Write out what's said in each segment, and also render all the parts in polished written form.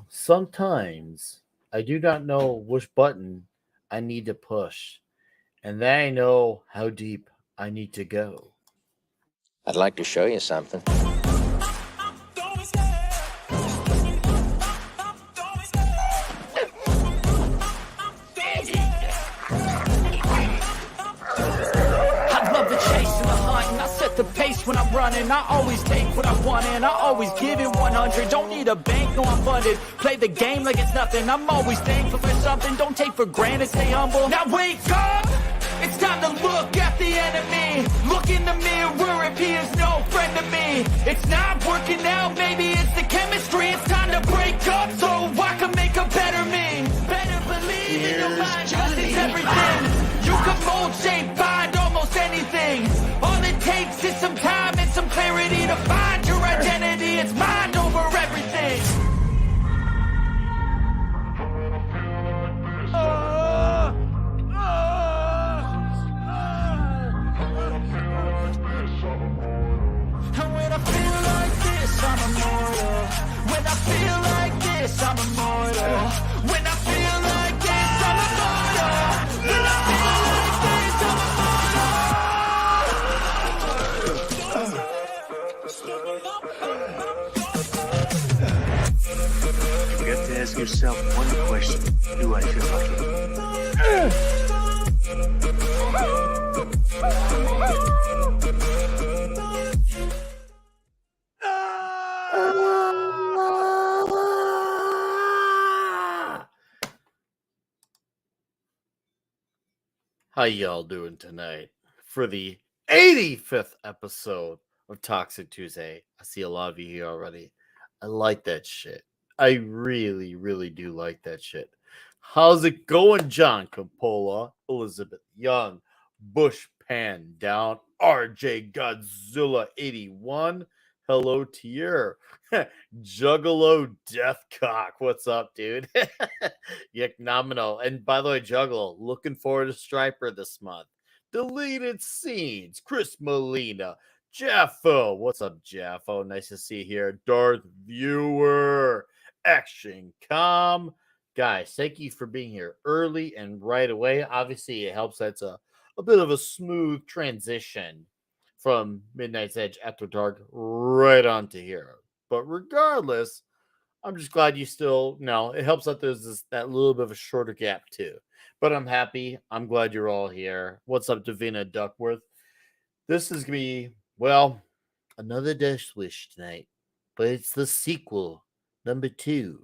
Sometimes I do not know which button I need to push, and then I know how deep I need to go. I'd like to show you something. I love the chase and the hunt, and I set the pace when I'm running. I always take what I want, and I always give it 100. Don't need a bank, no, I'm funded. Play the game like it's nothing. I'm always thankful for something. Don't take for granted, stay humble. Now wake up! It's time to look at the enemy. Look in the mirror if he is no friend to me. It's not working out, maybe it's the chemistry. It's time to break up so I can make a better me. Better believe in your mind, cause it's everything. You can mold, shape, find almost anything. All it takes is some time and some clarity to find your identity. It's mind over everything. And when I feel like this, I'm immortal. When I feel like this, I'm immortal. When I feel like this, I'm immortal. When I feel like this, I'm You have to ask yourself one question. Do I feel lucky? How y'all doing tonight for the 85th episode of Toxic Tuesday? I see a lot of you here already. I like that shit. I really, really do like that shit. How's it going, John Coppola, Elizabeth Young, Bush Pan Down, RJ Godzilla 81? Hello to your Juggalo Deathcock. What's up, dude? Yiknomino. And by the way, Juggalo, looking forward to Striper this month. Deleted Scenes, Chris Molina, Jaffo. What's up, Jaffo? Nice to see you here. Darth Viewer, Action Com. Guys, thank you for being here early and right away. Obviously, it helps that's a bit of a smooth transition from Midnight's Edge After Dark right onto here. But regardless, I'm just glad you still it helps that there's that little bit of a shorter gap too. But I'm happy. I'm glad you're all here. What's up, Davina Duckworth? This is gonna be, another Death Wish tonight. But it's the sequel, number 2.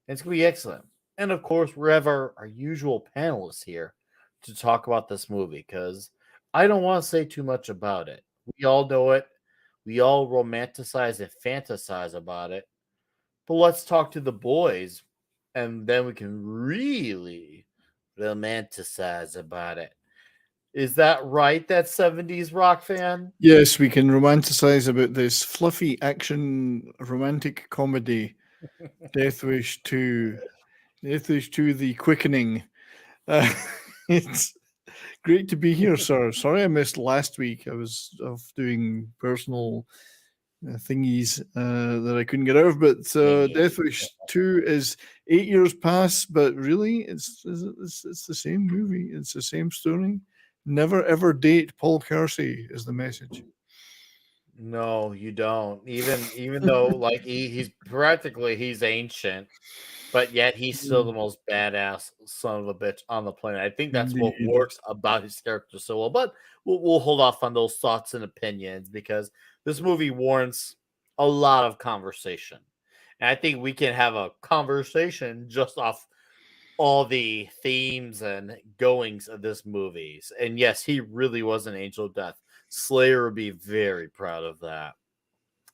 And it's gonna be excellent. And of course, we have our usual panelists here to talk about this movie, because I don't want to say too much about it. We all know it. We all romanticize and fantasize about it. But let's talk to the boys, and then we can really romanticize about it. Is that right, that 70s rock fan? Yes, we can romanticize about this fluffy action romantic comedy, Death Wish 2. Death Wish 2, The Quickening. It's great to be here, sir. Sorry I missed last week. I was off doing personal thingies that I couldn't get out of. But Death Wish 2 is 8 years past, but really, it's the same movie. It's the same story. Never ever date Paul Kersey is the message. No, you don't. Even though like he's practically he's ancient, but yet he's still the most badass son of a bitch on the planet. I think that's what works about his character so well. But we'll hold off on those thoughts and opinions, because this movie warrants a lot of conversation. And I think we can have a conversation just off all the themes and goings of this movie. And yes, he really was an angel of death. Slayer would be very proud of that.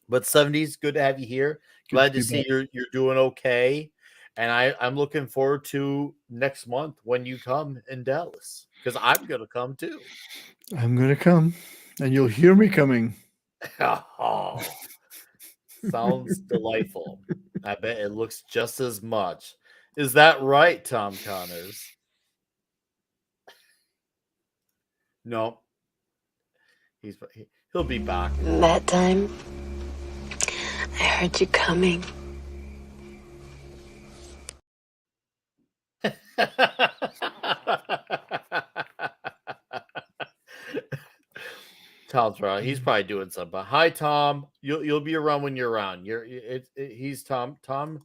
But 70s, good to have you here. Glad to see you're doing okay. And I'm looking forward to next month when you come in Dallas, because I'm going to come too. I'm going to come, and you'll hear me coming. Oh, sounds delightful. I bet it looks just as much. Is that right, Tom Connors? No. He'll be back. That time, I heard you coming. Tom's right. He's probably doing something. But hi, Tom. You'll be around when you're around. He's Tom. Tom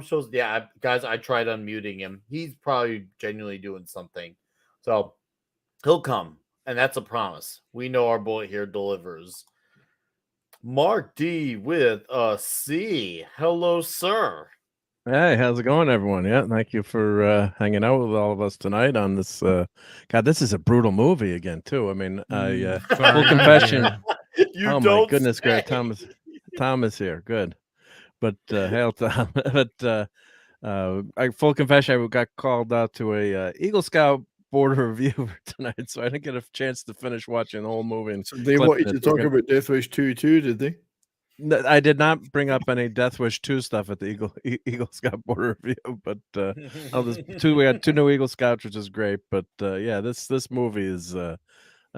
shows. Yeah, guys. I tried unmuting him. He's probably genuinely doing something. So he'll come, and that's a promise. We know our boy here delivers. Mark D with a C. Hello, sir. Hey, how's it going, everyone? Yeah, thank you for hanging out with all of us tonight on this. God, this is a brutal movie again, too. I mean, full confession. You Oh my don't goodness, say. great. Tom is here. Good, but hail Tom. But I full confession, I got called out to a Eagle Scout border review tonight, so I didn't get a chance to finish watching the whole movie. And So they wanted to talk about Death Wish 2 too, did they? No, I did not bring up any Death Wish 2 stuff at the Eagle Scout border review, but we had 2 new Eagle Scouts, which is great. But yeah, this movie is I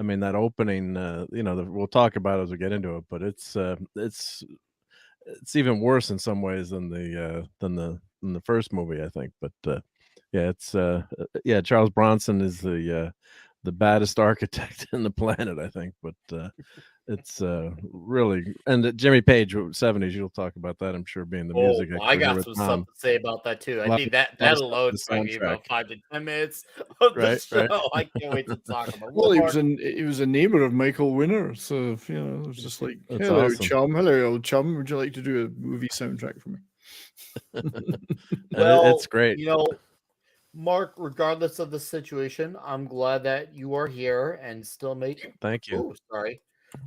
mean, that opening, we'll talk about it as we get into it, but it's even worse in some ways than the first movie, I think. But yeah, it's Charles Bronson is the baddest architect in the planet, I think. But it's really, and Jimmy Page 70s. You'll talk about that, I'm sure, being the music. I got some stuff to say about that too. I think that alone might be about 5 to 10 minutes of the show. Right. I can't wait to talk about. Well, he was a neighbor of Michael Winner, so it was just like, hello, awesome. chum, hello, old chum. Would you like to do a movie soundtrack for me? Well, it's great. Mark, regardless of the situation, I'm glad that you are here and still making. Thank you. Oh, sorry.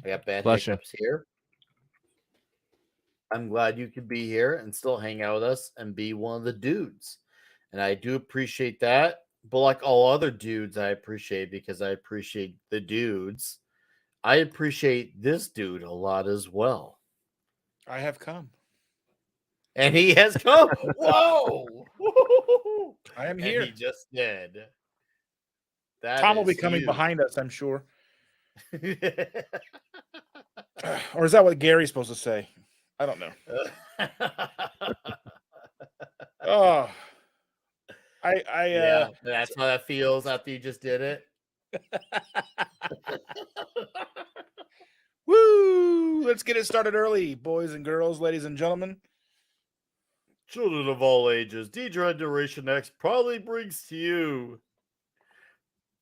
I got bad Bless hiccups here. I'm glad you could be here and still hang out with us and be one of the dudes. And I do appreciate that. But like all other dudes, I appreciate because I appreciate the dudes. I appreciate this dude a lot as well. I have come. And he has come. Whoa! I am here. And he just did. Tom will be coming behind us, I'm sure. Or is that what Gary's supposed to say? I don't know. Oh, yeah, that's how that feels after you just did it. Woo! Let's get it started early, boys and girls, ladies and gentlemen. Children of all ages, D-Dread Duration X probably brings to you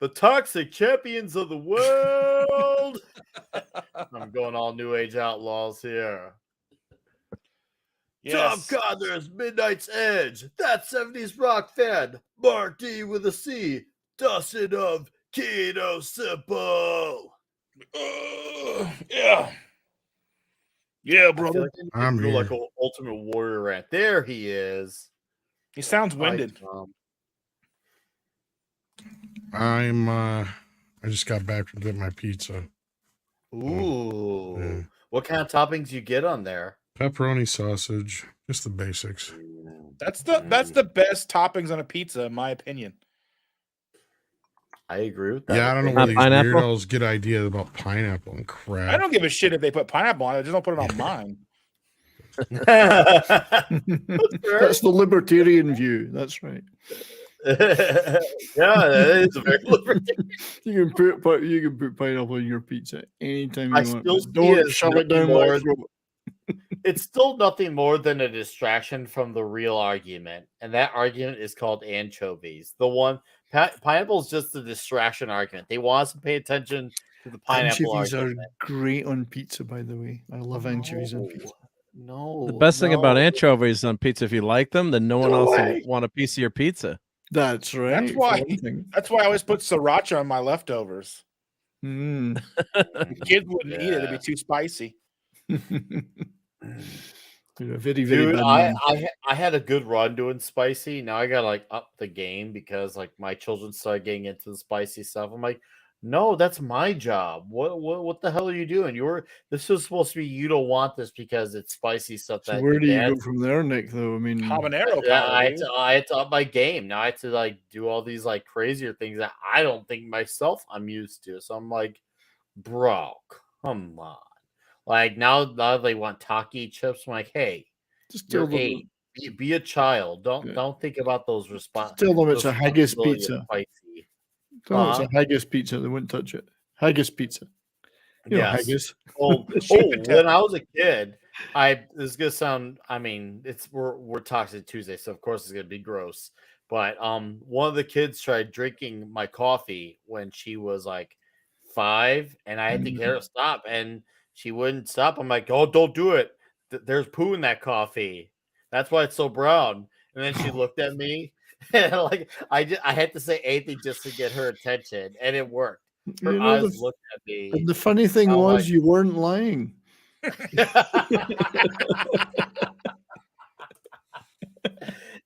the toxic champions of the world. I'm going all New Age Outlaws here. Yes. Tom Connors, Midnight's Edge, That 70s Rock Fan, Mark D with a C, Dustin of Kino Simple. Yeah. Yeah, brother. I'm here. Like an Ultimate Warrior rant. There he is. He sounds winded. I just got back from getting my pizza. Ooh. Yeah. What kind of toppings you get on there? Pepperoni, sausage, just the basics. That's the best toppings on a pizza, in my opinion. I agree with that. Yeah, I don't know where these weirdos get ideas about pineapple and crap. I don't give a shit if they put pineapple on it. Just don't put it on mine. That's the libertarian view. That's right. Yeah, that is a very libertarian. You can put pineapple in your pizza anytime you want. Don't shove it down my throat. It's still nothing more than a distraction from the real argument, and that argument is called anchovies. The one pineapple is just a distraction argument. They want us to pay attention to the pineapple anchovies argument. Are great on pizza, by the way. I love anchovies on pizza. No, the best thing about anchovies on pizza, if you like them, then no one else will want a piece of your pizza. That's right. That's why I always put sriracha on my leftovers. The kids wouldn't eat it; it'd be too spicy. Very Dude, bad. I had a good run doing spicy. Now I gotta up the game because my children started getting into the spicy stuff. I'm like, no, that's my job. What the hell are you doing? This is supposed to be you don't want this because it's spicy stuff. So where do you go from there, Nick? Though I mean, habanero. I had to up my game. Now I have to do all these crazier things that I don't think myself I'm used to. So I'm like, bro, come on. Now they want Taki chips. I'm like, hey, just tell them be a child. Don't think about those Tell them it's a haggis responsibilities pizza. spicy. Tell them it's a haggis pizza. They wouldn't touch it. Haggis pizza. You know Yes. haggis. When I was a kid, this is gonna sound. I mean, we're Toxic Tuesday, so of course it's gonna be gross. But one of the kids tried drinking my coffee when she was like 5, and I had to get her to stop, and she wouldn't stop. I'm like, oh, don't do it. There's poo in that coffee. That's why it's so brown. And then she looked at me, and like I had to say anything just to get her attention, and it worked. Her eyes looked at me. And the funny thing was, you weren't lying.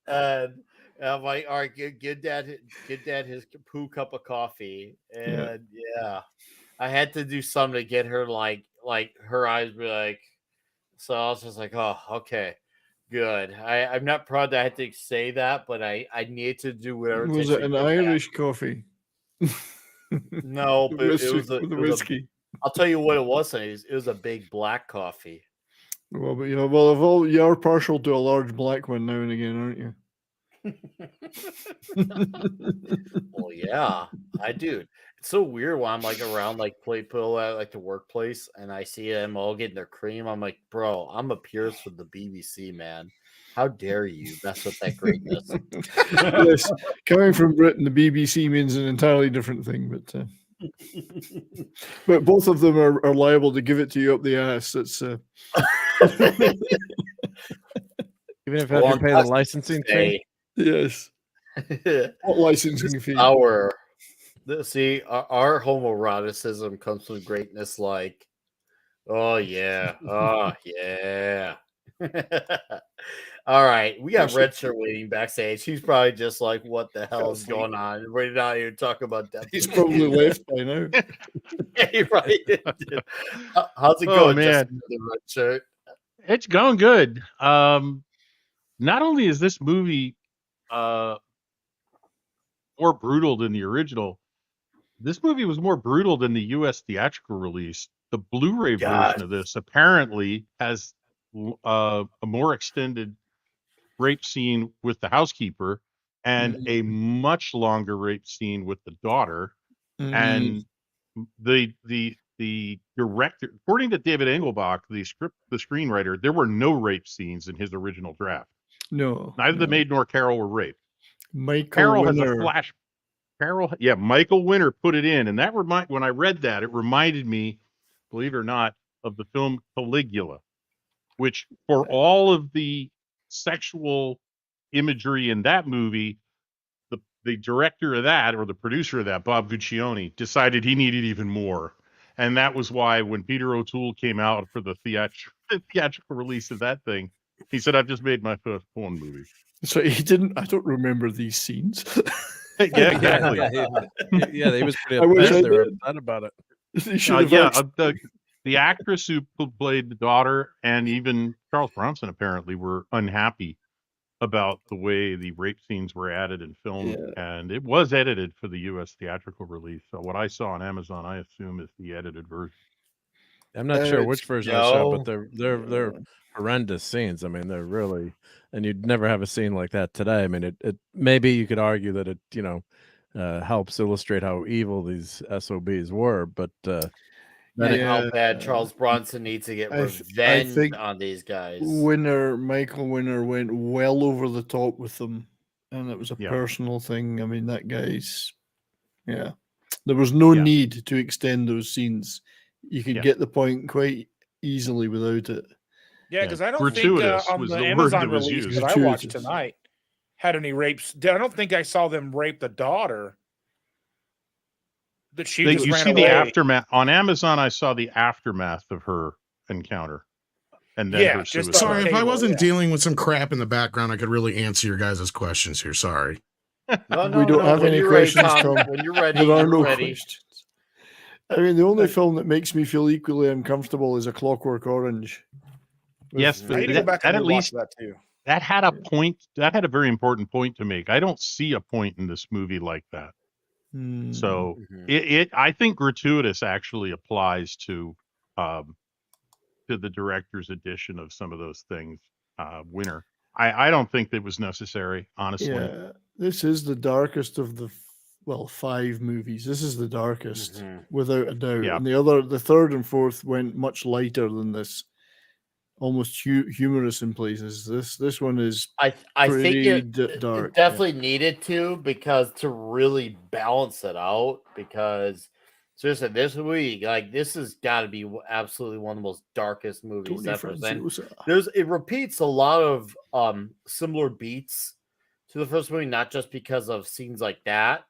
And I'm like, all right, give dad his poo cup of coffee. And yeah, I had to do something to get her like her eyes were like, so I was just like, oh, okay, good. I'm not proud that I had to say that, but I need to do whatever. Was it an Irish coffee? No, but it was a whiskey. I'll tell you what it was. It was a big black coffee. Well, but you're partial to a large black one now and again, aren't you? Well, yeah, I do. It's so weird when I'm like around like people at like the workplace and I see them all getting their cream. I'm like, bro, I'm a purist for the BBC, man. How dare you mess with that greatness? Yes, coming from Britain, the BBC means an entirely different thing, but both of them are liable to give it to you up the ass. It's even if you have to pay the licensing fee. Yes. What licensing fee? Our homoeroticism comes from greatness. Like, oh yeah, All right, we got Red Shirt waiting backstage. He's probably just like, "What the hell is going on?" We're not here talking about death. He's probably left by now. Yeah, right. How's it going, man? The Red Shirt? It's going good. Not only is this movie more brutal than the original, this movie was more brutal than the U.S. theatrical release. The Blu-ray version of this apparently has a more extended rape scene with the housekeeper and a much longer rape scene with the daughter. And the director, according to David Engelbach, the screenwriter, there were no rape scenes in his original draft. No, neither the maid nor Carol were raped. Michael Winner. Michael Winner put it in, and that when I read that, it reminded me, believe it or not, of the film Caligula, which for all of the sexual imagery in that movie, the director of that, or the producer of that, Bob Guccione, decided he needed even more. And that was why when Peter O'Toole came out for the theatrical release of that thing, he said, I've just made my first porn movie. So he didn't, I don't remember these scenes. Yeah, exactly. Yeah, they was pretty upset. They were upset about it. The actress who played the daughter and even Charles Bronson apparently were unhappy about the way the rape scenes were added in film, and it was edited for the U.S. theatrical release. So what I saw on Amazon, I assume, is the edited version. I'm not sure which version I saw, but they're horrendous scenes. I mean, they're really, and you'd never have a scene like that today. I mean, it maybe you could argue that it helps illustrate how evil these SOBs were, but how bad Charles Bronson needs to get revenge on these guys. Michael Winner went well over the top with them, and it was a personal thing. I mean, that guy's, there was no need to extend those scenes. You could get the point quite easily without it. Yeah, because I don't think on the Amazon release that I watched tonight had any rapes. I don't think I saw them rape the daughter. That she just ran away. The aftermath on Amazon. I saw the aftermath of her encounter, and then her suicide. Sorry, if I wasn't dealing with some crap in the background, I could really answer your guys' questions here. Sorry. No, we don't have any questions, Tom. When you're ready, there are no questions. I mean, the only film that makes me feel equally uncomfortable is A Clockwork Orange. Yes, but that at least that too. That had a point. That had a very important point to make. I don't see a point in this movie like that. So I think gratuitous actually applies to the director's edition of some of those things. Winner. I don't think that was necessary, honestly. Yeah, this is the darkest of the 5 movies. This is the darkest, without a doubt. Yeah. And the third and fourth went much lighter than this, almost humorous in places. This one is I think dark. it definitely needed to, because to really balance it out, because seriously, this movie, like, this has got to be absolutely one of the most darkest movies Tony ever. Franciosa. It repeats a lot of similar beats to the first movie, not just because of scenes like that,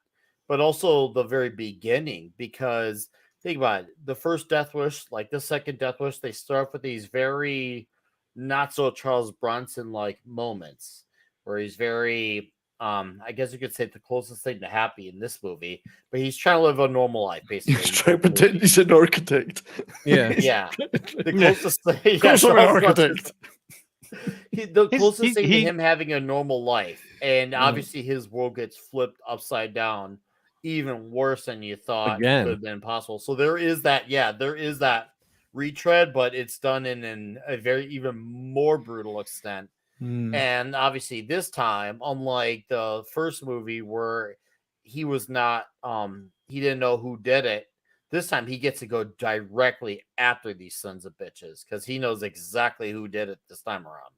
but also the very beginning. Because think about it, the first Death Wish, like the second Death Wish, they start with these very not so Charles Bronson like moments where he's very I guess you could say the closest thing to happy in this movie, but he's trying to live a normal life basically. He's trying to pretend he's an architect. Yeah. Yeah. The closest thing, an architect. The closest thing to him having a normal life. And obviously his world gets flipped upside down even worse than you thought could have been possible. So there is that retread, but it's done in a very even more brutal extent. And obviously this time, unlike the first movie where he was not he didn't know who did it, this time he gets to go directly after these sons of bitches because he knows exactly who did it this time around.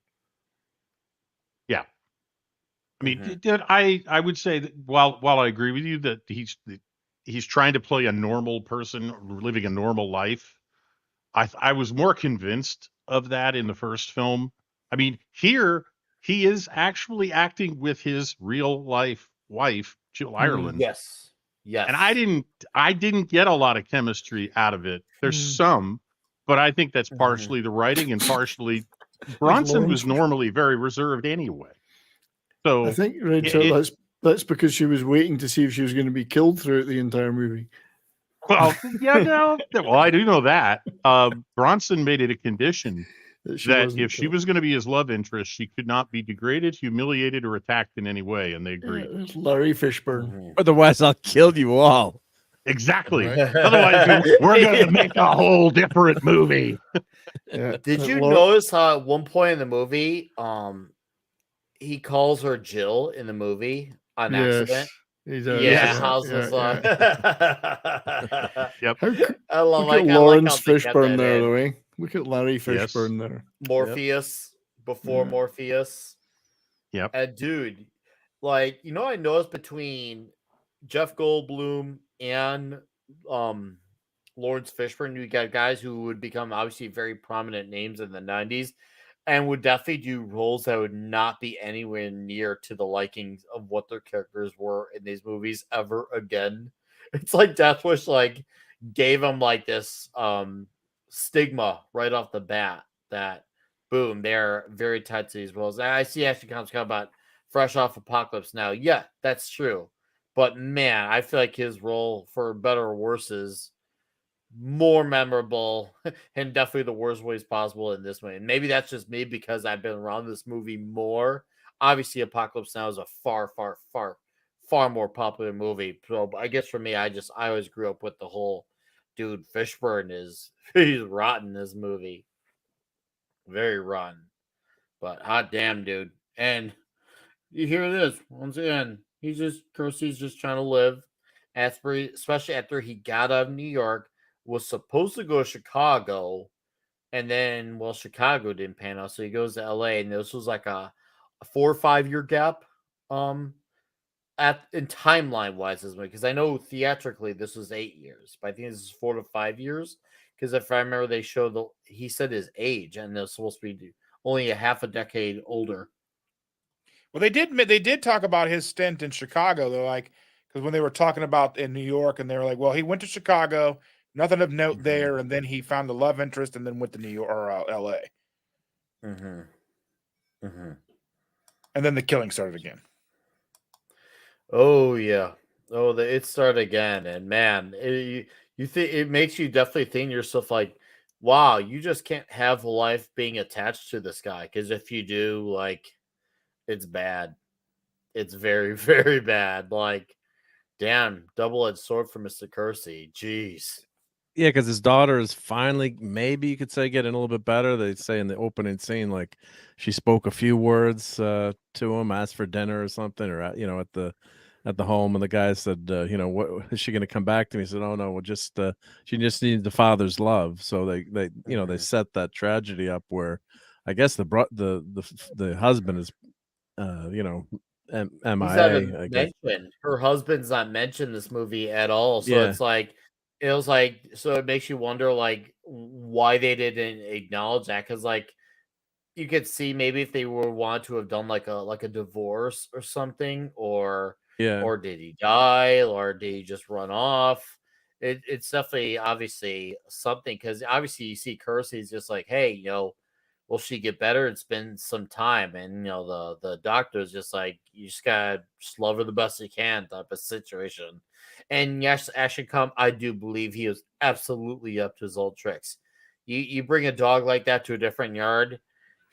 Yeah. I mean, I would say that while I agree with you that he's trying to play a normal person living a normal life, I was more convinced of that in the first film. I mean, here he is actually acting with his real life wife, Jill Ireland. Yes. And I didn't get a lot of chemistry out of it. There's some, but I think that's partially the writing and partially Bronson was normally very reserved anyway. So I think, Rachel, that's because she was waiting to see if she was going to be killed throughout the entire movie. Well, well, I do know that. Bronson made it a condition that if she was going to be his love interest, she could not be degraded, humiliated, or attacked in any way, and they agreed. Larry Fishburne. Otherwise, I'll kill you all. Exactly. Right? Otherwise, we're going to make a whole different movie. Did you notice how at one point in the movie, he calls her Jill in the movie on accident? He does. How's the song? Yep. I love Lawrence Fishburne there, the way. Look at Larry Fishburne there. Morpheus before Morpheus. Yep. And dude, like, I noticed between Jeff Goldblum and Lawrence Fishburne, you got guys who would become obviously very prominent names in the 90s and would definitely do roles that would not be anywhere near to the likings of what their characters were in these movies ever again. It's like Death Wish gave them like this stigma right off the bat that boom, they're very tied to these roles. I see actually comes about fresh off Apocalypse Now. Yeah, that's true. But man, I feel like his role, for better or worse, is more memorable and definitely the worst ways possible in this one. And maybe that's just me because I've been around this movie more. Obviously, Apocalypse Now is a far more popular movie. So I guess for me, I always grew up with the whole dude, Fishburne he's rotten in this movie. Very rotten. But hot damn, dude. And you hear this once again. Kirsty's just trying to live. Especially after he got out of New York, was supposed to go to Chicago, and then Chicago didn't pan out, so he goes to LA, and this was like a 4 or 5 year gap. In timeline wise, because I know theatrically this was 8 years, but I think this is 4 to 5 years. Because if I remember, they showed he said his age, and they're supposed to be only a half a decade older. Well, they did talk about his stint in Chicago. They're like, because when they were talking about in New York, and they were like, well, he went to Chicago, nothing of note there, and then he found a love interest, and then went to New York or LA. And then the killing started again. Oh yeah. Oh, it started again, and man, you think it makes you definitely think to yourself like, wow, you just can't have a life being attached to this guy, because if you do, like, it's bad. It's very, very bad. Like, damn, double-edged sword for Mr. Kersey. Jeez. Yeah, because his daughter is finally, maybe you could say, getting a little bit better. They say in the opening scene, like she spoke a few words to him, asked for dinner or something, or at the home, and the guy said, what is she going to come back to me? He said, oh no, well, just she just needs the father's love. So they they set that tragedy up where I guess the husband is He's MIA, not even I guess. mentioned. Her husband's not mentioned in this movie at all. So Yeah. it's like it was like so it makes you wonder like why they didn't acknowledge that because like you could see maybe if they were want to have done like a divorce or something Yeah. or did he die or did he just run off? It's definitely obviously something because obviously you see Kirsty's just like hey will she get better? It's been some time, and the doctor's just like you just gotta just love her the best you can type of situation. And yes, Ashton come, I do believe he was absolutely up to his old tricks. You bring a dog like that to a different yard,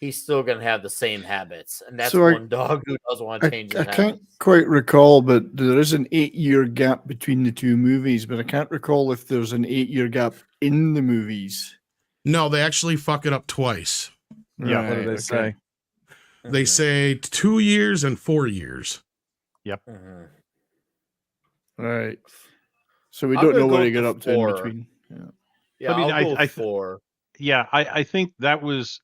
he's still gonna have the same habits, and that's So one dog who doesn't want to change his I can't habits. quite recall, but there is an 8-year gap between the two movies, but I can't recall if there's an 8-year gap in the movies. No, they actually fuck it up twice. Yeah. What do they say? They say 2 years and 4 years. Yep. Right. So we I'm don't gonna know go what he with got the up to in 4. between. Yeah. Yeah, I mean, I'll go I with 4. Yeah, I think that was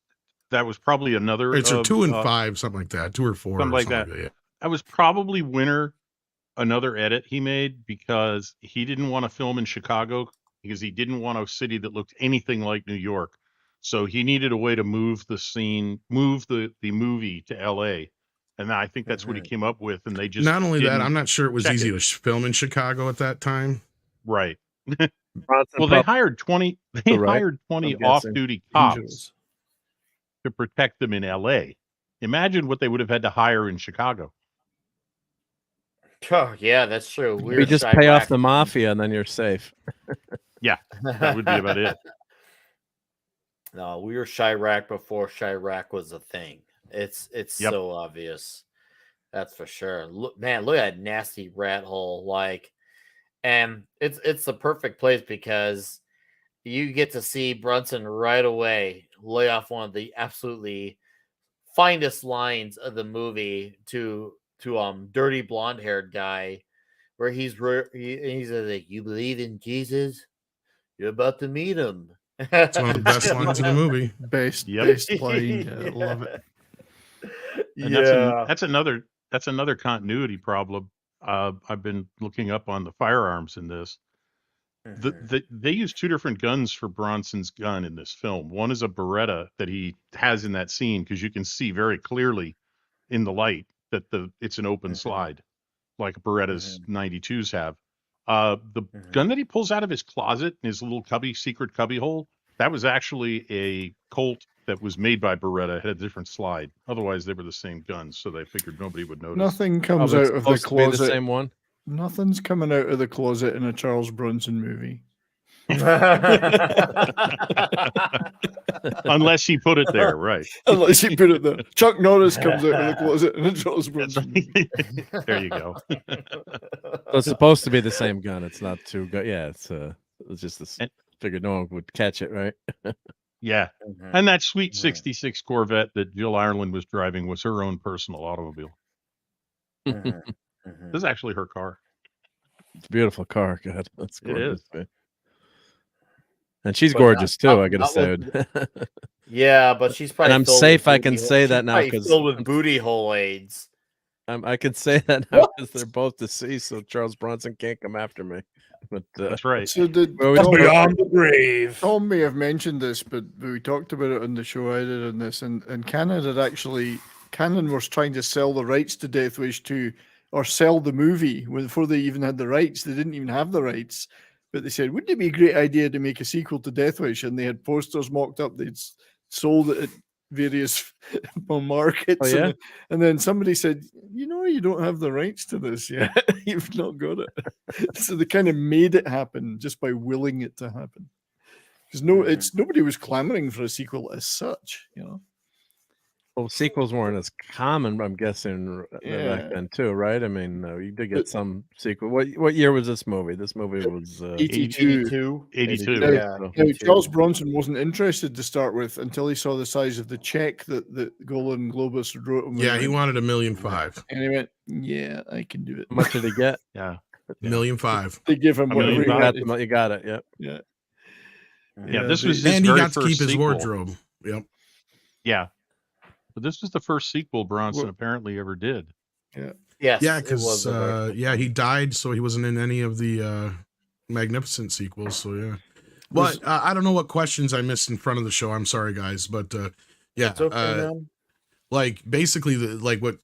probably another It's of 2 and 5, something like that. 2 or 4, something or like something that. yeah. That was probably Winter, another edit he made because he didn't want to film in Chicago because he didn't want a city that looked anything like New York. So he needed a way to move the movie to LA. And I think that's what he came up with. And they just Not only that, didn't I'm not sure it was check easy it. to film in Chicago at that time. Right. Bronson Well, they hired 20 right? I'm guessing. off-duty cops Angels. to protect them in LA. Imagine what they would have had to hire in Chicago. Oh, yeah, that's true. We just pay off the mafia and then you're safe. Yeah, that would be about it. No, we were Chirac before Chirac was a thing. It's Yep. so obvious. That's for sure. Look, man, look at that nasty rat hole. Like, and it's the perfect place because you get to see Brunson right away lay off one of the absolutely finest lines of the movie to dirty blonde haired guy, where he's like, "You believe in Jesus? You're about to meet him." It's one of the best lines in the movie. Best line. I love it. And that's another continuity problem. I've been looking up on the firearms in this. They use 2 different guns for Bronson's gun in this film. One is a Beretta that he has in that scene because you can see very clearly in the light that it's an open slide, like Beretta's 92s have. The gun that he pulls out of his closet in his little secret cubby hole, that was actually a Colt that was made by Beretta. It had a different slide. Otherwise, they were the same guns, so they figured nobody would notice. Nothing comes it's out of the supposed to be closet. the same one. Nothing's coming out of the closet in a Charles Bronson movie. Unless he put it there, right? Unless he put it there. Chuck Norris comes out of the closet in a Charles Bronson movie. There you go. So it's supposed to be the same gun. It's not too good. Yeah, it's just this. Figured no one would catch it, right? Yeah. And that sweet 66 Corvette that Jill Ireland was driving was her own personal automobile. This is actually her car. It's a beautiful car. God, that's gorgeous. It is. And she's gorgeous too, I gotta say. Yeah, but she's probably. And I'm safe. I can say that now because filled with booty hole aids. I can say that now because they're both deceased, so Charles Bronson can't come after me. But that's right. So beyond the grave. Tom may have mentioned this, but we talked about it on the show I did on this, and Canon was trying to sell the rights to Death Wish 2 or sell the movie before they even had the rights. They didn't even have the rights, but they said, wouldn't it be a great idea to make a sequel to Death Wish? And they had posters mocked up. They'd sold it at various markets. Oh, yeah? And then somebody said, you don't have the rights to this yet. You've not got it. So they kind of made it happen just by willing it to happen. Because nobody was clamoring for a sequel as such, Well, sequels weren't as common, I'm guessing, back Yeah. then too, right? I mean, you did get But- some sequel. What year was this movie? This movie was 82. 82. Now, Yeah. so- now, 82. Charles Bronson wasn't interested to start with until he saw the size of the check that Golan Globus had wrote him. Yeah, he went, wanted $1.5 million. and he went, "Yeah, I can do it." How much did he get? Yeah. $1.5 million. They give him $1 whatever million he You got, wanted. you got it. Yep. Yeah. Yeah, this they- was his And he very got to first keep his sequel. wardrobe. Yep. Yeah. But this was the first sequel Bronson Well- apparently ever did. Yes. Yeah, it was because a very- he died, so he wasn't in any of the Magnificent sequels. So yeah, but I don't know what questions I missed in front of the show. I'm sorry, guys, but yeah, It's okay, man. like basically like what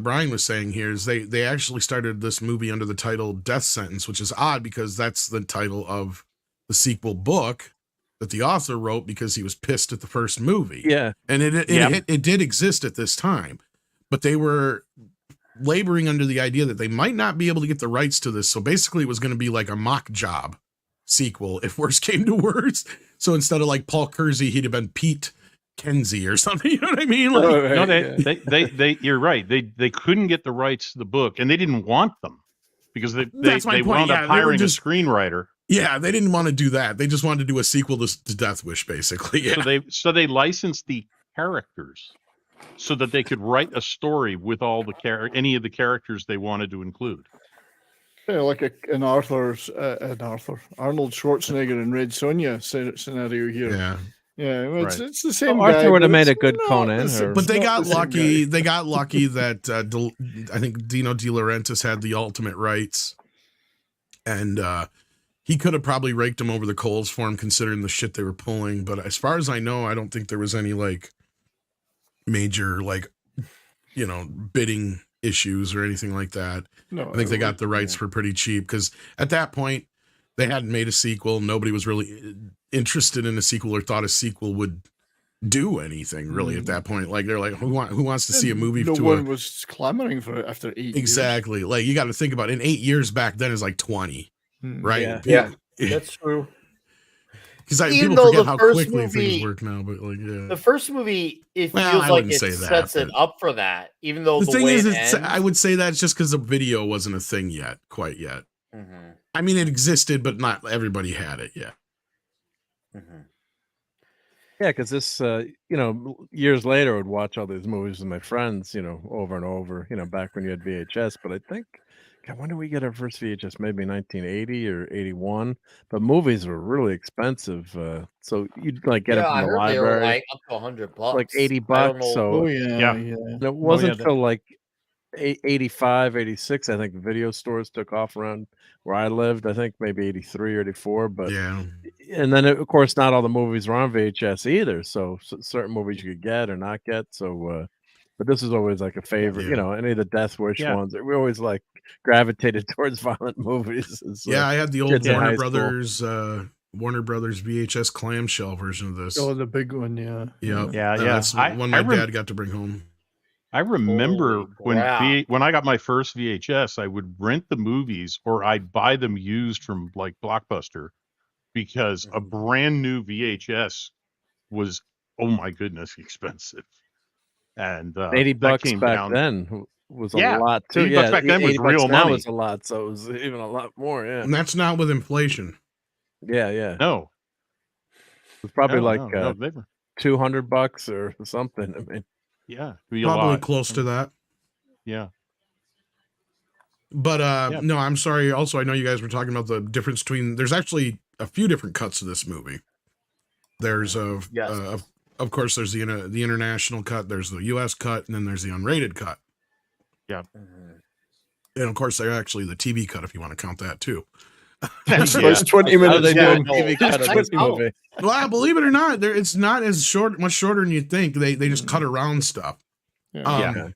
Brian was saying here is they actually started this movie under the title Death Sentence, which is odd because that's the title of the sequel book that the author wrote because he was pissed at the first movie. Yeah. And it did exist at this time, but they were laboring under the idea that they might not be able to get the rights to this. So basically it was going to be like a mock job sequel if worse came to worse. So instead of like Paul Kersey, he'd have been Pete Kenzie or something. You know what I mean? Like, Oh, right, No, yeah. they you're right. They couldn't get the rights to the book and they didn't want them because they That's my point, wound yeah, up they were hiring just- a screenwriter. yeah, they didn't want to do that. They just wanted to do a sequel to Death Wish, basically. Yeah. So they licensed the characters so that they could write a story with all the any of the characters they wanted to include. Yeah, like an Arnold Schwarzenegger and Red Sonja scenario here. Yeah. Yeah, well, Right. it's the same. Arthur guy, would have but made it's a good not Conan, the same- or- But they it's not got the same lucky. guy. They got lucky that I think Dino De Laurentiis had the ultimate rights, and he could have probably raked them over the coals for him, considering the shit they were pulling. But as far as I know, I don't think there was any like major bidding issues or anything like that. No, I think they got the rights for pretty cheap because at that point they hadn't made a sequel. Nobody was really interested in a sequel or thought a sequel would do anything really at that point. Like they're like, who wants to see a movie? No to one was clamoring for it after 8 years. exactly. Like you got to think about it. In 8 years back then is like 20, Hmm. right? Yeah. That's true. Because Even people though forget the how first quickly movie- things work now. But like, yeah. The first movie, it Well, feels I like wouldn't it say that, sets it but- up for that. Even though The the thing way is, it ends, I would say that's just because the video wasn't a thing yet, quite yet. Mhm, I mean, it existed, but not everybody had it yet. mhm. Yeah, because this, years later, I would watch all these movies with my friends, over and over, back when you had VHS. But I think, God, when did we get our first VHS? Maybe 1980 or 81. But movies were really expensive. So you'd like get it Yeah, I from the heard they were library, like up to $100. like 80 I don't bucks. know. So Oh yeah, Yeah. yeah. and it wasn't yeah, till like 85, 86, I think video stores took off around where I lived. I think maybe 83 or 84. But Yeah. and then of course not all the movies were on VHS either. So certain movies you could get or not get. So but this is always like a favorite, Yeah. any of the Death Wish Yeah. ones. We always like gravitated towards violent movies. It's, Yeah, I had the old kids in high Warner Brothers VHS clamshell version of this. Oh, the big one, yeah. Yep. Yeah, yeah. That's one my I rem- dad got to bring home. I remember Holy when crap. when I got my first VHS, I would rent the movies or I'd buy them used from like Blockbuster because a brand new VHS was, oh my goodness, expensive. And 80 that bucks came back down. then was a Yeah, lot too. 80 bucks back then was 80 bucks real now money. is a lot, so it was even a lot more. Yeah, And that's not with inflation. yeah. No, It was probably no, like no, they were, $200 or something. I mean, yeah, it'd be a Probably lot. close to that. Yeah. But Yeah. no, I'm sorry. Also, I know you guys were talking about the difference between. There's actually a few different cuts of this movie. There's Yes. of course, there's the international cut. There's the U.S. cut, and then there's the unrated cut. Mhm. And of course, there's actually the TV cut if you want to count that too. So Yeah. it's 20 how do minutes. they do Yeah, a no, TV cut of I this know. movie? Well, believe it or not, it's not as short, much shorter than you'd think. They just cut around stuff. Yeah. Yeah.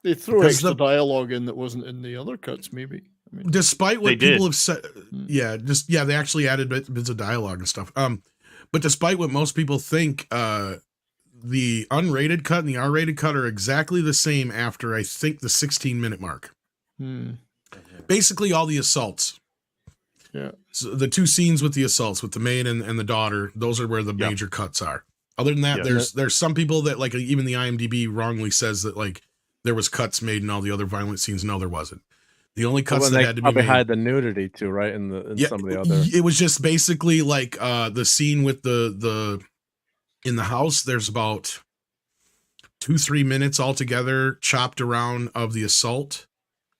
They throw Because extra the- dialogue in that wasn't in the other cuts, maybe. I mean, Despite what They did. people have said, they actually added bits of dialogue and stuff. But despite what most people think, the unrated cut and the R-rated cut are exactly the same after I think the 16-minute mark. hmm. Basically, all the assaults. Yeah. So the two scenes with the assaults with the maid and the daughter, those are where the Yeah. major cuts are. Other than that, Yeah. there's some people that like even the IMDb wrongly says that like there was cuts made in all the other violent scenes. No, there wasn't. The only cuts Well, that they had to be probably made. hide the nudity too, right? In some of the other. It was just basically like the scene with the in the house. There's about 2-3 minutes altogether chopped around of the assault.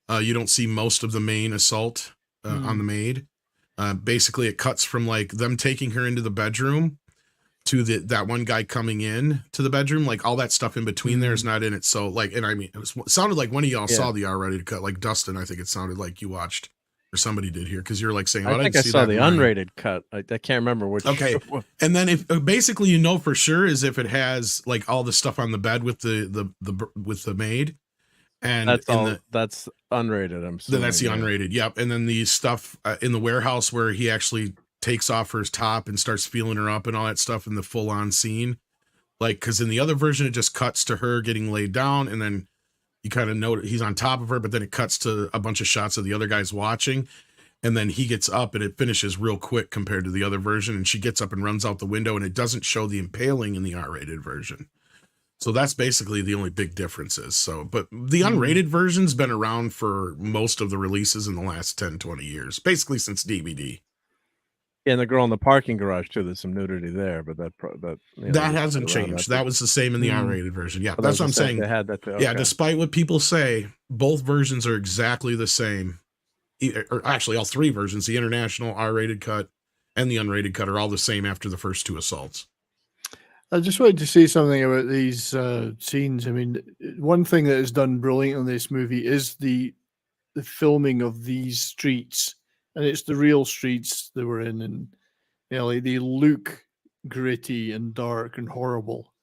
You don't see most of the main assault on the maid. Basically, it cuts from like them taking her into the bedroom to that one guy coming in to the bedroom. Like all that stuff in between there is not in it. So like, and I mean, it sounded like one of y'all saw the R-rated cut. Like Dustin, I think it sounded like you watched or somebody did here because you're like saying, I think I saw the unrated cut. I can't remember which. Okay, and then if basically you know for sure is if it has like all the stuff on the bed with the with the maid. And that's that's unrated. I'm assuming. Then that's the unrated. Yep. And then the stuff in the warehouse where he actually takes off her top and starts feeling her up and all that stuff in the full on scene. Like, because in the other version, it just cuts to her getting laid down, and then you kind of know he's on top of her, but then it cuts to a bunch of shots of the other guys watching, and then he gets up and it finishes real quick compared to the other version, and she gets up and runs out the window, and it doesn't show the impaling in the R-rated version. So that's basically the only big differences. So, but the unrated version's been around for most of the releases in the last 10, 20 years, basically since DVD. And the girl in the parking garage too. There's some nudity there, but that hasn't changed. That was the same in the R-rated version. Yeah, that's what I'm saying. They had that too. Okay. Yeah, despite what people say, both versions are exactly the same. Or actually, all three versions, the international R-rated cut and the unrated cut, are all the same after the first two assaults. I just wanted to say something about these scenes. I mean, one thing that is done brilliant in this movie is the filming of these streets, and it's the real streets they were in LA. They look gritty and dark and horrible.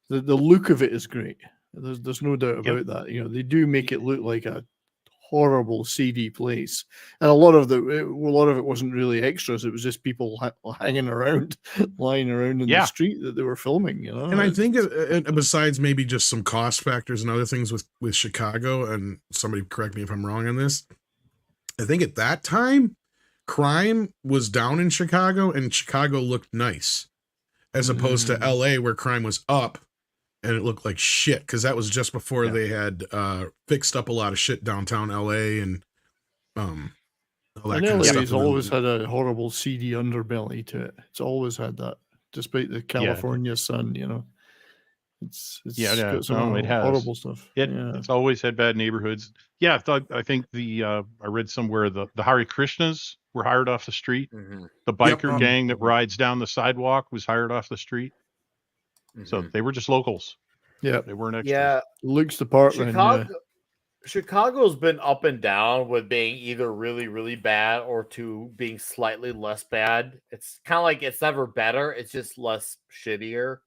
The look of it is great. There's no doubt about that. You know, they do make it look like a horrible, seedy place, and a lot of it wasn't really extras. It was just people hanging around, lying around in the street that they were filming. You know, and I think besides maybe just some cost factors and other things with Chicago, and somebody correct me if I'm wrong on this, I think at that time crime was down in Chicago, and Chicago looked nice, as opposed to LA where crime was up. And it looked like shit because that was just before they had fixed up a lot of shit downtown LA and all that kind of stuff. It's always had a horrible seedy underbelly to it. It's always had that, despite the California sun. You know, it's got some horrible stuff. It's always had bad neighborhoods. Yeah, I think I read somewhere the Hare Krishnas were hired off the street. Mm-hmm. The biker gang that rides down the sidewalk was hired off the street. Mm-hmm. So they were just locals. Yeah, they weren't extras. Yeah, Luke's department. Chicago's been up and down with being either really, really bad or to being slightly less bad. It's kind of like it's never better. It's just less shittier.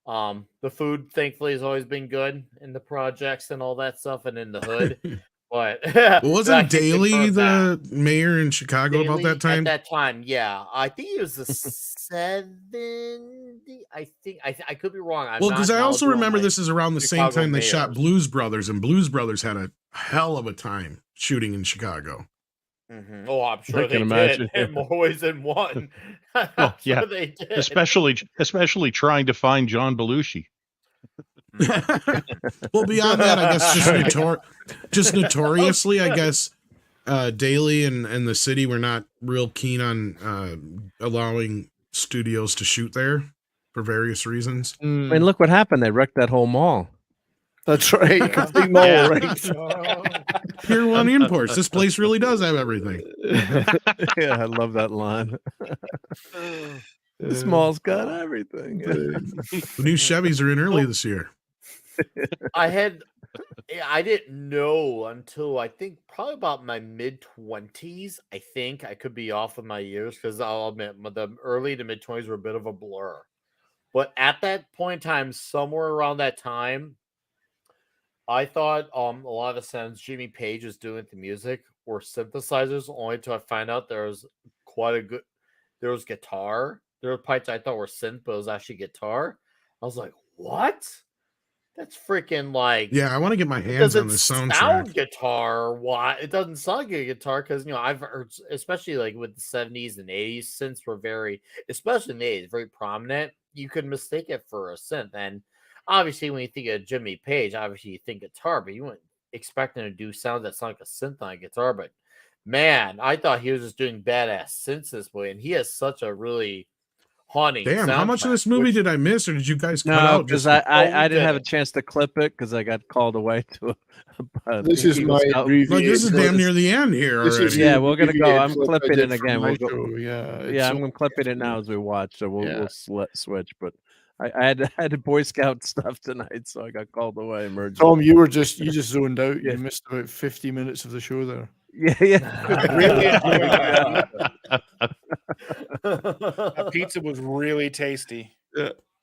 The food, thankfully, has always been good in the projects and all that stuff, and in the hood. But wasn't Daley the mayor in Chicago about that time? At that time, yeah, I think he was the 70. I think I could be wrong. Well, because I also remember this is around the same time they shot Blues Brothers, and Blues Brothers had a hell of a time shooting in Chicago. Mm-hmm. Oh, I'm sure they did in more ways than one. Oh, yeah, they did. Especially trying to find John Belushi. Well, beyond that, I guess just notoriously, I guess Daley and the city were not real keen on allowing studios to shoot there for various reasons. I mean, look what happened. They wrecked that whole mall. That's right. Complete mall, right? Pier 1 Imports. This place really does have everything. Yeah, I love that line. This mall's got everything. The new Chevys are in early this year. I didn't know until I think probably about my mid-20s. I think I could be off with my years because I'll admit the early to mid-20s were a bit of a blur. But at that point in time, somewhere around that time, I thought a lot of the sounds Jimmy Page was doing with the music were synthesizers, only to I find out there was guitar. There were parts I thought were synth, but it was actually guitar. I was like, what? That's freaking like... Yeah, I want to get my hands on the soundtrack. Sound guitar. Why? It doesn't sound like a guitar because, I've heard, especially like with the 70s and 80s, synths were very, especially in the 80s, very prominent. you could mistake it for a synth. And obviously, when you think of Jimmy Page, obviously you think guitar, but you wouldn't expect him to do sounds that sound like a synth on a guitar. But man, I thought he was just doing badass synths this way, and he has such a really haunting Damn, how much of soundtrack, this movie which- did I miss, or did you guys cut No, out? because Just I didn't have a didn't. chance to clip it because I got called away to a This is Eagle my Scout. like this is abbreviated. damn near the end here This is already. Yeah, the we're gonna go. abbreviated I'm clip I clipping did it for again. my We'll go. show. Yeah, Yeah, I'm so- gonna clip it in now as we watch, so Yeah. we'll switch. But I had to Boy Scout stuff tonight, so I got called away. Emergency. Tom, you just zoned out. Yeah. You missed about 50 minutes of the show there. Yeah. Really enjoyed that. That pizza was really tasty.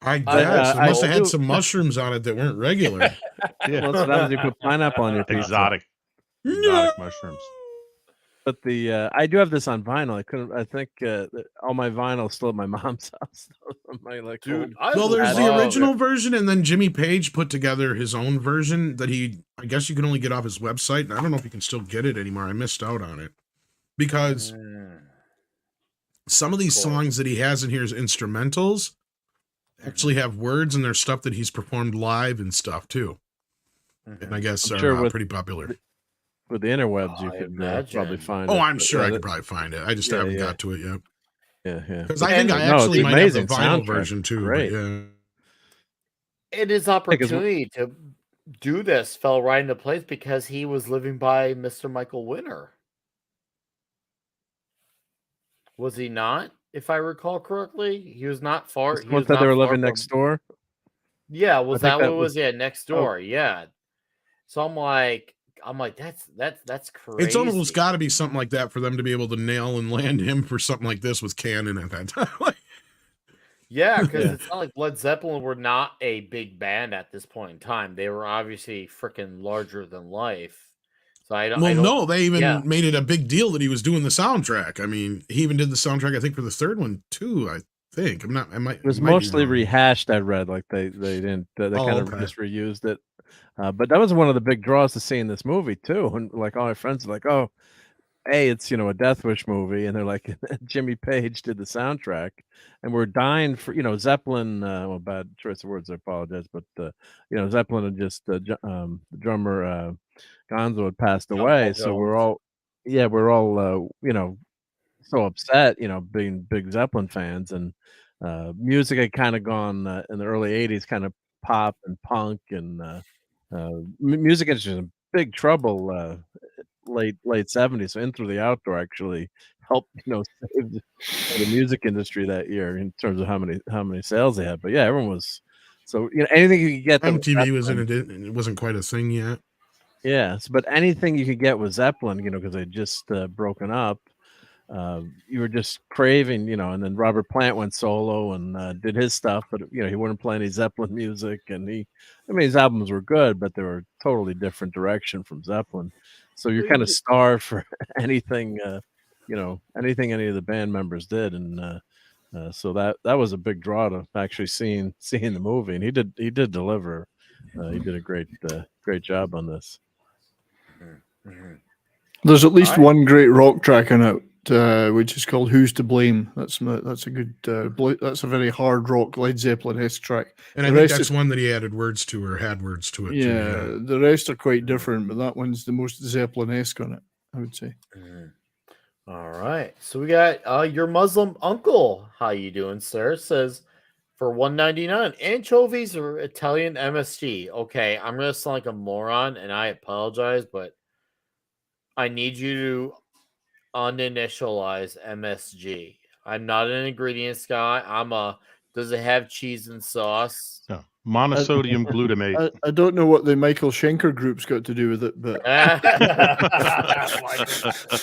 I guess I it must have do- had some mushrooms on it that weren't regular. Well, that's what happens. You put pineapple on your pizza. Exotic mushrooms. But the I do have this on vinyl. I couldn't. I think all my vinyl's still at my mom's house. My like Dude, old- I Well, there's the love original version, and then Jimmy Page put together his own version that I guess you can only get off his website. And I don't know if you can still get it anymore. I missed out on it because some of these Cool. songs that he has in here as instrumentals actually have words, and there's stuff that he's performed live and stuff too. And I guess I'm are sure with- pretty popular. with the interwebs, you I could probably imagine. find. Oh, it, I'm but sure yeah, I could probably find it. I just Yeah, haven't yeah. got to it yet. Yeah. Because I think I No, it's actually might have the amazing vinyl soundtrack. version too. Great. But yeah. And his opportunity to do this fell right into place because he was living by Mr. Michael Winter. Was he not? If I recall correctly, he was not far. Was He the one was that not they were far living from- next door. Yeah, was think that that what it was- was? Yeah, next door. Yeah. So I'm like, that's crazy. It's almost got to be something like that for them to be able to nail and land him for something like this with Cannon at that time. Yeah, because Yeah. it's not like Led Zeppelin were not a big band at this point in time. They were obviously freaking larger than life. So I don't. Well, I don't no, they even yeah. made it a big deal that he was doing the soundtrack. I mean, he even did the soundtrack, I think, for the third one too. I think It was mostly rehashed. I read like they didn't. They Oh, kind of okay. just reused it. But that was one of the big draws to see in this movie too. And like all my friends are like, "Oh, hey, it's a Death Wish movie," and they're like, "Jimmy Page did the soundtrack," and we're dying for Zeppelin. Well, bad choice of words. I apologize, but Zeppelin had just the drummer Gonzo had passed John away, Paul so we're Jones. all so upset, being big Zeppelin fans, and music had kind of gone in the early '80s, kind of pop and punk, and music industry was in big trouble late '70s. So In Through the Outdoor actually helped save the music industry that year in terms of how many sales they had. But yeah, everyone was anything you could get. that was MTV was in Zeppelin. it. It wasn't quite a thing yet. Yeah, but anything you could get with Zeppelin, because they'd just broken up, you were just craving, and then Robert Plant went solo and did his stuff, but he wouldn't play any Zeppelin music, and his albums were good, but they were totally different direction from Zeppelin. So you're kind of starved for anything, anything any of the band members did, and so that was a big draw to actually seeing the movie, and he did deliver. He did a great job on this. There's at least Alright. one great rock track in it, which is called "Who's to Blame." That's a good. That's a very hard rock Led Zeppelin-esque track. And I The think rest that's is- one that he added words to or had words to it. Yeah, Too, the rest are quite different, but that one's the most Zeppelin-esque on it, I would say. All right. So we got your Muslim uncle. How you doing, sir? Says for $1.99 anchovies or Italian MSG. Okay, I'm gonna sound like a moron, and I apologize, but I need you to uninitialize MSG. I'm not an ingredients guy. Does it have cheese and sauce? No. Monosodium glutamate. I don't know what the Michael Schenker group's got to do with it, but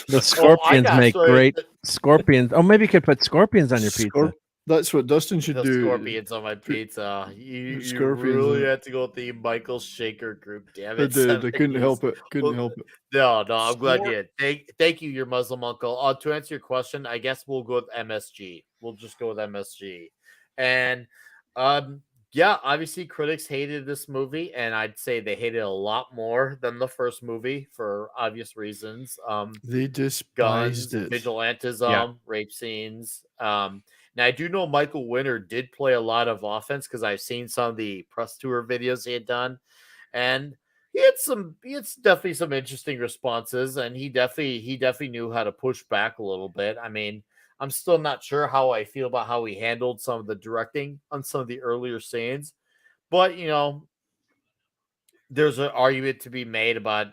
The Scorpions got make straight- great scorpions. Oh, maybe you could put scorpions on your pizza. that's what Dustin should The do. scorpions on my pizza. You Scorpions really on it. had to go with the Michael Shaker group. Damn I it! did. I couldn't 70s. help it. Couldn't Well, help it. No, I'm glad you did. Thank you, your Muslim uncle. To answer your question, I guess we'll go with MSG. We'll just go with MSG. And yeah, obviously critics hated this movie, and I'd say they hated it a lot more than the first movie for obvious reasons. They Guns, despised it. vigilantism, Yeah. rape scenes. Now I do know Michael Winner did play a lot of offense because I've seen some of the press tour videos he had done, and he had definitely some interesting responses, and he definitely knew how to push back a little bit. I mean, I'm still not sure how I feel about how he handled some of the directing on some of the earlier scenes, but there's an argument to be made about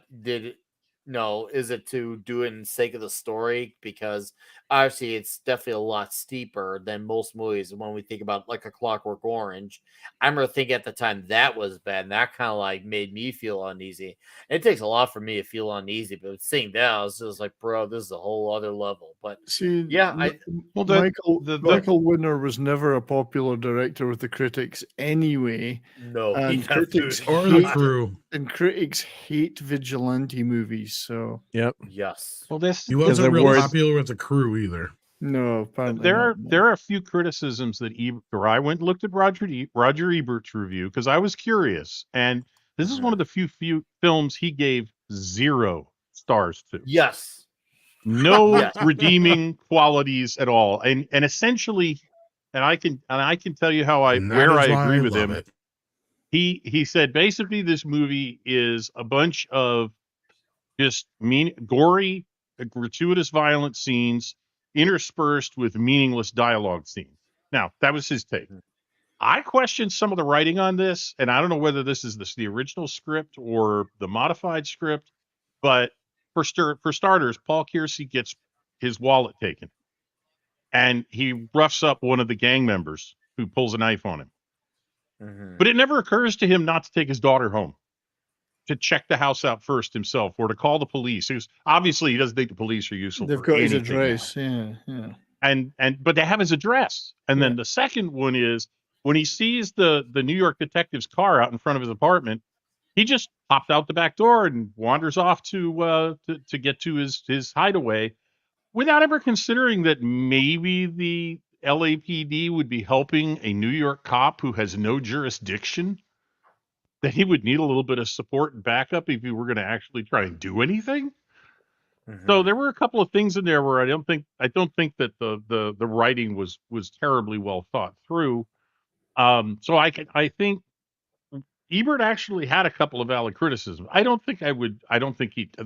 is it to do it in the sake of the story? Because obviously it's definitely a lot steeper than most movies. When we think about like A Clockwork Orange, I remember thinking at the time that was bad, and that kind of like made me feel uneasy. It takes a lot for me to feel uneasy, but seeing that, I was just like, bro, this is a whole other level. But See, yeah, Well, Michael Winner was never a popular director with the critics anyway, no, and critics Or the hate crew. and critics hate vigilante movies. So Yep. yes. Well, this He wasn't they're real worried- popular with the crew either. no, apparently there not, are no. there are a few criticisms that I went and looked at Roger Ebert's review because I was curious, and this is one of the few films he gave 0 stars to. Yes. No Yes. redeeming qualities at all, and essentially, and I can tell you how And that where is I why agree with love him. it. He said basically this movie is a bunch of just gory, gratuitous, violent scenes interspersed with meaningless dialogue scenes. Now, that was his take. I questioned some of the writing on this, and I don't know whether this is the original script or the modified script, but for starters, Paul Kersey gets his wallet taken, and he roughs up one of the gang members who pulls a knife on him. But it never occurs to him not to take his daughter home, to check the house out first himself, or to call the police. Obviously, he doesn't think the police are useful. They've for got his anything address. now. Yeah. But they have his address. And then the second one is when he sees the New York detective's car out in front of his apartment, he just pops out the back door and wanders off to get to his hideaway without ever considering that maybe the LAPD would be helping a New York cop who has no jurisdiction, that he would need a little bit of support and backup if he were going to actually try and do anything. So there were a couple of things in there where I don't think that the writing was terribly well thought through. So I think Ebert actually had a couple of valid criticisms. I don't think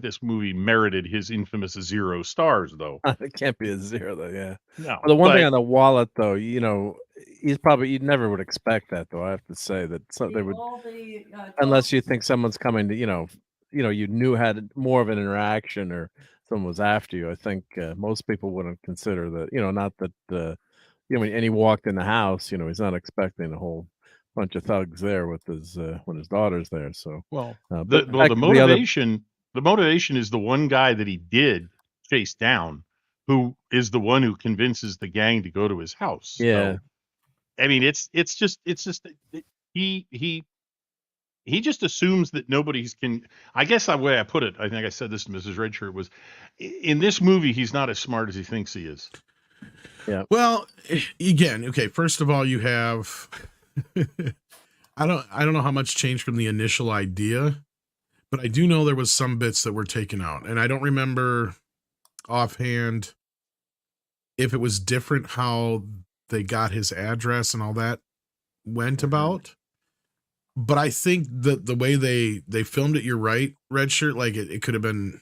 this movie merited his infamous 0 stars, though. It can't be a 0 though, yeah. No, The one thing but- on the wallet though, you never would expect that though. I have to say that they would, unless you think someone's coming to, you knew had more of an interaction or someone was after you. I think most people wouldn't consider that, not that, and he walked in the house, he's not expecting a whole bunch of thugs there with his when his daughter's there. So the motivation is the one guy that he did chase down, who is the one who convinces the gang to go to his house. Yeah. So, I mean, it's just he just assumes that nobody's can. I guess the way I put it, I think I said this to Mrs. Redshirt, was in this movie he's not as smart as he thinks he is. Yeah. Well, again, okay. First of all, you have. I don't know how much changed from the initial idea, but I do know there was some bits that were taken out, and I don't remember offhand if it was different how they got his address and all that went about. But I think that the way they filmed it, you're right, Redshirt, like it could have been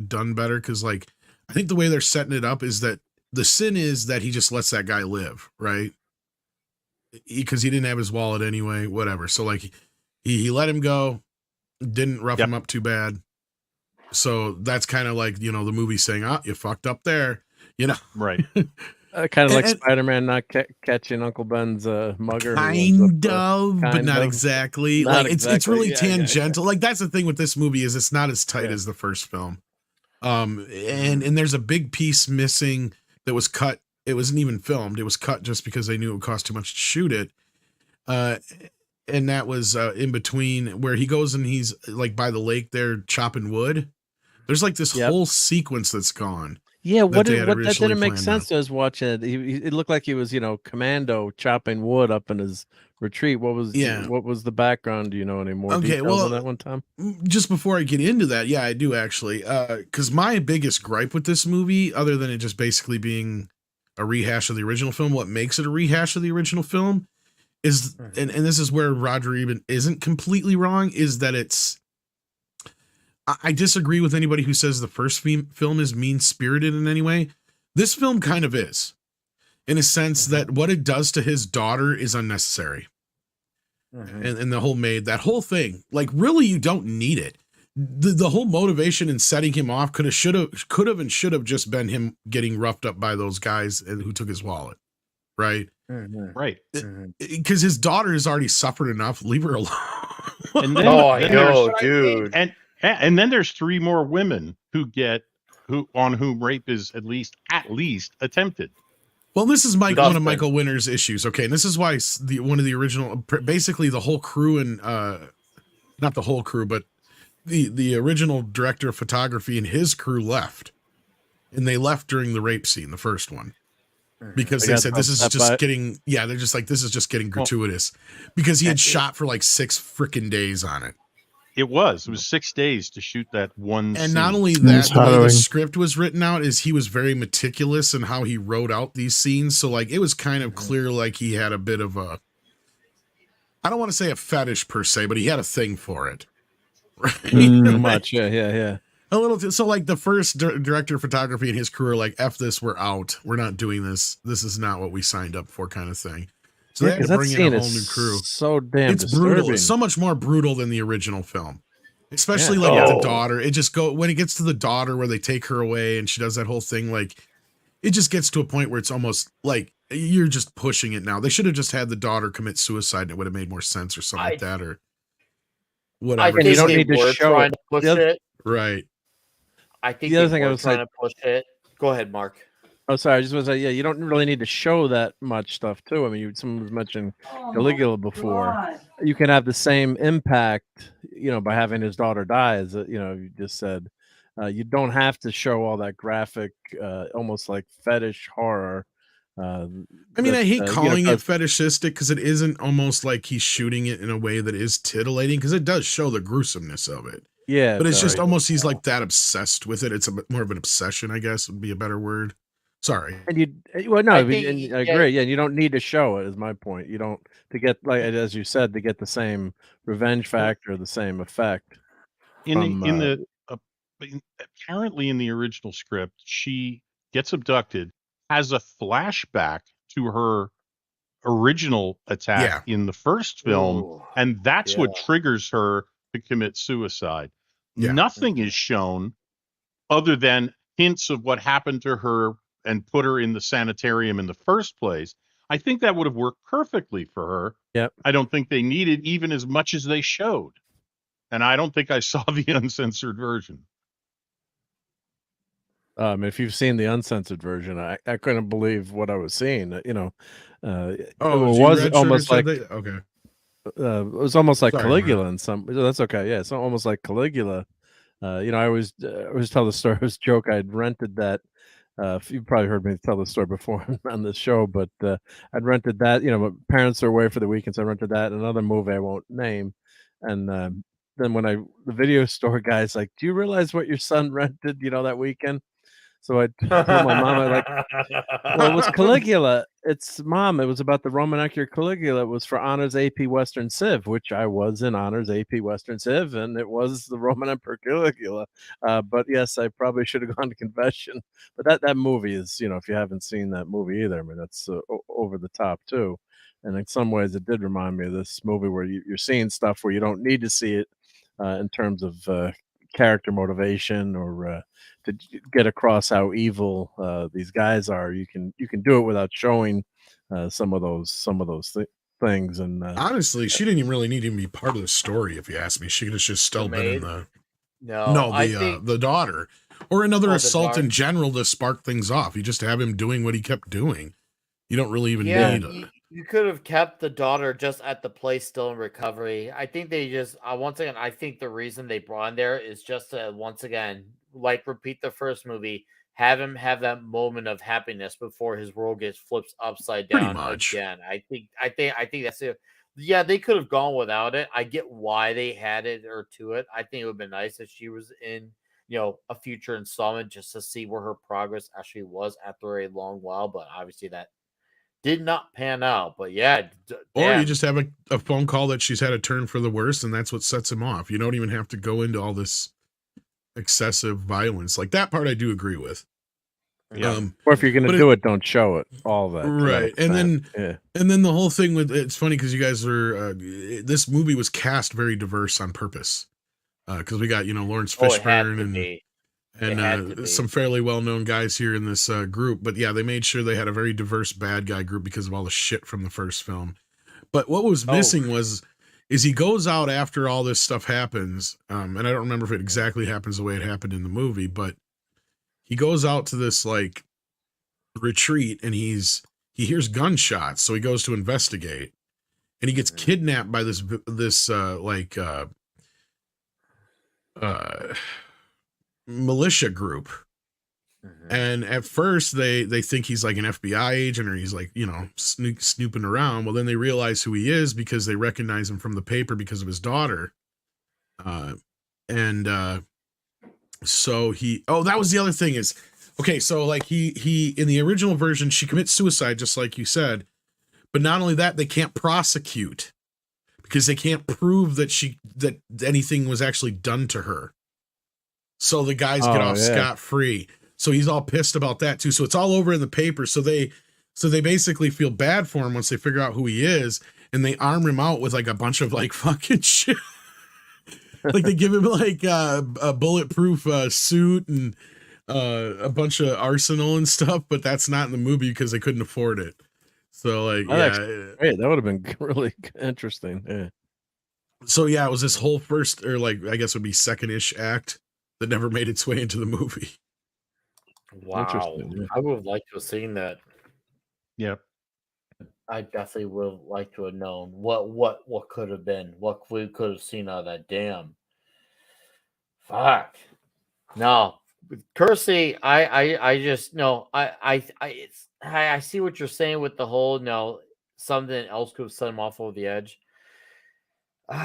done better, because like I think the way they're setting it up is that the sin is that he just lets that guy live, right? Because he didn't have his wallet anyway, whatever. So like he let him go, didn't rough him up too bad. So that's kind of like, the movie saying, you fucked up there, Right. Kind of like Spider-Man not catching Uncle Ben's mugger. Kind of, but not exactly. Not like exactly. it's really Yeah, tangential. Like that's the thing with this movie is it's not as tight as the first film. And there's a big piece missing that was cut. It wasn't even filmed. It was cut just because they knew it would cost too much to shoot it. And that was in between where he goes and he's like by the lake there chopping wood. There's like this whole sequence that's gone. Yeah, that originally didn't make planned sense to us watching it. It looked like he was, commando chopping wood up in his retreat. What was the background? Do you know any more details on that one, Tom? Just before I get into that, yeah, I do actually. Because my biggest gripe with this movie, other than it just basically being a rehash of the original film. What makes it a rehash of the original film is, and this is where Roger even isn't completely wrong, is that I disagree with anybody who says the first film is mean-spirited in any way. This film kind of is, in a sense that what it does to his daughter is unnecessary. And the whole that whole thing, like, really, you don't need it. The whole motivation in setting him off could have and should have just been him getting roughed up by those guys who took his wallet, right? Right. Because his daughter has already suffered enough. Leave her alone. And then, I then know, there's- dude. and then there's 3 more women on whom rape is at least attempted. Well, this is one Dustin. of Michael Winner's issues. Okay, and this is why one of the original, basically the whole crew, and not the whole crew, but the original director of photography and his crew left, and they left during the rape scene, the first one, because they said this is just getting, they're just like, this is just getting gratuitous, because he had shot for like 6 freaking days on it. It was 6 days to shoot that one And scene. not only that, the way the script was written out is he was very meticulous in how he wrote out these scenes. So like, it was kind of clear, like he had a bit of a, I don't want to say a fetish per se, but he had a thing for it. Right? Much. Yeah. A little. So like the first director of photography and his crew are like, F this, we're out. We're not doing this. This is not what we signed up for, kind of thing. So they had to bring in a whole new crew. So damn It's disturbing. brutal. It's so much more brutal than the original film. Especially like with the daughter. It just when it gets to the daughter where they take her away and she does that whole thing, like it just gets to a point where it's almost like you're just pushing it now. They should have just had the daughter commit suicide and it would have made more sense or something like that, or whatever. I think you don't they need to were show trying it. to push The other- it. Right. I think The other they thing I were was trying like- to push it. Go ahead, Mark. Oh, sorry. I just want to say, you don't really need to show that much stuff too. I mean, someone was mentioning Caligula before. You can have the same impact, by having his daughter die, as you just said. You don't have to show all that graphic, almost like fetish horror. I mean, I hate calling it fetishistic because it isn't almost like he's shooting it in a way that is titillating, because it does show the gruesomeness of it. Yeah, but it's just almost he's like that obsessed with it. It's a bit more of an obsession, I guess, would be a better word. Sorry. And I agree. Yeah, you don't need to show it. Is my point. You don't to get, like as you said, to get the same revenge factor, the same effect. Apparently in the original script, she gets abducted, has a flashback to her original attack in the first film, and that's what triggers her to commit suicide. Nothing is shown other than hints of what happened to her and put her in the sanitarium in the first place. I think that would have worked perfectly for her. Yep. I don't think they needed even as much as they showed. And I don't think I saw the uncensored version. If you've seen the uncensored version, I couldn't believe what I was seeing. It was almost like okay. It was almost like Sorry, Caligula Mark. in some. That's okay. Yeah, it's almost like Caligula. I always tell the story. It was a joke. I'd rented that. You've probably heard me tell the story before on this show, but I'd rented that. My parents are away for the weekend, so I rented that. Another movie I won't name, and then when the video store guy's like, "Do you realize what your son rented?" That weekend. So I told my mom, well, it was Caligula. It's mom. It was about the Roman Emperor Caligula. It was for Honors AP Western Civ, which I was in Honors AP Western Civ, and it was the Roman Emperor Caligula. But yes, I probably should have gone to confession. But that movie is, if you haven't seen that movie either, I mean, that's over the top too. And in some ways, it did remind me of this movie where you're seeing stuff where you don't need to see it in terms of character motivation or to get across how evil these guys are. You can do it without showing some of those things. And honestly, she didn't even really need to be part of the story. If you ask me, she could have just still been in the daughter or another assault in general to spark things off. You just have him doing what he kept doing. You don't really even need you could have kept the daughter just at the place still in recovery. I think they just once again, I think the reason they brought him there is just to once again, like repeat the first movie, have him have that moment of happiness before his world gets flipped upside down again. I think that's it. Yeah, they could have gone without it. I get why they had it or to it. I think it would have been nice if she was in a future installment just to see where her progress actually was after a long while. But obviously that did not pan out. But yeah, Or you damn. just have a phone call that she's had a turn for the worse, and that's what sets him off. You don't even have to go into all this excessive violence. Like that part I do agree with. Yeah. Or if you're going but to do it, don't show it. All that. to that Right. And extent. then the whole thing with it's funny because you guys are this movie was cast very diverse on purpose. Because we got, Lawrence Oh, it had Fishburne to and be. It had to be. some fairly well-known guys here in this group. But yeah, they made sure they had a very diverse bad guy group because of all the shit from the first film. But what was missing is he goes out after all this stuff happens. And I don't remember if it exactly happens the way it happened in the movie, but he goes out to this like retreat and he hears gunshots. So he goes to investigate and he gets kidnapped by this militia group. And at first they think he's like an FBI agent or he's like, snooping around. Well, then they realize who he is because they recognize him from the paper because of his daughter. So that was the other thing is, okay, so like he in the original version, she commits suicide, just like you said. But not only that, they can't prosecute because they can't prove that anything was actually done to her. So the guys get off scot-free. So he's all pissed about that too. So it's all over in the paper. So they basically feel bad for him once they figure out who he is, and they arm him out with like a bunch of like fucking shit. Like they give him like a bulletproof suit and a bunch of arsenal and stuff, but that's not in the movie because they couldn't afford it. So like, great. That would have been really interesting. Yeah. So yeah, it was this whole first, or like I guess it would be second-ish act that never made its way into the movie. Wow. Yeah. I would have liked to have seen that. Yep. I definitely would have liked to have known what could have been, what we could have seen out of that dam. Fuck. No, with Kersey, I just no, I see what you're saying with the whole something else could have set him off over the edge.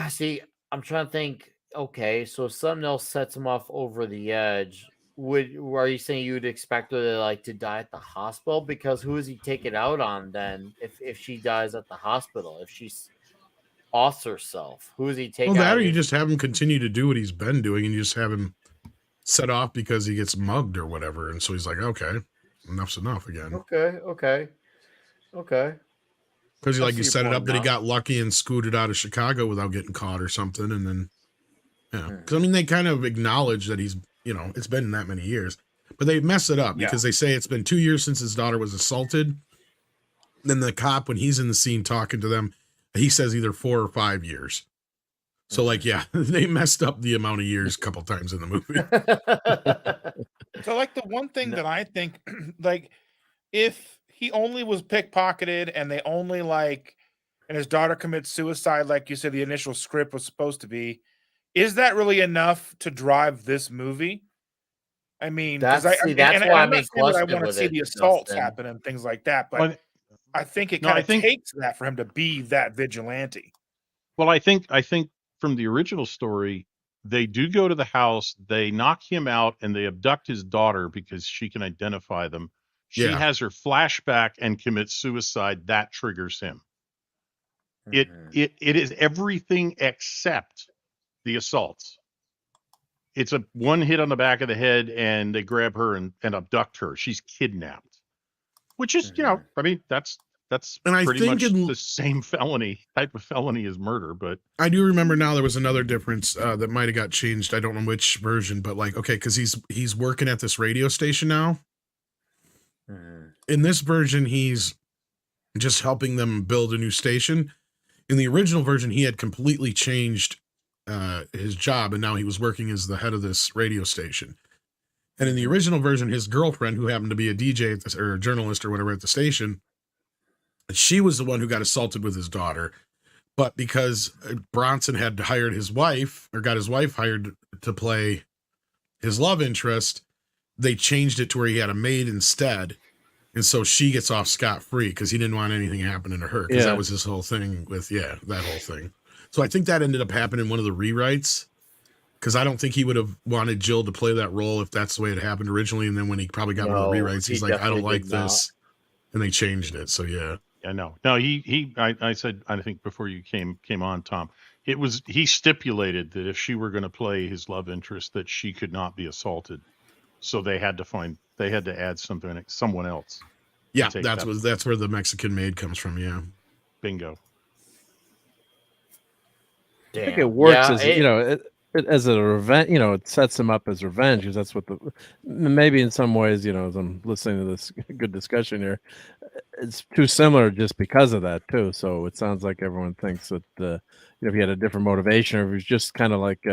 See, I'm trying to think. Okay, so if something else sets him off over the edge, are you saying you would expect her to die at the hospital? Because who does he take it out on then? If she dies at the hospital, if she's offs herself, who does he take? Well, that or you just have him continue to do what he's been doing, and you just have him set off because he gets mugged or whatever, and so he's like, okay, enough's enough again. Okay. Because you set it up that he got lucky and scooted out of Chicago without getting caught or something, and then because they kind of acknowledge that he's it's been that many years, but they mess it up because they say it's been 2 years since his daughter was assaulted. Then the cop, when he's in the scene talking to them, he says either 4 or 5 years. So they messed up the amount of years a couple times in the movie. So like the one thing that I think, like if he only was pickpocketed and they only and his daughter commits suicide, like you said, the initial script was supposed to be, is that really enough to drive this movie? I mean, that's why I'm not saying that I want to see the assaults happen and things like that, but I think it kind of takes that for him to be that vigilante. Well, I think from the original story, they do go to the house, they knock him out, and they abduct his daughter because she can identify them. She has her flashback and commits suicide. That triggers him. It is everything except the assaults. It's a one hit on the back of the head and they grab her and abduct her. She's kidnapped, which is, that's and pretty much the same type of felony as murder. But I do remember now there was another difference that might have got changed. I don't know which version, but because he's working at this radio station now. In this version, he's just helping them build a new station. In the original version, he had completely changed his job, and now he was working as the head of this radio station. And in the original version, his girlfriend, who happened to be a DJ or a journalist or whatever at the station, she was the one who got assaulted with his daughter. But because Bronson had hired his wife, or got his wife hired to play his love interest, they changed it to where he had a maid instead. And so she gets off scot-free because he didn't want anything happening to her. Because that was his whole thing with, that whole thing. So I think that ended up happening in one of the rewrites. because I don't think he would have wanted Jill to play that role if that's the way it happened originally. And then when he probably got all the No, rewrites, he he's like, I don't definitely like did not. this. And they changed it. So yeah. Yeah, no. I said, I think before you came on, Tom, he stipulated that if she were going to play his love interest, that she could not be assaulted. So they had to add someone else. Yeah, that's where the Mexican maid comes from. Yeah. Bingo. I think it works as as a revenge. It sets him up as revenge because that's what maybe in some ways, as I'm listening to this good discussion here, it's too similar just because of that too. So it sounds like everyone thinks that if he had a different motivation or if he was just kind of like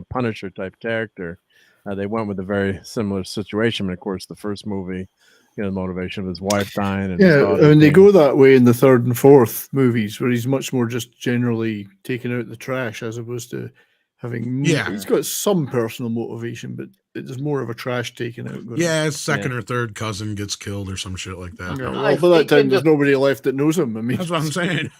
Punisher type character, they went with a very similar situation. But of course, the first movie, the motivation of his wife dying and his daughter they go that way in the third and fourth movies, where he's much more just generally taking out the trash as opposed to having. He's got some personal motivation, but it's more of a trash taking out. Yeah, his second or third cousin gets killed or some shit like that. Yeah, well, by that time, there's nobody left that knows him. I mean, that's what I'm saying.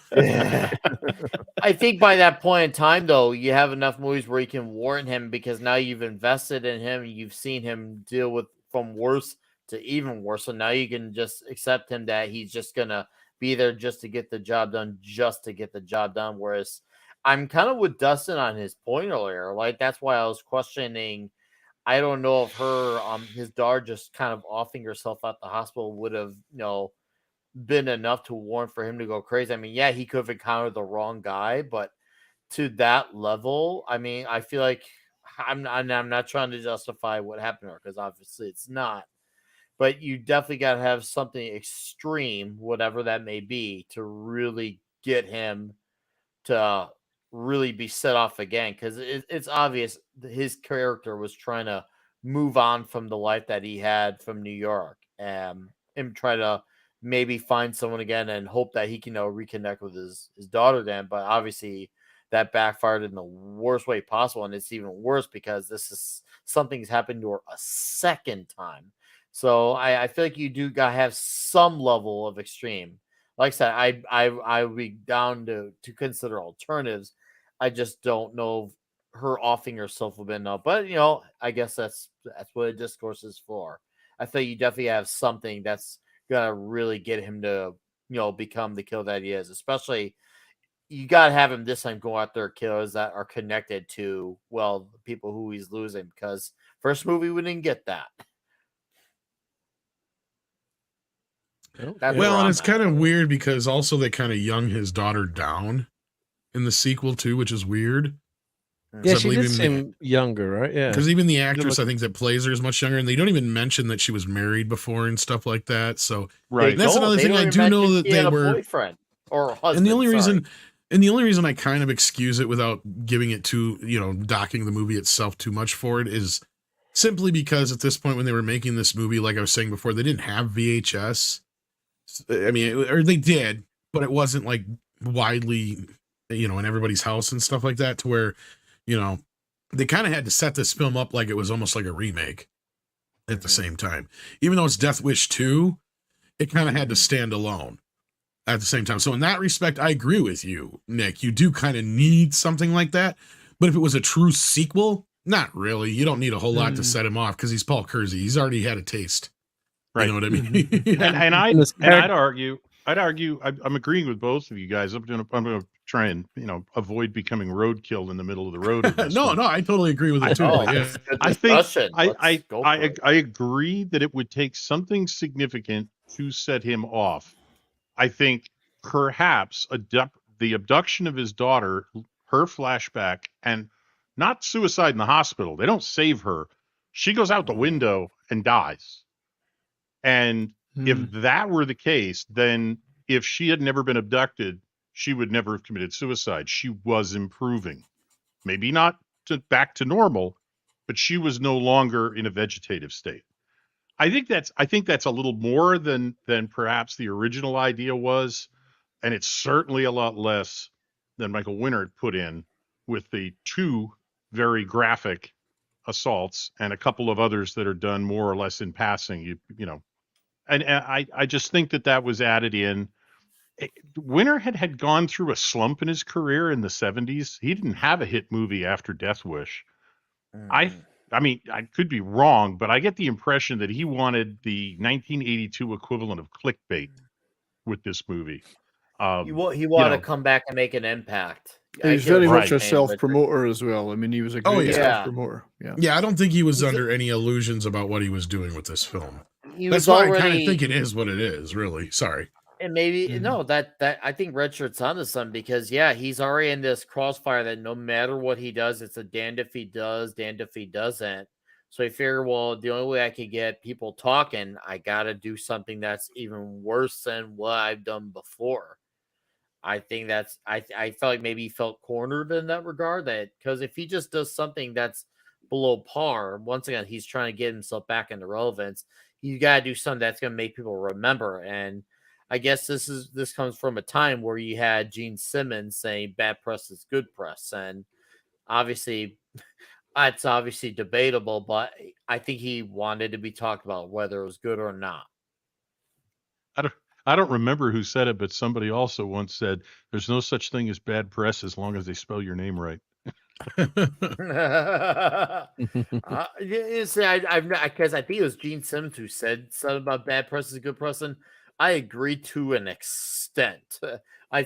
I think by that point in time, though, you have enough movies where you can warn him because now you've invested in him. You've seen him deal with from worse to even worse. So now you can just accept him that he's just going to be there just to get the job done, Whereas I'm kind of with Dustin on his point earlier. Like, that's why I was questioning. I don't know if his daughter just kind of offing herself at the hospital would have, been enough to warrant for him to go crazy. I mean, yeah, he could have encountered the wrong guy, but to that level, I mean, I feel like I'm not trying to justify what happened to her because obviously it's not. But you definitely got to have something extreme, whatever that may be, to really get him to really be set off again. Because it's obvious his character was trying to move on from the life that he had from New York and try to maybe find someone again and hope that he can reconnect with his daughter then. But obviously that backfired in the worst way possible. And it's even worse because this is something's happened to her a second time. So I feel like you do got to have some level of extreme. Like I said, I would be down to consider alternatives. I just don't know if her offing herself would be enough. But I guess that's what a discourse is for. I think you definitely have something that's gonna really get him to become the killer that he is. Especially you gotta have him this time go out there killers that are connected to the people who he's losing. Because first movie we didn't get that. Well, and it's kind of weird because also they kind of young his daughter down in the sequel too, which is weird. Yeah, she did seem younger, right? Yeah, because even the actress I think that plays her is much younger, and they don't even mention that she was married before and stuff like that. So that's another thing. I do know that they were boyfriend or husband. And the only reason I kind of excuse it without giving it too, docking the movie itself too much for it is simply because at this point when they were making this movie, like I was saying before, they didn't have VHS. I mean, or they did, but it wasn't like widely, in everybody's house and stuff like that to where, they kind of had to set this film up like it was almost like a remake at the same time. Even though it's Death Wish 2, it kind of had to stand alone at the same time. So in that respect, I agree with you, Nick. You do kind of need something like that. But if it was a true sequel, not really. You don't need a whole lot to set him off because he's Paul Kersey. He's already had a taste. Right. You know what I mean? and I'd argue, I'm agreeing with both of you guys. I'm going to try and avoid becoming roadkill in the middle of the road. No, I totally agree with it too. I think I agree that it would take something significant to set him off. I think perhaps the abduction of his daughter, her flashback, and not suicide in the hospital. They don't save her. She goes out the window and dies. And if that were the case, then if she had never been abducted, she would never have committed suicide. She was improving. Maybe not back to normal, but she was no longer in a vegetative state. I think that's a little more than perhaps the original idea was, and it's certainly a lot less than Michael Winner had put in with the two very graphic assaults and a couple of others that are done more or less in passing. And I just think that was added in. Winner had gone through a slump in his career in the 70s. He didn't have a hit movie after Death Wish. I mean, I could be wrong, but I get the impression that he wanted the 1982 equivalent of clickbait with this movie. He wanted you to know, come back and make an impact. He I was get what very you're much a saying, Richard. self-promoter as well. I mean, he was a Oh, great yeah. self-promoter. Yeah. Yeah, I don't think he was He's- under any illusions about what he was doing with this film. He That's was why I kind of already, think it is what it is, really. Sorry. and maybe Mhm. no, that I think Richard's onto something because yeah, he's already in this crossfire that no matter what he does, it's a damned if he does, damned if he doesn't. So he figured, well, the only way I could get people talking, I got to do something that's even worse than what I've done before. I think that's I felt like maybe he felt cornered in that regard. That because if he just does something that's below par, once again, he's trying to get himself back into relevance. You got to do something that's going to make people remember. And I guess this comes from a time where you had Gene Simmons saying bad press is good press, and obviously it's obviously debatable, but I think he wanted to be talked about whether it was good or not. I don't remember who said it, but somebody also once said, "There's no such thing as bad press as long as they spell your name right." You see, I've because I think it was Gene Simmons who said something about bad press is good press, and I agree to an extent.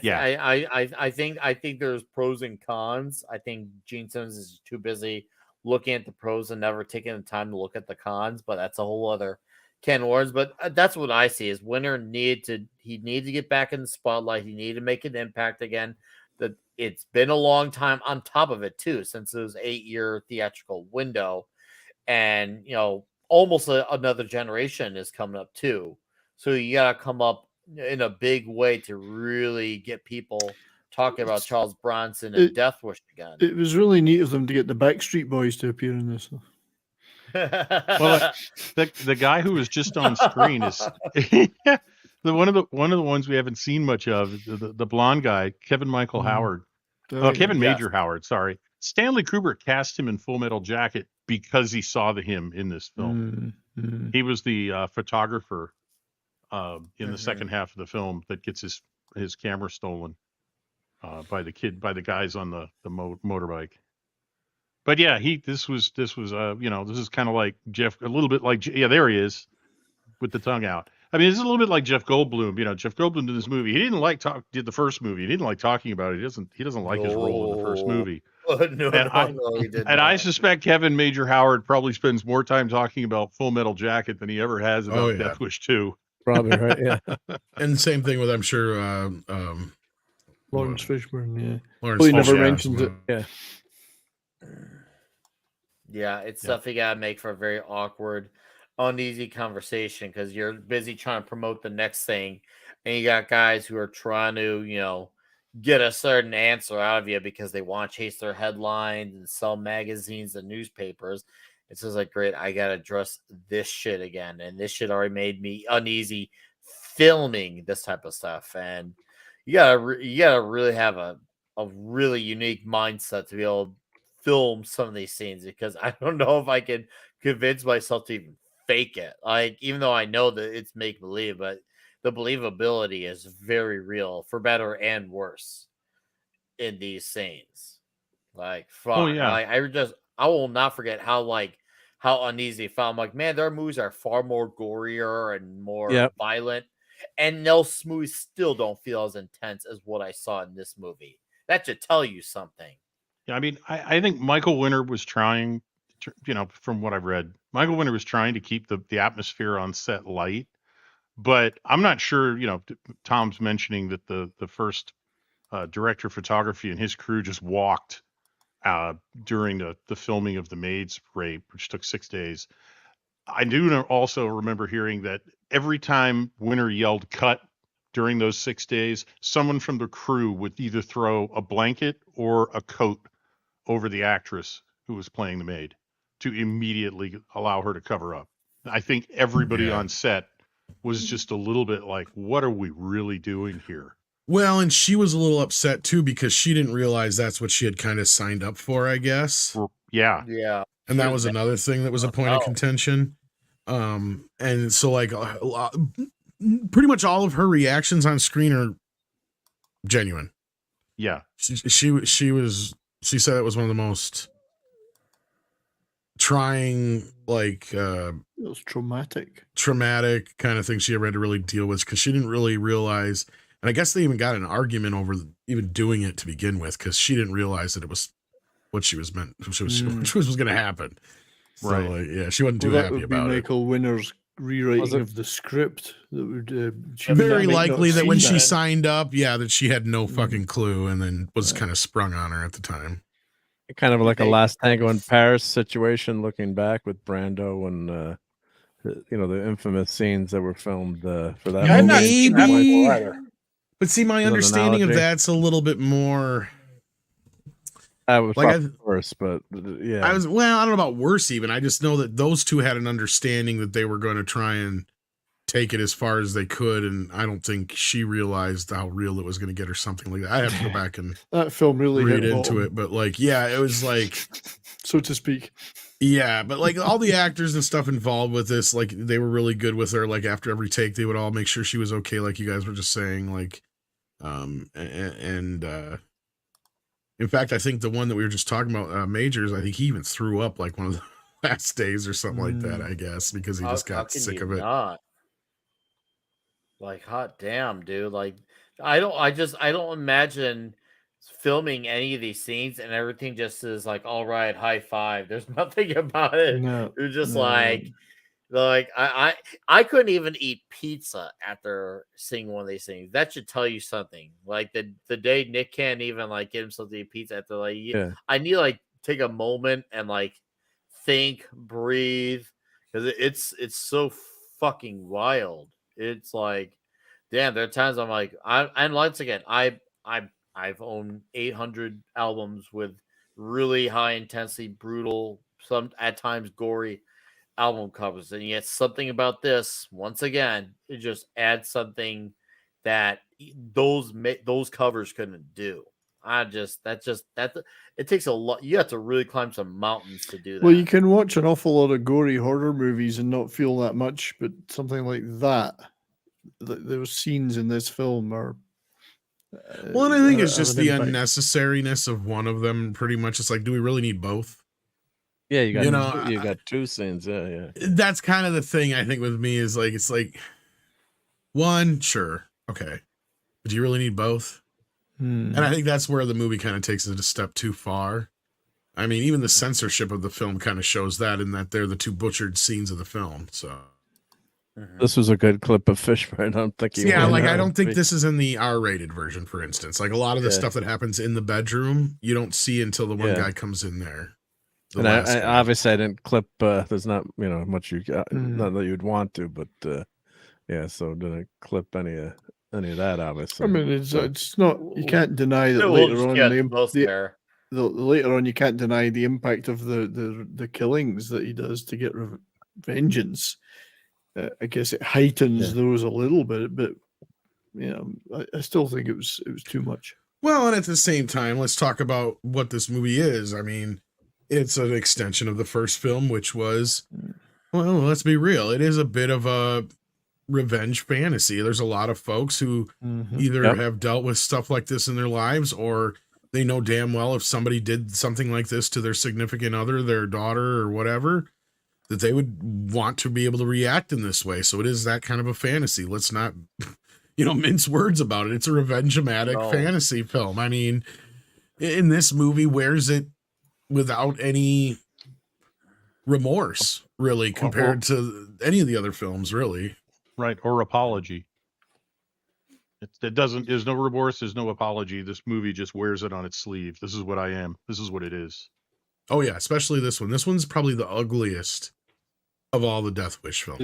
Yeah. I think there's pros and cons. I think Gene Simmons is too busy looking at the pros and never taking the time to look at the cons, but that's a whole other can of worms. But that's what I see is Winter needed to get back in the spotlight. He needed to make an impact again. That it's been a long time on top of it too, since it was 8-year theatrical window, and almost another generation is coming up too. So you gotta come up in a big way to really get people talking about Charles Bronson and Death Wish again. It was really neat of them to get the Backstreet Boys to appear in this. Well, the guy who was just on screen is one of the ones we haven't seen much of. The blonde guy, Kevin Michael Howard. Kevin Major Howard. Sorry, Stanley Kubrick cast him in Full Metal Jacket because he saw him in this film. He was the photographer in the second half of the film that gets his camera stolen by the guys on the motorbike. But yeah, this was this is kind of like Jeff, a little bit like, yeah, there he is with the tongue out. I mean, it's a little bit like Jeff Goldblum. Jeff Goldblum did this movie. He did the first movie. He didn't like talking about it. He doesn't like his role in the first movie. No, he did not. I suspect Kevin Major Howard probably spends more time talking about Full Metal Jacket than he ever has about Death Wish 2. Probably right. Yeah. And same thing with, I'm sure, Lawrence Fishburne. Yeah. Lawrence He never Fishburne, mentions it. Yeah. Yeah, it's stuff you gotta make for a very awkward, uneasy conversation because you're busy trying to promote the next thing, and you got guys who are trying to, get a certain answer out of you because they want to chase their headlines and sell magazines and newspapers. It's just like, great, I gotta address this shit again, and this shit already made me uneasy filming this type of stuff. And you gotta really have a really unique mindset to be able to film some of these scenes because I don't know if I can convince myself to even fake it. Like, even though I know that it's make believe, but the believability is very real for better and worse in these scenes. Like, fuck. Oh, yeah. I will not forget how uneasy it felt. I'm like, man, their movies are far more gorier and more violent, and those movies still don't feel as intense as what I saw in this movie. That should tell you something. Yeah, I mean, I think Michael Winter was trying, from what I've read, Michael Winter was trying to keep the atmosphere on set light, but I'm not sure. Tom's mentioning that the first director of photography and his crew just walked during the filming of The Maid's Rape, which took 6 days. I do also remember hearing that every time Winter yelled "cut" during those 6 days, someone from the crew would either throw a blanket or a coat over the actress who was playing the maid to immediately allow her to cover up. I think everybody on set was just a little bit like, what are we really doing here? Well, and she was a little upset too because she didn't realize that's what she had kind of signed up for, I guess. Yeah. Yeah. And that was another thing that was a point of contention. And so like pretty much all of her reactions on screen are genuine. Yeah. She said it was one of the most trying like It was traumatic. traumatic kind of thing she ever had to really deal with, because she didn't really realize, and I guess they even got an argument over even doing it to begin with, because she didn't realize that it was what she was meant, which was going to happen. So Right. like, yeah, she wasn't too Well, that happy would be about it. Michael Winner's rewriting it- of the script. That would she Very might not likely that when see she that. signed up, that she had no Mm. fucking clue, and then was kind of sprung on her at the time. Kind of like a They- Last Tango in Paris situation, looking back with Brando and the infamous scenes that were filmed for that. Yeah, I've movie. not seen that Maybe. before either. But see, my As an understanding of analogy. that's a little bit more. I was Like, probably worse, but yeah, I don't know about worse even. I just know that those two had an understanding that they were going to try and take it as far as they could, and I don't think she realized how real it was going to get or something like that. I have to go back and That film really read hit into bottom, it, but like, yeah, it was like, so to speak. yeah, but like all the actors and stuff involved with this, like they were really good with her. Like after every take, they would all make sure she was okay, like you guys were just saying. Like, in fact, I think the one that we were just talking about, Majors, I think he even threw up like one of the last days or something like that, I guess, because he just how got can sick you of it. not? Like, hot damn, dude. Like, I don't imagine filming any of these scenes and everything just is like, all right, high five. There's nothing about it. No, It was just no. like I couldn't even eat pizza after seeing one of these things. That should tell you something. Like the day Nick can't even like get himself to eat pizza after Yeah. I need to like take a moment and like think, breathe, because it's so fucking wild. It's like, damn, there are times I'm like, and once again, I've owned 800 albums with really high intensity, brutal, some at times gory album covers, and yet something about this, once again, it just adds something that those covers couldn't do. It takes a lot. You have to really climb some mountains to do that. Well, you can watch an awful lot of gory horror movies and not feel that much, but something like that, those scenes in this film are. Well, and I think it's have just an the impact. unnecessariness of one of them. Pretty much, it's like, do we really need both? yeah, you got You know, you got two scenes. Yeah. That's kind of the thing I think with me is like, it's like, one, sure, okay, but do you really need both? Hmm. And I think that's where the movie kind of takes it a step too far. I mean, even the censorship of the film kind of shows that, in that they're the two butchered scenes of the film. So, This was a good clip of Fishburne. I don't think he. yeah, went like I out. don't think this is in the R-rated version, for instance. Like a lot of the Yeah. stuff that happens in the bedroom, you don't see until the one Yeah. guy comes in there. The And last I guy. obviously I didn't clip. There's not much you got, Mm. not that you'd want to, but yeah. So didn't clip any of that, obviously. I mean, But- it's not. You can't deny that We'll later just on. get most there. Later on, you can't deny the impact of the killings that he does to get vengeance. I guess it heightens those a little bit, but I still think it was too much. Well, and at the same time, let's talk about what this movie is. I mean, it's an extension of the first film, which was, well, let's be real, it is a bit of a revenge fantasy. There's a lot of folks who either Yep. have dealt with stuff like this in their lives, or they know damn well if somebody did something like this to their significant other, their daughter or whatever, that they would want to be able to react in this way. So it is that kind of a fantasy. Let's not mince words about it. It's a revenge-o-matic fantasy film. I mean, in this movie, wears it without any remorse, really, compared to any of the other films, really. Right, or apology. It doesn't. There's no remorse. There's no apology. This movie just wears it on its sleeve. This is what I am. This is what it is. Oh yeah, especially this one. This one's probably the ugliest of all the Death Wish films.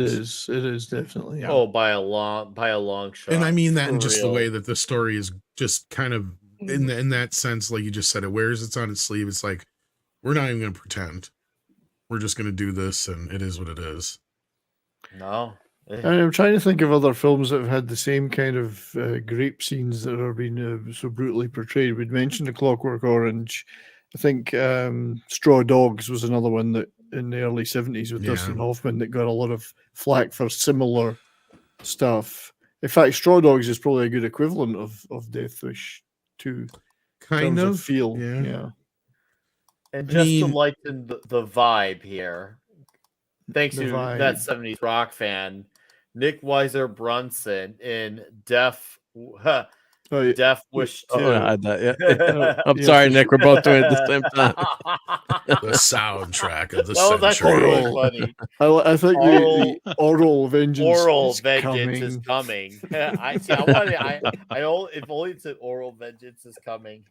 It is definitely. Yeah. Oh, by a long shot. And I mean that for in just the real. way that the story is just kind of in that sense, like you just said, it wears it's on its sleeve. It's like, we're not even going to pretend. We're just going to do this, and it is what it is. No. I'm trying to think of other films that have had the same kind of grape scenes that have been so brutally portrayed. We'd mentioned A Clockwork Orange. I think Straw Dogs was another one that in the early 70s with Yeah. Dustin Hoffman that got a lot of flack for similar stuff. In fact, Straw Dogs is probably a good equivalent of Death Wish 2. Kind terms of feel. yeah. Yeah. And I just to mean- lighten the vibe here, thanks The to vibe. that 70s rock fan, Nick Weiser Brunson in Death Oh, yeah. Death Wish 2. Oh, I had that. Yeah. I'm Yeah, sorry, for Nick. We're both doing it at the same time. The soundtrack of the That was actually really Oral. funny. I think the oral vengeance Oral is vengeance is coming. coming. I see. I wanted. I only, if only it said oral vengeance is coming.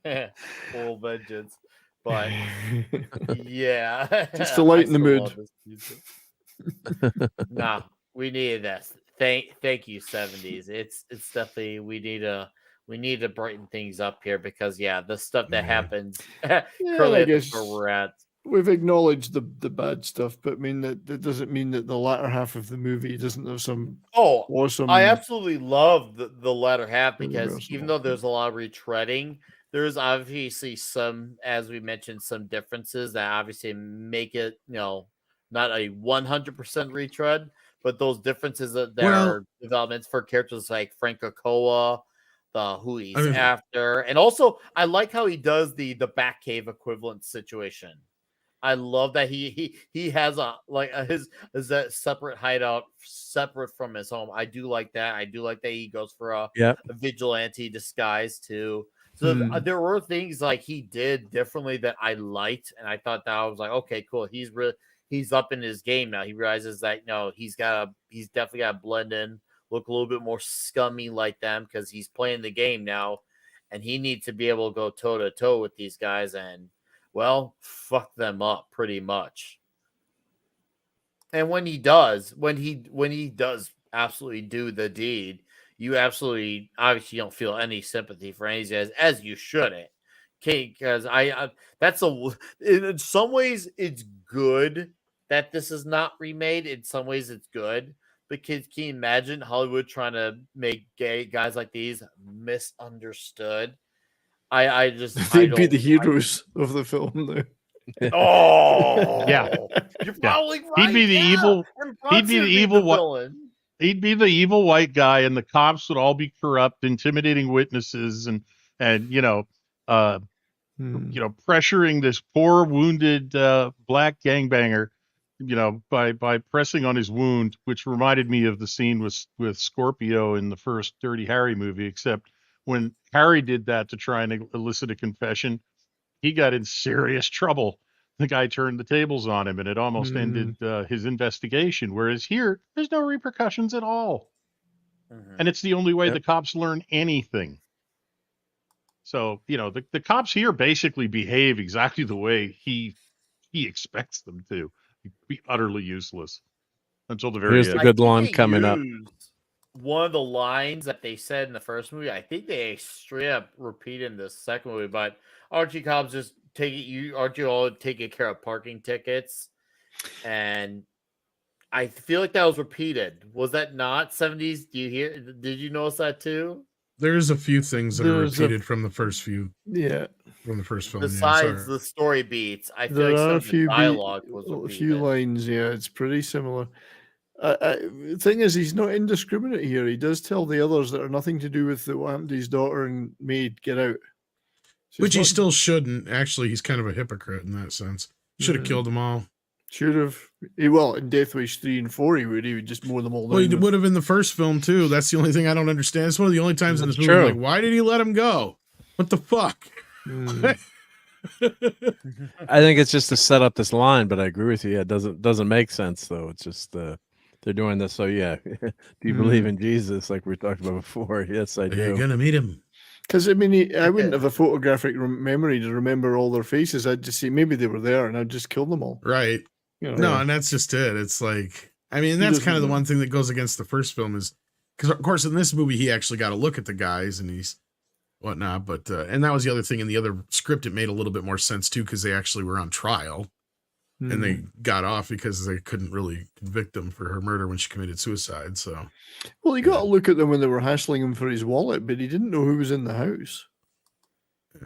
Oral vengeance, but yeah, Just to I lighten the still mood. love this music. Nah, we needed this. Thank you, 70s. It's definitely we need to brighten things up here because the stuff that happens currently I at the guess where we're at. we've acknowledged the bad stuff, but I mean that doesn't mean that the latter half of the movie doesn't have some Oh, awesome. I absolutely love the latter half Very because reasonable. even though there's a lot of retreading, there's obviously some, as we mentioned, some differences that obviously make it, not a 100% retread, but those differences that there Well- are developments for characters like Frank Okoa, who he's I mean- after, and also I like how he does the Batcave equivalent situation. I love that he has his that separate hideout separate from his home. I do like that. I do like that he goes for a vigilante disguise too. So there were things like he did differently that I liked, and I thought that I was like, okay, cool. He's up in his game now. He realizes that he's definitely got to blend in, look a little bit more scummy like them because he's playing the game now, and he needs to be able to go toe to toe with these guys and fuck them up pretty much. And when he does absolutely do the deed, you absolutely obviously don't feel any sympathy for any of these guys, as you shouldn't. Okay, because in some ways it's good that this is not remade. In some ways it's good. Because can you imagine Hollywood trying to make gay guys like these misunderstood? They'd be the heroes of the film, though. Oh, Yeah. You're probably right. He'd be the evil. And He'd be Brunson the evil villain. He'd be the evil white guy, and the cops would all be corrupt, intimidating witnesses, and pressuring this poor wounded black gangbanger, by pressing on his wound, which reminded me of the scene with Scorpio in the first Dirty Harry movie, except when Harry did that to try and elicit a confession, he got in serious trouble. The guy turned the tables on him, and it almost ended his investigation. Whereas here, there's no repercussions at all. And it's the only way the cops learn anything. So, the cops here basically behave exactly the way he expects them to. Be utterly useless until the very Here's end. the good one coming up. One of the lines that they said in the first movie, I think they straight up repeated in the second movie, but Archie cops just aren't you all taking care of parking tickets? And I feel like that was repeated. Was that not 70s? Did you notice that too? There's a few things that are repeated from the first few. Yeah. From the first film. Besides the story beats, I feel There like are some a of few the dialogue was a repeated. few lines. Yeah, it's pretty similar. The thing is, he's not indiscriminate here. He does tell the others that are nothing to do with what happened to his daughter and maid, get out. So Which he still shouldn't. Actually, he's kind of a hypocrite in that sense. Should have killed them all. Should have. In Death Wish 3 and 4, he would just mow them all down. Well, he would have in the first film, too. That's the only thing I don't understand. It's one of the only times in this movie, I'm like, why did he let him go? What the fuck? I think it's just to set up this line, but I agree with you. Yeah, it doesn't make sense, though. It's just they're doing this. So, yeah. Do you believe in Jesus like we talked about before? Yes, I do. You're going to meet him. Because, I mean, I wouldn't have a photographic memory to remember all their faces. I'd just see maybe they were there and I'd just kill them all. Right. No, and that's just it. It's like, I mean, that's kind of the one thing that goes against the first film is, because, of course, in this movie, he actually got to look at the guys and he's whatnot. But, and that was the other thing in the other script. It made a little bit more sense, too, because they actually were on trial. And they got off because they couldn't really convict them for her murder when she committed suicide. So, well, he got to look at them when they were hassling him for his wallet, but he didn't know who was in the house.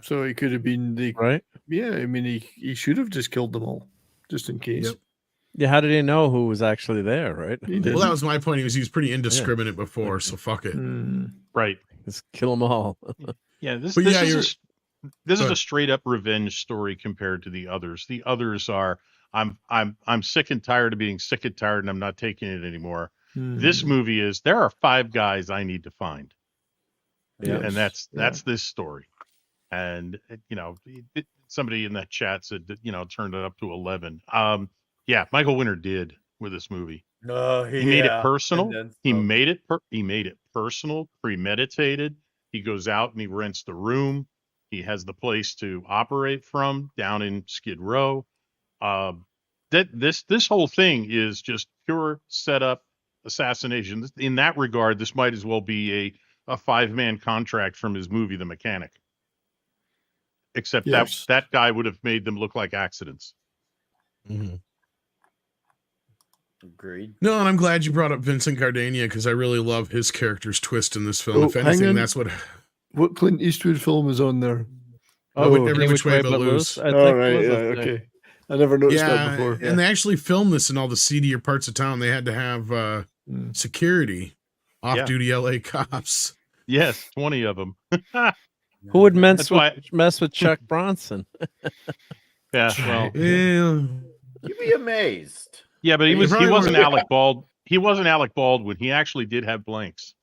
So he could have been right. Yeah, I mean, he should have just killed them all, just in case. Yep. Yeah, how did he know who was actually there? Right. Well, that was my point. He was pretty indiscriminate before, so fuck it. Right. Just kill them all. Yeah. This But is yeah, a This is Good. a straight up revenge story compared to the others. The others are I'm sick and tired of being sick and tired and I'm not taking it anymore. This Hmm. movie is there are 5 guys I need to find. Yeah. And Yes, that's this story. And somebody in that chat said that, turned it up to 11. Yeah, Michael Winter did with this movie. No, He made it yeah. And personal. then He some. made it personal, premeditated. He goes out and he rents the room. He has the place to operate from down in Skid Row. This whole thing is just pure setup assassination. In that regard, this might as well be a 5-man contract from his movie The Mechanic. Except yes. that guy would have made them look like accidents. Mm-hmm. Agreed. No, and I'm glad you brought up Vincent Gardenia because I really love his character's twist in this film. Oh, If hang anything, on. that's what. What Clint Eastwood film is on there? Oh, Oh, Every Which Way But Loose. I all think right, was yeah, up there. okay. I never noticed that Yeah, before. and they actually filmed this in all the seedier parts of town. They had to have Mm. security, off-duty LA cops. Yes, 20 of them. Who would mess That's with, why- mess with Chuck Bronson? Yeah, well, Yeah. You'd be amazed. yeah, but he probably wasn't weren't- Alec Bald. He wasn't Alec Baldwin. He actually did have blanks.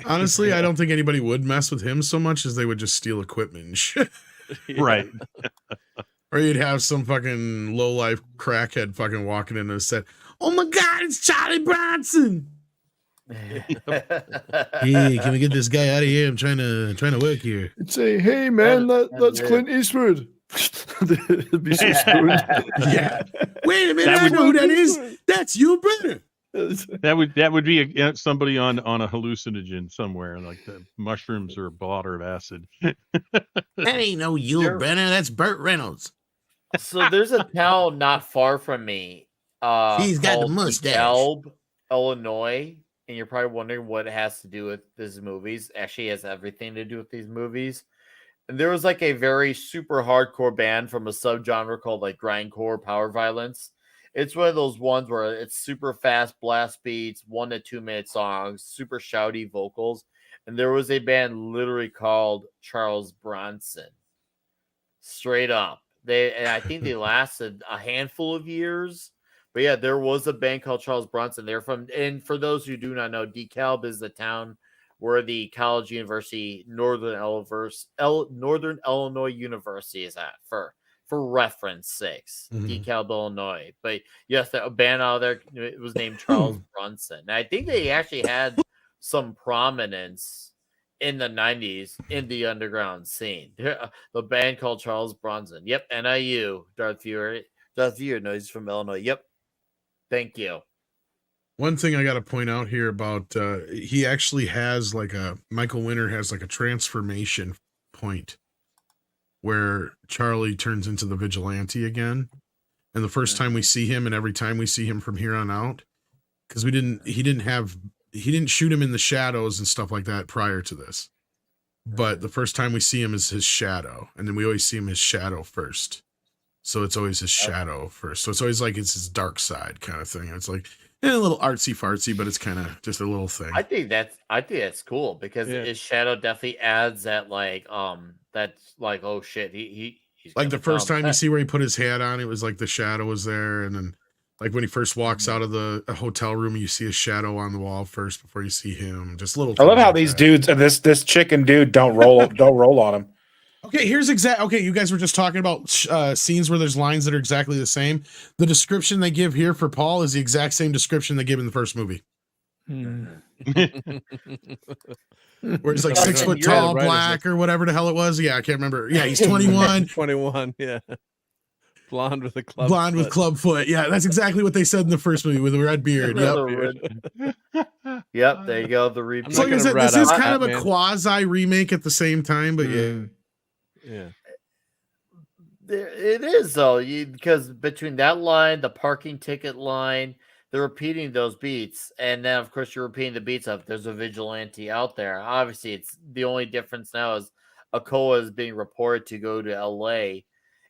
Honestly, I don't think anybody would mess with him so much as they would just steal equipment and shit. Right. Or you'd have some fucking low-life crackhead fucking walking into the set. Oh my God, it's Charlie Bronson. Hey, can we get this guy out of here? I'm trying to work here. It'd say, hey man, that's yeah. Clint Eastwood. It'd be so stoned. Yeah. Wait a minute, That I would- know who that is. That's your brother. That would be somebody on a hallucinogen somewhere, like the mushrooms or a blotter of acid. That ain't no Yul Sure. Brynner. That's Burt Reynolds. So there's a town not far from me. He's got the called mustache. DeKalb, Illinois, and you're probably wondering what it has to do with these movies. Actually, it has everything to do with these movies. And there was like a very super hardcore band from a subgenre called like grindcore power violence. It's one of those ones where it's super fast blast beats, 1 to 2 minute songs, super shouty vocals. And there was a band literally called Charles Bronson. Straight up. And I think they lasted a handful of years. But yeah, there was a band called Charles Bronson. They're from, and for those who do not know, DeKalb is the town where the college university, Northern Illinois University is at, for reference sakes, DeKalb, Illinois. But yes, a band out there, it was named Charles Bronson. And I think they actually had some prominence in the 90s in the underground scene. The band called Charles Bronson. Yep, NIU. Darth Vader knows he's from Illinois. Yep. Thank you. One thing I got to point out here about he actually has Michael Winter has like a transformation point where Charlie turns into the vigilante again. And the first time we see him and every time we see him from here on out, because he didn't shoot him in the shadows and stuff like that prior to this. But the first time we see him is his shadow. And then we always see him his shadow first. So it's always his shadow first. So it's always like it's his dark side kind of thing. It's like a little artsy fartsy, but it's kind of just a little thing. I think that's cool because his shadow definitely adds that that's like, oh shit, he's like the gonna first come. time you see where he put his hat on, it was like the shadow was there. And then like when he first walks out of the hotel room, you see a shadow on the wall first before you see him. Just little. I love things how like these that. dudes and this chicken dude don't roll on him. Okay, okay, you guys were just talking about scenes where there's lines that are exactly the same. The description they give here for Paul is the exact same description they give in the first movie. Where he's like 6 foot You're tall, right, black, or whatever the hell it was. Yeah, I can't remember. Yeah, he's 21. 21, yeah. Blonde with a club. Blonde with club foot. Yeah, that's exactly what they said in the first movie with a red beard. Yep. Yep, there you go. The remake. So like I said, rat this is out kind of a Batman. quasi remake at the same time, but yeah. Yeah. It is though, because between that line, the parking ticket line, they're repeating those beats, and then of course you're repeating the beats of there's a vigilante out there. Obviously, it's the only difference now is Akoa is being reported to go to LA,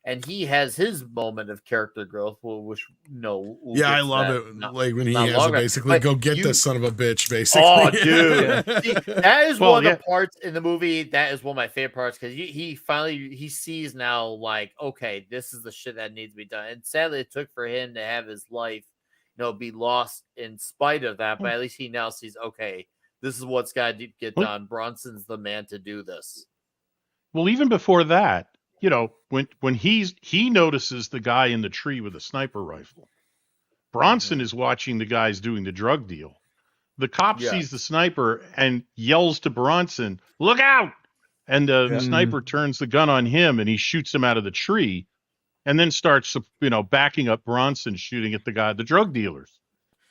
and he has his moment of character growth, which we'll Yeah, I get to love that it. not- Like when he not has long to run. basically But go get you- this son of a bitch, basically. Oh, dude. See, that is Well, one of yeah. the parts in the movie. That is one of my favorite parts because he finally sees now, like, okay, this is the shit that needs to be done. And sadly, it took for him to have his life, be lost in spite of that. But at least he now sees, okay, this is what's got to get done. Bronson's the man to do this. Well, even before that, when he notices the guy in the tree with a sniper rifle, Bronson is watching the guys doing the drug deal. The cop Yeah. sees the sniper and yells to Bronson, "Look out!" And the sniper turns the gun on him and he shoots him out of the tree, and then starts, backing up Bronson, shooting at the drug dealers.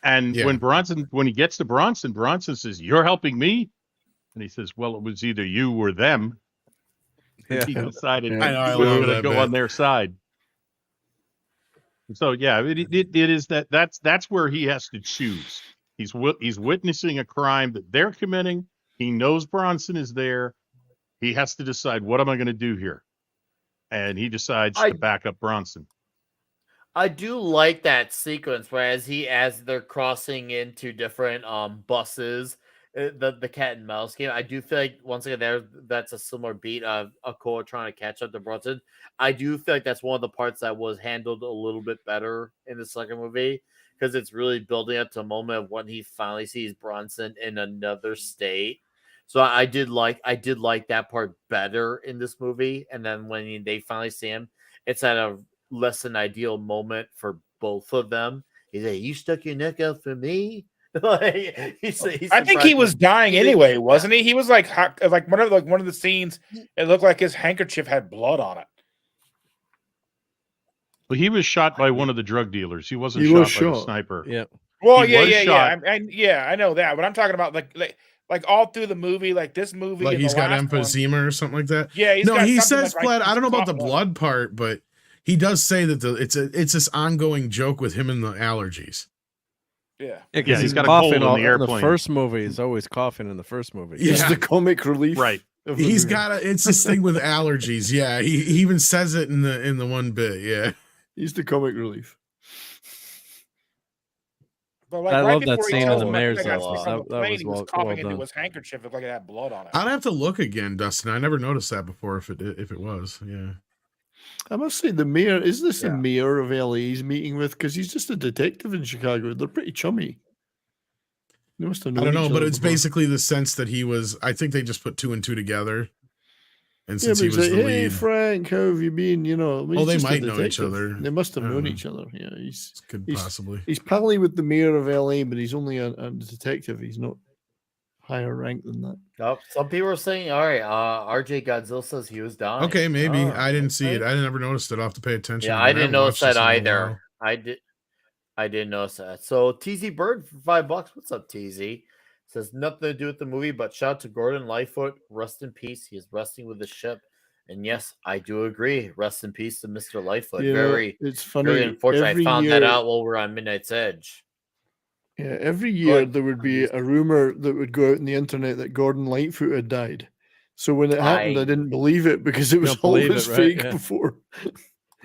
And Yeah. when he gets to Bronson says, "You're helping me," and he says, "Well, it was either you or them." Yeah. He decided I know, I he was love going to that go bit. on their side. So yeah, it is that's where he has to choose. He's witnessing a crime that they're committing. He knows Bronson is there. He has to decide, what am I going to do here? And he decides to back up Bronson. I do like that sequence where as they're crossing into different buses, the cat and mouse game. I do feel like once again that's a similar beat of Cole trying to catch up to Bronson. I do feel like that's one of the parts that was handled a little bit better in the second movie because it's really building up to a moment of when he finally sees Bronson in another state. So I did like that part better in this movie. And then when they finally see him, it's at a less than ideal moment for both of them. He's like, "You stuck your neck out for me." Like, I think he was dying anyway, wasn't he? He was like one of the scenes. It looked like his handkerchief had blood on it. Well, he was shot by one of the drug dealers. He wasn't He was shot by the shot. sniper. Yeah. Well, He was yeah. shot. I know that, but I'm talking about like all through the movie, like this movie. Like and he's the got last one. emphysema or something like that. Yeah, no, he says like blood. I don't know about the blood. blood part, but he does say that it's this ongoing joke with him and the allergies. Yeah, Yeah, he's got a coughing cold in the in the airplane. first movie. He's always coughing in the first movie. Yeah. It's the comic relief. Right. of the He's movie. got it's this thing with allergies. Yeah, he even says it in the one bit. Yeah, He's the comic relief. but like I right love that before he scene tells in the him mayor's they got office. stuck on the That plane, was he was well coughing into done. his handkerchief. It looked like it had blood on it. I'd have to look again, Dustin. I never noticed that before. If it was, yeah. I must say, the mayor is this the Yeah. mayor of LA he's meeting with? Because he's just a detective in Chicago. They're pretty chummy. They must have known I don't know, each but other it's before. basically the sense that he was. I think they just put two and two together, and Yeah, since but he he's was like, the "Hey, lead, Frank, how have you been?" Oh, they might know each other. They must have I don't known know. each other. Yeah, he's could he's- possibly. he's pally with the mayor of LA, but he's only a detective. He's not higher rank than that. Oh, some people are saying, all right, RJ Godzilla says he was dying. Okay, maybe Oh, I didn't see it. okay. I never noticed it. I'll have to pay attention. Yeah, to I it. didn't haven't notice watched that this in a while. either. I didn't notice that. So TZ Bird for $5. What's up, TZ? Says nothing to do with the movie, but shout out to Gordon Lightfoot. Rest in peace. He is resting with the ship. And yes, I do agree. Rest in peace to Mr. Lightfoot. You know, Very, it's funny. very unfortunate. I every found that year- out while we're on Midnight's Edge. Yeah, every year ahead. there would be a rumor that would go out on the internet that Gordon Lightfoot had died. So when it happened, I didn't believe it because it was Don't believe always it, right? fake Yeah. before.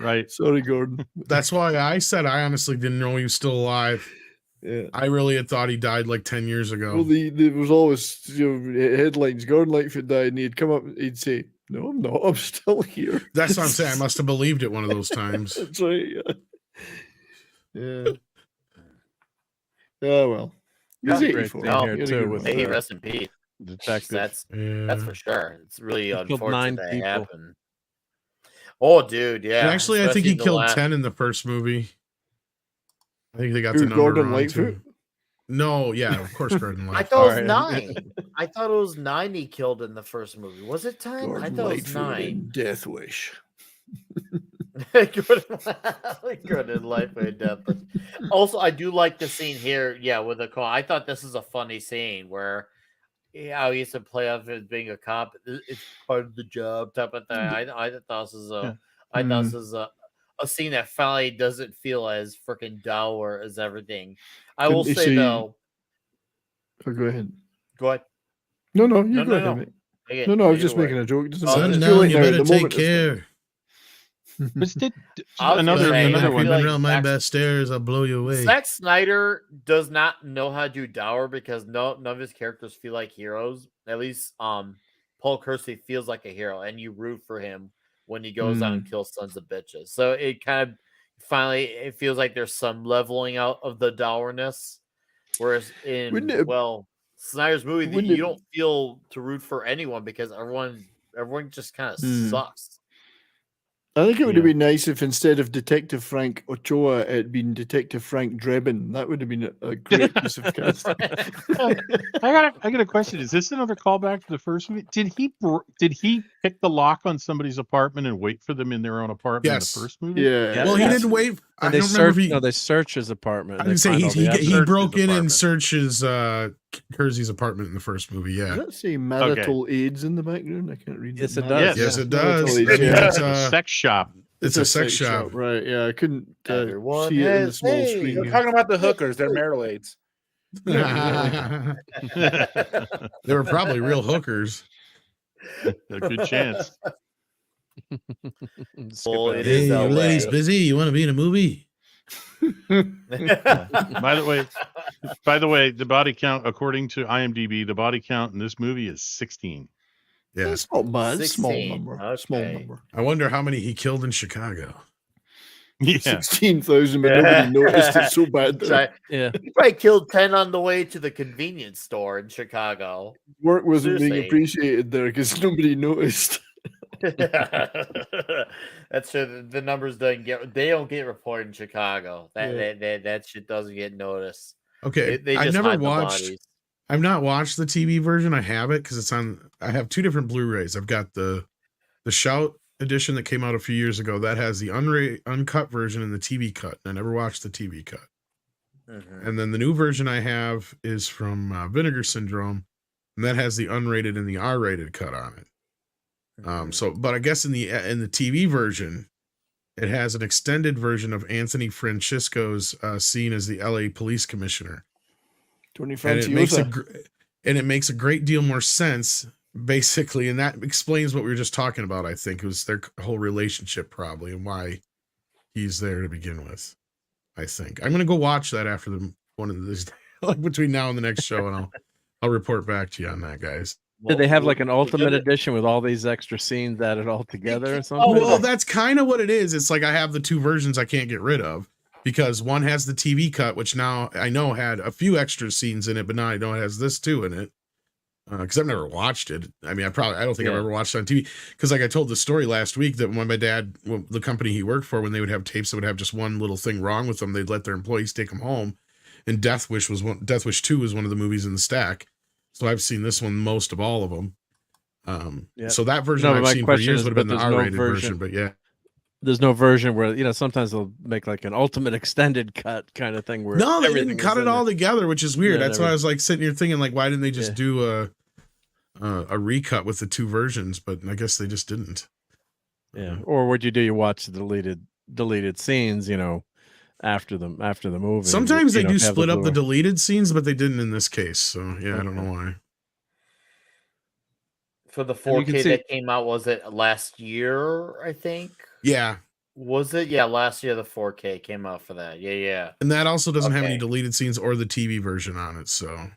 Right. Sorry, Gordon. That's why I said I honestly didn't know he was still alive. Yeah. I really had thought he died like 10 years ago. Well, there was always headlines. Gordon Lightfoot died, and he'd come up. He'd say, "No, I'm not. I'm still here." That's what I'm saying. I must have believed it one of those times. That's right. Yeah. Yeah. Well, he's Great 84. scene Oh, here He had a too good with run. May he the rest in peace. detective. That's Yeah. for sure. It's really He killed unfortunate 9 that people. happened. Oh, dude, yeah. And actually, I think especially he in the killed last- 10 in the first movie. I think they got Who, the number Gordon wrong, Lightfoot? too. No, yeah, of course, Gordon I Lightfoot. thought it was Alright. 9. I thought it was 9 he killed in the first movie. Was it 10? I Gordon thought it was Lightfoot 9. in Death Wish. Gordon Lightfoot death. But also, I do like the scene here. Yeah, with the call. I thought this is a funny scene where how he used to play off as being a cop. It's part of the job type of thing. I thought this is a. I thought this is a scene that finally doesn't feel as freaking dour as everything. I will Couldn't you say see- though. Oh, go ahead. Go ahead. No, you No, go no, ahead, no. mate. Make it No, I was either just way. making a joke. It doesn't Oh, matter. Son, It's too now late you now. better The take moment is- care. But I was gonna another say, I another feel one. You've been like around my Zack- best stairs, I'll blow you away. Zack Snyder does not know how to do Dower because none of his characters feel like heroes. At least Paul Kersey feels like a hero, and you root for him when he goes out and kills sons of bitches. So it kind of finally it feels like there's some leveling out of the dourness. Whereas Wouldn't in it- Snyder's movie, wouldn't you it- don't feel to root for anyone because everyone just kind of sucks. I think it would have Yeah. been nice if instead of Detective Frank Ochoa, it had been Detective Frank Drebin. That would have been a great piece of casting. I got a question. Is this another callback to the first movie? Did he pick the lock on somebody's apartment and wait for them in their own apartment Yes. in the first movie? Yeah. Well, he Yes. didn't wait. I And they don't remember if search. he. No, they search his apartment. I and they would say find all the he evidence. broke his in and apartment. searches Kersey's apartment in the first movie. Does Yeah. that say marital aids in the background? I can't read Yes, that. it does. Yes, Yeah. it does. Marital I aids, mean, yeah. it's A sex shop. It's a sex shop. right? Yeah, I couldn't Everyone see it in the has small aids. screen. They're here. talking about the hookers. They're marital aids. They were probably real hookers. A good chance. Skip Well, it. it is your LA. lady's busy. You want to be in a movie? By the way, the body count according to IMDb, the body count in this movie is 16. Yeah. That's not bad. Small 16. number. Small Okay. number. I wonder how many he killed in Chicago. Yeah. 16,000, but nobody noticed it so bad. There. Yeah. He probably killed 10 on the way to the convenience store in Chicago. Work wasn't being Seriously. appreciated there because nobody noticed. That's true. The numbers don't get reported in Chicago. That shit doesn't get noticed. Okay, They I've just never hide the watched. bodies. I've not watched the TV version. I have it because it's on. I have two different Blu-rays. I've got the Shout edition that came out a few years ago. That has the uncut version and the TV cut. I never watched the TV cut. Mhm. And then the new version I have is from Vinegar Syndrome, and that has the unrated and the R-rated cut on it. But I guess in the TV version, it has an extended version of Anthony Francisco's scene as the LA police commissioner, Tony and Franciosa. it makes a great deal more sense, basically, and that explains what we were just talking about. I think it was their whole relationship probably, and why he's there to begin with. I think I'm gonna go watch that after one of these, like between now and the next show, and I'll report back to you on that, guys. Did they have like an ultimate edition with all these extra scenes added all together or something? Oh, well, that's kind of what it is. It's like I have the two versions I can't get rid of because one has the TV cut, which now I know had a few extra scenes in it, but now I know it has this too in it. Because I've never watched it. I mean, I don't think I've ever watched it on TV. Because like I told the story last week that when my dad, the company he worked for, when they would have tapes that would have just one little thing wrong with them, they'd let their employees take them home. And Death Wish 2 was one of the movies in the stack. So I've seen this one most of all of them. So that version I've seen for years would have been the R-rated version. But yeah, there's no version where sometimes they'll make like an ultimate extended cut kind of thing where no, they everything didn't cut is it in all there. together, which is weird. Yeah, That's why I was like sitting here thinking, like, why didn't they just Yeah. do a recut with the two versions? But I guess they just didn't. Yeah. Or what you do, you watch the deleted scenes, after the movie. Sometimes they do have split up the Blu-ray. deleted scenes, but they didn't in this case. So yeah, I don't know why. For the And you can 4K see- that came out, was it last year? I think. Yeah, Was it? Yeah, last year the 4K came out for that. Yeah. and that also doesn't have any Okay. deleted scenes or the TV version on it. So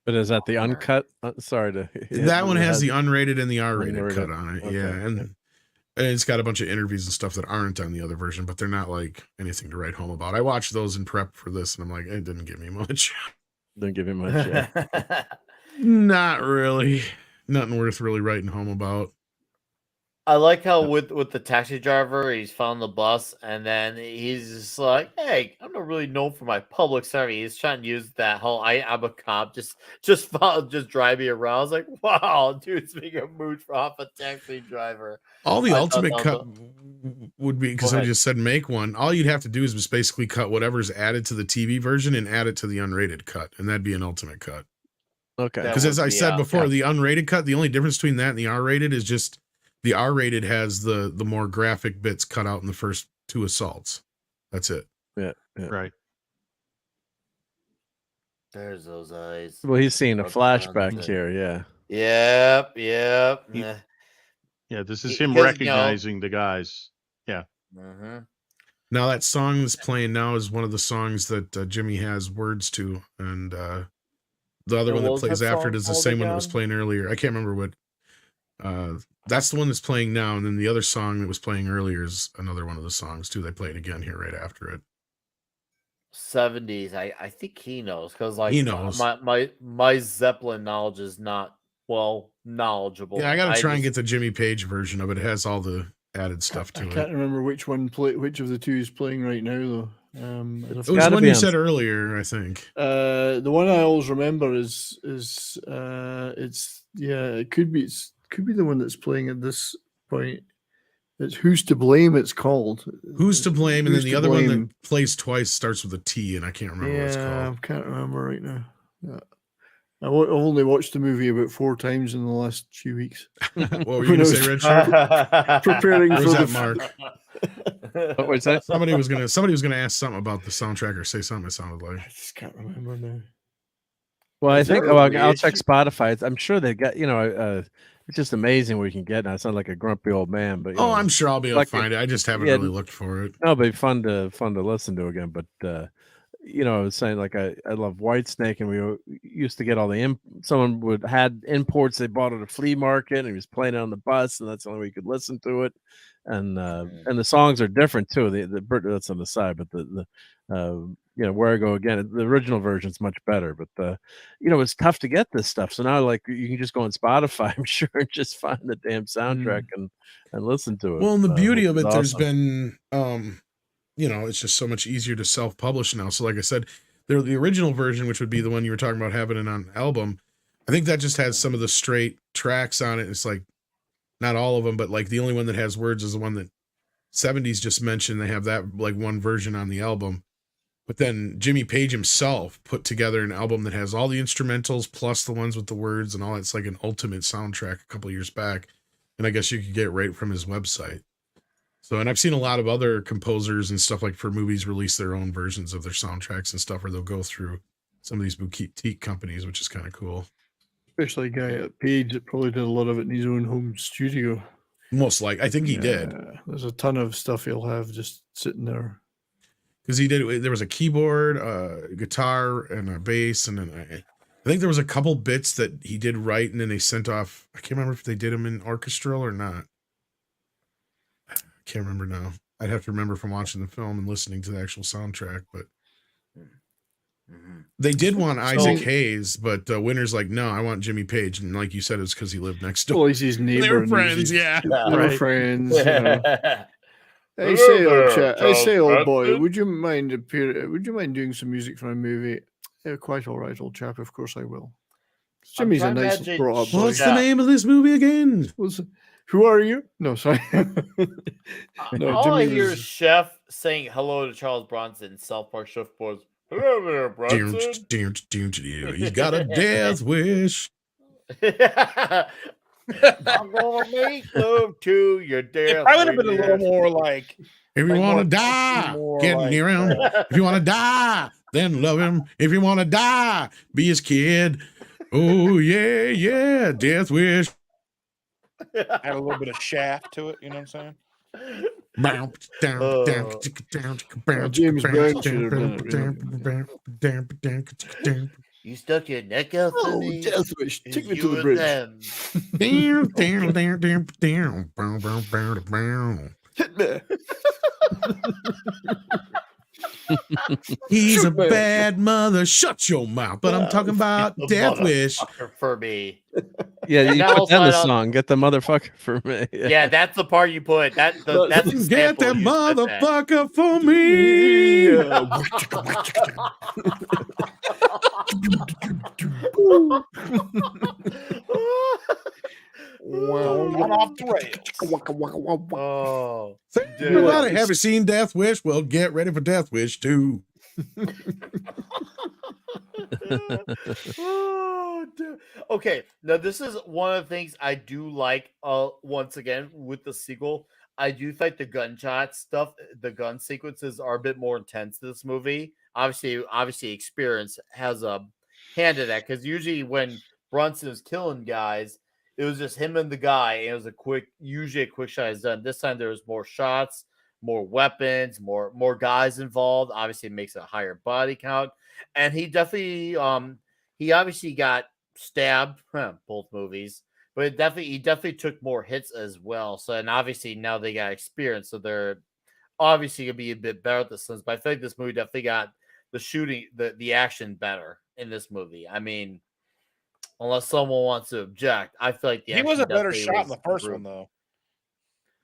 But is that the uncut? Sorry to. that one has it the unrated and the R-rated Unrated. cut on it. Okay, Yeah, okay. and it's got a bunch of interviews and stuff that aren't on the other version, but they're not like anything to write home about. I watched those in prep for this, and I'm like, it didn't give me much. Didn't give him much. Yeah. Not really. Nothing worth really writing home about. I like how with the taxi driver, he's found the bus, and then he's just like, "Hey, I'm not really known for my public service." He's trying to use that whole "I'm a cop," just drive me around. I was like, "Wow, dude's being a mooch off a taxi driver." All the I thought ultimate that cut would be, because Go I ahead. just said make one. All you'd have to do is just basically cut whatever's added to the TV version and add it to the unrated cut, and that'd be an ultimate cut. Okay. That Because as would I be said out. before, the unrated cut, the only difference between that and the R-rated is just the R-rated has the more graphic bits cut out in the first two assaults. That's it. Yeah. Right. There's those eyes. Well, he's seeing a Broken flashback down to- here. Yeah. Yep. He- Yeah. Yeah, this is Because, him you know- recognizing the guys. Mm-hmm. Now that song that's playing now is one of the songs that Jimmy has words to, and the other And one that what was plays that after it song is the called same one that was again? playing earlier. I can't remember what. That's the one that's playing now, and then the other song that was playing earlier is another one of the songs too. They play it again here right after it. 70s. I think he knows because He like knows. my Zeppelin knowledge is not knowledgeable. Yeah, I got to I try and just get the Jimmy Page version of it. It has all the added stuff I to it. can't remember which of the two is playing right now though. It was the one you said earlier, I think. The one I always remember is it could be the one that's playing at this point. It's Who's to Blame. It's called Who's to Blame, and then Who's the to other one that Blame. plays twice starts with a T, and I can't remember what it's Yeah, I called. can't remember right now. Yeah. I've only watched the movie about 4 times in the last few weeks. What were you going to say, Red Shark? Preparing Where's for that, the Mark? What was that? Somebody was gonna ask something about the soundtrack or say something. It sounded like I just can't remember now. Well, I Is think there a I'll check reissue? Spotify. I'm sure they got it's just amazing what we can get now. I sound like a grumpy old man, but I'm sure I'll be able to find it. I just haven't yeah, really looked for it. no, but fun to listen to again. But I was saying like I love Whitesnake, and we used to get all the someone had imports they bought at a flea market, and he was playing it on the bus, and that's the only way you could listen to it. And the songs are different too. That's on the side, but the Where I Go Again, the original version's much better. But it's tough to get this stuff. So now like you can just go on Spotify, I'm sure, and just find the damn soundtrack and listen to it. Well, and the beauty which of is it, there's awesome. been it's just so much easier to self-publish now. So like I said, the original version, which would be the one you were talking about having it on album, I think that just has some of the straight tracks on it. It's like not all of them, but like the only one that has words is the one that 70s just mentioned. They have that like one version on the album. But then Jimmy Page himself put together an album that has all the instrumentals plus the ones with the words and all. It's like an ultimate soundtrack a couple of years back. And I guess you could get it right from his website. So, and I've seen a lot of other composers and stuff like for movies release their own versions of their soundtracks and stuff, or they'll go through some of these boutique companies, which is kind of cool. Especially a guy at Page that probably did a lot of it in his own home studio. Most like, I think he did. There's a ton of stuff he'll have just sitting there. Because he did, there was a keyboard, a guitar, and a bass, and then I think there was a couple bits that he did write, and then they sent off. I can't remember if they did them in orchestral or not. I can't remember now. I'd have to remember from watching the film and listening to the actual soundtrack, but they did want Isaac Hayes, but Winter's like, no, I want Jimmy Page, and like you said, it's because he lived next door. Well, he's his neighbor. They were friends, yeah. They were friends. I say, old boy, would you mind doing some music for a movie? Yeah, quite all right, old chap. Of course I will. Jimmy's a nice brought up boy. What's the name of this movie again? Who are you? No, sorry. All I hear is Chef saying hello to Charles Bronson. South Park Chef boys. Hello there, Bronson. He's got a death wish. I'm gonna make love to your death. It probably would have been a little more like, if you want to die, get near him. If you want to die, then love him. If you want to die, be his kid. Oh yeah, death wish. Add a little bit of shaft to it. You know what I'm saying? James Brown should have done it. You stuck your neck out to me. Death wish. Take me to the bridge. Hit me. He's a bad mother. Shut your mouth. But I'm talking about Death Wish. For me. Yeah, you put down the song. Get the motherfucker for me. Yeah, that's the part you put. That's the get that motherfucker for me. Well, went off the rails. Oh, everybody, have you seen Death Wish? Well, get ready for Death Wish 2. Oh, dude. Okay, now this is one of the things I do like. Once again with the sequel, I do think the gunshot stuff, the gun sequences are a bit more intense in this movie. Obviously, experience has a hand in that because usually when Brunson is killing guys, it was just him and the guy, and it was usually a quick shot is done. This time there was more shots, more weapons, more guys involved. Obviously, it makes a higher body count, and he obviously got stabbed both movies, but he definitely took more hits as well. So, and obviously now they got experience, so they're obviously gonna be a bit better at this. But I think this movie definitely got the shooting, the action better in this movie. I mean, unless someone wants to object, I feel like the He was action a better definitely shot in was the first improved. one, though.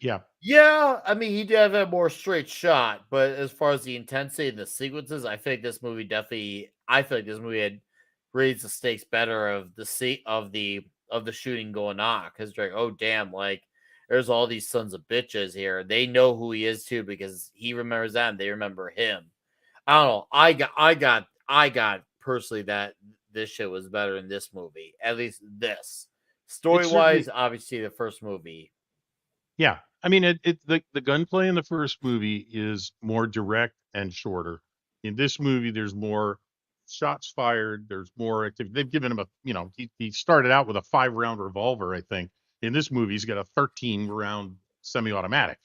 Yeah. Yeah, I mean, he did have a more straight shot, but as far as the intensity and the sequences, I feel like this movie had raised the stakes better of the shooting going on, because they're like, oh damn, like there's all these sons of bitches here. They know who he is too, because he remembers them, they remember him. I don't know. I got personally that this shit was better in this movie. At least this. Story wise, obviously the first movie. Yeah. I mean, the gunplay in the first movie is more direct and shorter. In this movie, there's more shots fired. There's more activity. They've given him he started out with a 5-round revolver, I think. In this movie, he's got a 13-round semi-automatic.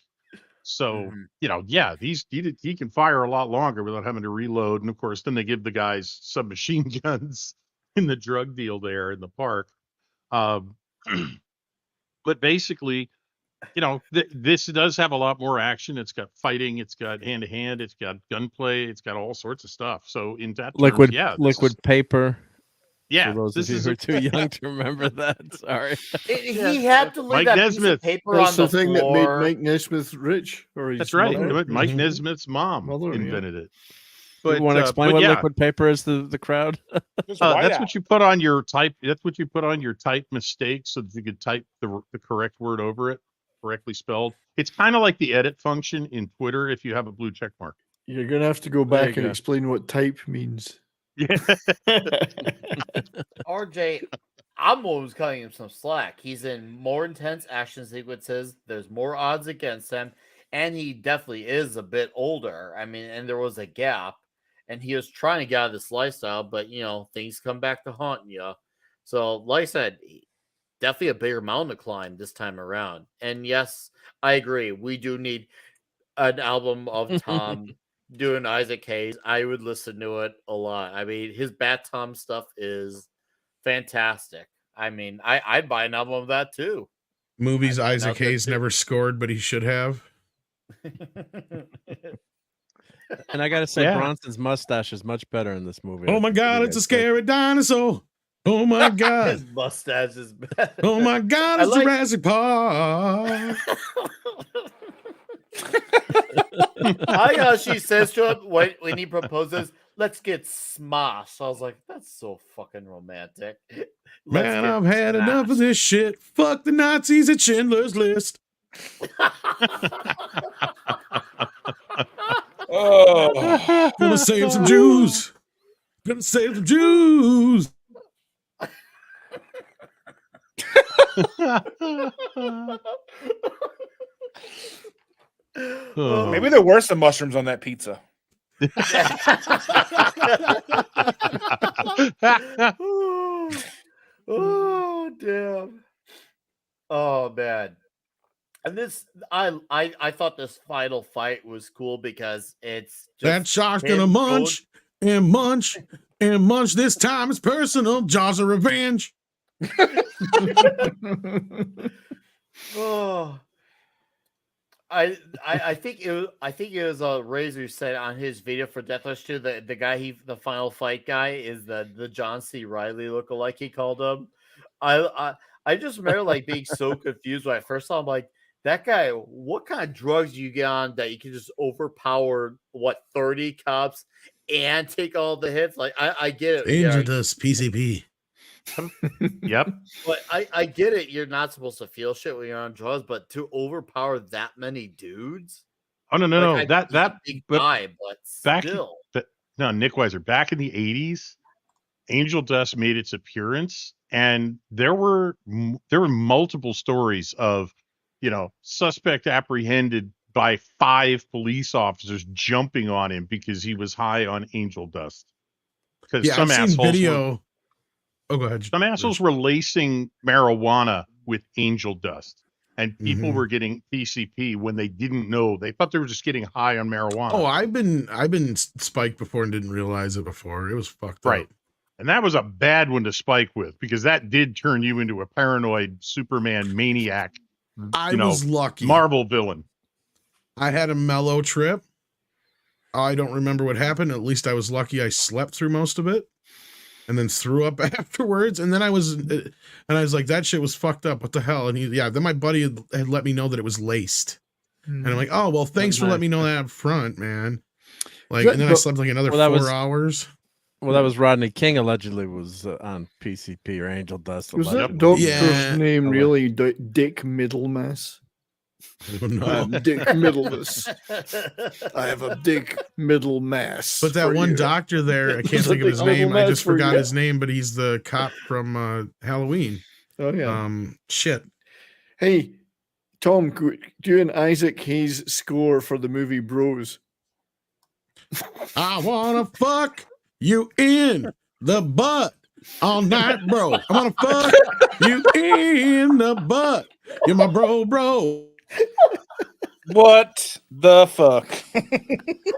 So, yeah, he can fire a lot longer without having to reload. And of course, then they give the guys submachine guns in the drug deal there in the park. But basically, this does have a lot more action. It's got fighting. It's got hand to hand. It's got gunplay. It's got all sorts of stuff. So in that terms, yeah, liquid paper. Yeah, For those of you who are too young to remember that, sorry. He had to leave Mike that piece Nesmith. of paper That's on the thing that made floor. Mike Nesmith rich. Or his That's right. mother. Mike Nesmith's mom Mother, yeah. invented it. Do you want to explain what liquid paper is to the crowd? That's what you put on your type. That's what you put on your type mistake, so that you could type the correct word over it, correctly spelled. It's kind of like the edit function in Twitter if you have a blue check mark. You're going to have to go back and explain what type means. Yeah. RJ, I'm always cutting him some slack. He's in more intense action sequences. There's more odds against him, and he definitely is a bit older. I mean, and there was a gap, and he was trying to get out of this lifestyle, but things come back to haunt you. So, like I said, definitely a bigger mountain to climb this time around. And yes, I agree. We do need an album of Tom doing Isaac Hayes. I would listen to it a lot. I mean, his Bat Tom stuff is fantastic. I mean, I'd buy an album of that too. Movies Isaac Hayes never scored, but he should have. And I gotta say, Bronson's mustache is much better in this movie. Oh my God, it's a scary dinosaur. Oh my God. His mustache is better. Oh my God, it's Jurassic Park. She says to him when he proposes, let's get smashed. I was like, that's so fucking romantic. Man, I've had enough of this shit. Fuck the Nazis at Schindler's List. Oh, gonna save some Jews. Gonna save some Jews. Maybe there were some mushrooms on that pizza. Oh damn. Oh man. And this I thought this final fight was cool because it's just that shark's gonna munch and munch and munch. This time it's personal. Jaws of revenge. Oh, I think it was Razor said on his video for Death Wish 2, the guy the final fight guy is the John C. Reilly lookalike, he called him. I just remember like being so confused when I first saw him, like, that guy, what kind of drugs do you get on that you can just overpower 30 cops and take all the hits? Like I get it. Angel Dust PCP. Yep. But I get it. You're not supposed to feel shit when you're on drugs, but to overpower that many dudes. Oh no. Like, that big guy, but still. Nick Weiser, back in the 80s, Angel Dust made its appearance, and there were multiple stories of, suspect apprehended by 5 police officers jumping on him because he was high on Angel Dust. Because some assholes. Oh, go ahead. Some assholes were lacing marijuana with Angel Dust. and people were getting PCP when they didn't know. They thought they were just getting high on marijuana. Oh, I've been spiked before and didn't realize it before. It was fucked right. up. And that was a bad one to spike with, because that did turn you into a paranoid Superman maniac. I was lucky. Marvel villain. I had a mellow trip. I don't remember what happened. At least I was lucky. I slept through most of it and then threw up afterwards. And then I was like, that shit was fucked up. What the hell? And then my buddy had let me know that it was laced. And I'm like, oh, well, thanks for letting me know that up front, man. Like, and then I slept like another 4 hours. Well, that was Rodney King allegedly was on PCP or angel dust. Was that doctor's name really Dick Middlemass? No. Dick Middlemass. I have a Dick Middlemass. But that one doctor there, I can't think of his name. I just forgot his name, but he's the cop from Halloween. Oh yeah. Shit. Hey, Tom, do an Isaac Hayes score for the movie Bros. I wanna fuck you in the butt all night, bro. I wanna fuck you in the butt. You're my bro. What the fuck?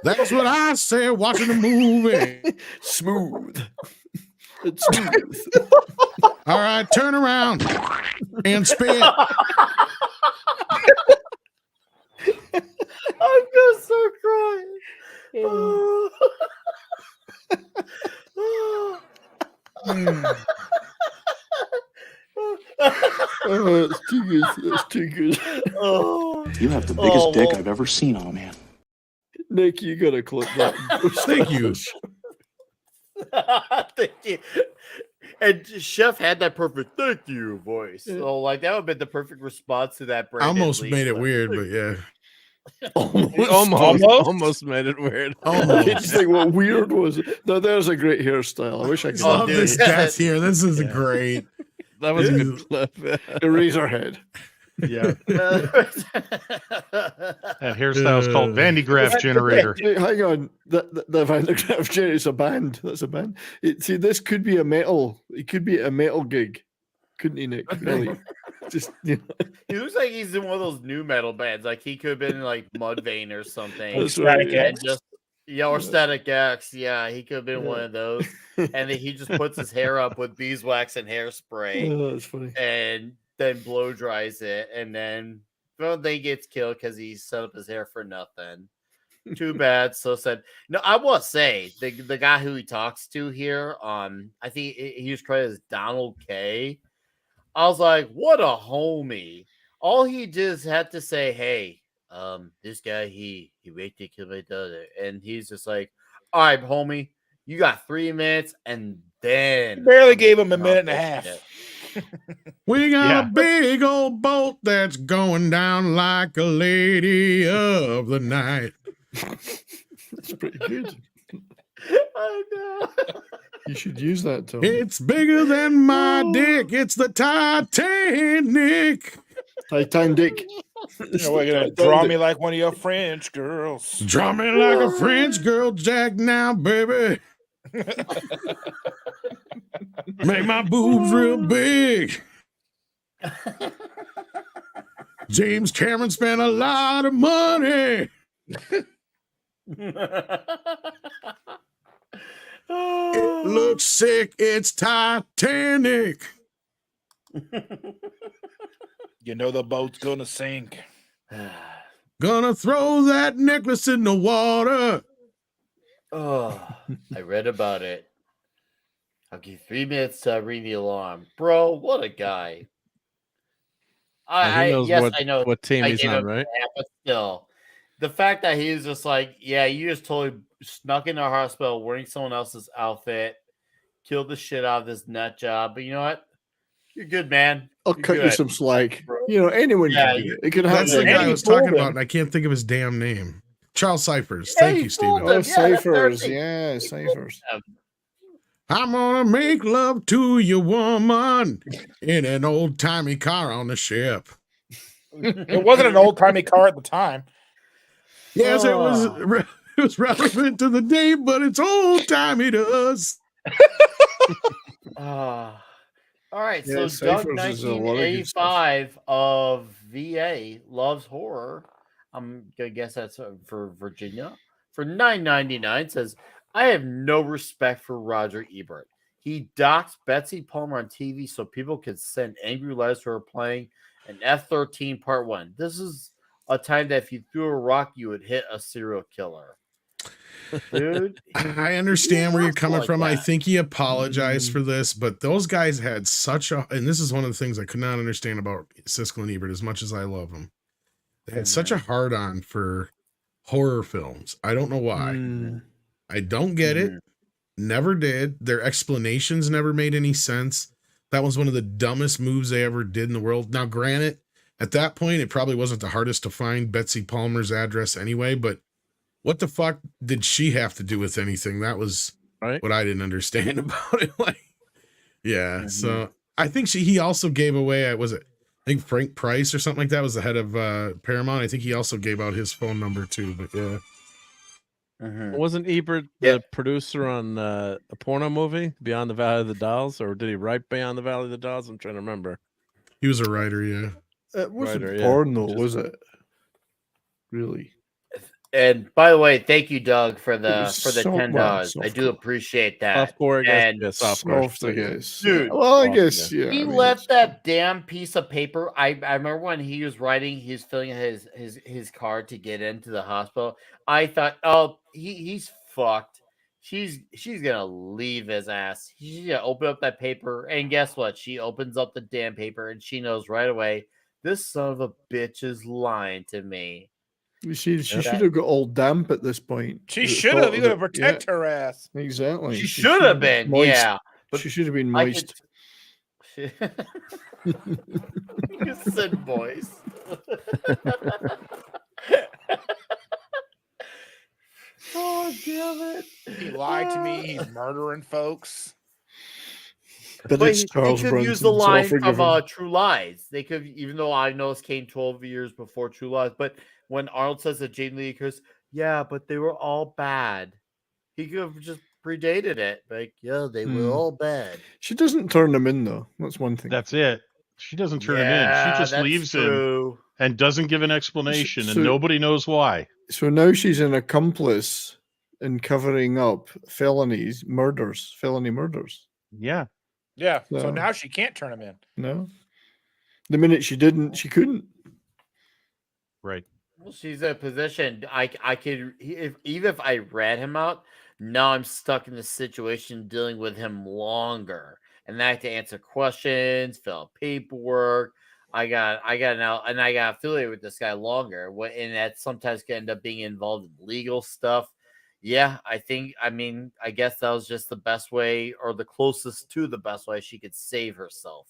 That's what I said watching the movie. Smooth. It's smooth. All right, turn around and spit. I'm just so crying. Oh. Oh, it's too good. It's too good. Oh. You have the biggest dick I've ever seen on a man. Nick, you gotta clip that. Thank you. Thank you. And Chef had that perfect "thank you" voice. So, like, that would have been the perfect response to that. I almost made it weird, but yeah. Almost made it weird. It's like, what weird was it? No, there's a great hairstyle. I wish I could love this death here. This is great. That was a good clip. Eraserhead. Yeah. That hairstyle is called Van de Graaff Generator. Hang on. The Van de Graaff Generator is a band. That's a band. See, this could be a metal. It could be a metal gig. Couldn't he, Nick? Really? Just, you know. He looks like he's in one of those new metal bands. Like, he could have been in, like, Mudvayne or something. That's right, And or Static X. Yeah, he could have been one of those. And then he just puts his hair up with beeswax and hairspray. Oh, that's funny. And then blow dries it. And then he gets killed because he set up his hair for nothing. Too bad. So sad. No, I will say the guy who he talks to here, I think he was credited as Donald K. I was like, what a homie. All he just had to say, hey, this guy, he raped and killed my daughter. And he's just like, all right, homie, you got 3 minutes, and then Barely gave him a minute and a half. We got a big old boat that's going down like a lady of the night. That's pretty good. I know. You should use that, Tom. It's bigger than my dick. It's the Titanic. Titanic. You know, we're gonna draw me like one of your French girls. Draw me like a French girl, Jack, now, baby. Make my boobs real big. James Cameron spent a lot of money. It looks sick. It's Titanic. You know the boat's gonna sink. Gonna throw that necklace in the water. Oh, I read about it. I'll give you 3 minutes to ring the alarm. Bro, what a guy. He knows I know what team I he's gave on, him right? that, but still, the fact that he was just like, yeah, you just totally snuck into our hospital wearing someone else's outfit, killed the shit out of this nut job. But you know what? You're good, man. I'll You're cut you good. some slack. You know, anyone can do it. It could happen. That's the guy I was talking Golden. about, and I can't think of his damn name. Charles Cyphers. Thank you, Steven. Oh, Yeah, Cyphers. that's Yeah, Cyphers. I'm gonna make love to your woman in an old timey car on the ship. It wasn't an old timey car at the time. Yes, it was relevant to the day, but it's old timey to us. All right, Yeah, so Doug, Cyphers is a lot of good stuff. 1985 of VA loves horror. I'm gonna guess that's for Virginia. For $9.99 says, I have no respect for Roger Ebert. He doxed Betsy Palmer on TV so people could send angry letters to her playing an F-13 Part 1. This is a time that if you threw a rock, you would hit a serial killer. Dude, I understand where you're looks coming like from. I that. think he apologized Mm. for this, but those guys had such a, and this is one of the things I could not understand about Siskel and Ebert as much as I love them. They had such a hard on for horror films. I don't know why. Mm. I don't get it. Never did. Their explanations never made any sense. That was one of the dumbest moves they ever did in the world. Now, granted, at that point, it probably wasn't the hardest to find Betsy Palmer's address anyway, but what the fuck did she have to do with anything? That was Right. what I didn't understand about it. Like, yeah. So I think he also gave away, was it, I think Frank Price or something like that was the head of Paramount. I think he also gave out his phone number too, but yeah. Wasn't Ebert the producer on a porno movie, Beyond the Valley of the Dolls, or did he write Beyond the Valley of the Dolls? I'm trying to remember. He was a writer, yeah. It wasn't Writer, yeah. porn though, Just- was it? Really? And by the way, thank you, Doug, for the was $10. I do softcore. appreciate that. Softcore, I guess. And Yeah, softcore. Soft, I guess. Dude. Well, I Soft, guess, yeah. yeah. He I mean, left that damn piece of paper. I remember when he was writing, he's filling his card to get into the hospital. I thought, oh, he's fucked. She's gonna leave his ass. She's gonna open up that paper, and guess what? She opens up the damn paper, and she knows right away this son of a bitch is lying to me. She should have got all damp at this point. She at the should thought have. of You gotta it. protect her ass. Yeah, exactly. She should have been, moist. yeah. But she should have been I moist. could- You said moist. Oh damn it! He lied to me. He's murdering folks. But But it's they Charles could Bronson, use the so I'll line forgive from him. True Lies. They could, even though I know this came 12 years before True Lies. But when Arnold says that Jane Lee goes, yeah, but they were all bad. He could have just predated it. Like, yeah, they were all bad. She doesn't turn them in though. That's one thing. That's it. She doesn't turn him in. Yeah, She just that's leaves him true. and doesn't give an explanation, So- and nobody knows why. So now she's an accomplice in covering up felony murders. Yeah. Yeah. So So- now she can't turn him in. No. The minute she didn't, she couldn't. Right. Well, she's in a position. I could, even if I read him out, now I'm stuck in the situation dealing with him longer, and I have to answer questions, fill out paperwork. I got now, and I got affiliated with this guy longer. And that sometimes can end up being involved in legal stuff. Yeah, I guess that was just the best way, or the closest to the best way she could save herself,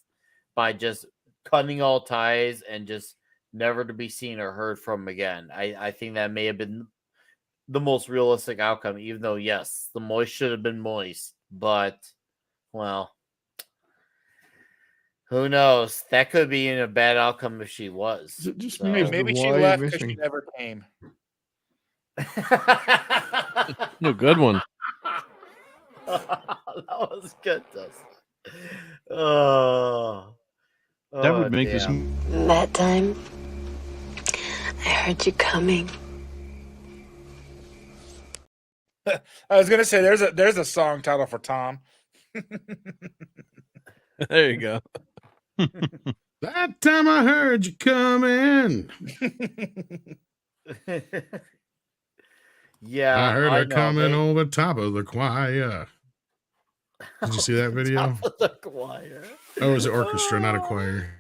by just cutting all ties and just never to be seen or heard from again. I think that may have been the most realistic outcome, even though, yes, the moist should have been moist, but, well, who knows? That could be in a bad outcome if she was. Is it just So- me? Hey, Is the maybe she why left because she missing? never came. No, good one. That was good, Dustin. Oh. That would make this damn. That time, I heard you coming. I was gonna say there's a song title for Tom. There you go. That time I heard you coming. Yeah, I heard her know, coming they- over top of the choir. Did you see that video? Top of the choir. Oh, it was an orchestra, not a choir.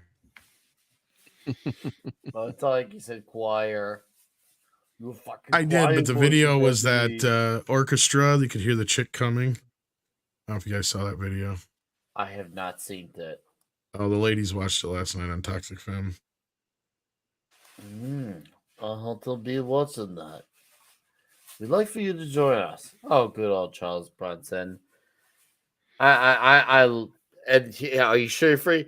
Oh, it's not like you said choir. You fucking I did, choir but the voice video you was said to me. that orchestra. You could hear the chick coming. I don't know if you guys saw that video. I have not seen it. Oh, the ladies watched it last night on Toxic Femme. I'll have to be watching that. We'd like for you to join us. Oh, good old Charles Bronson. And yeah, are you sure you're free?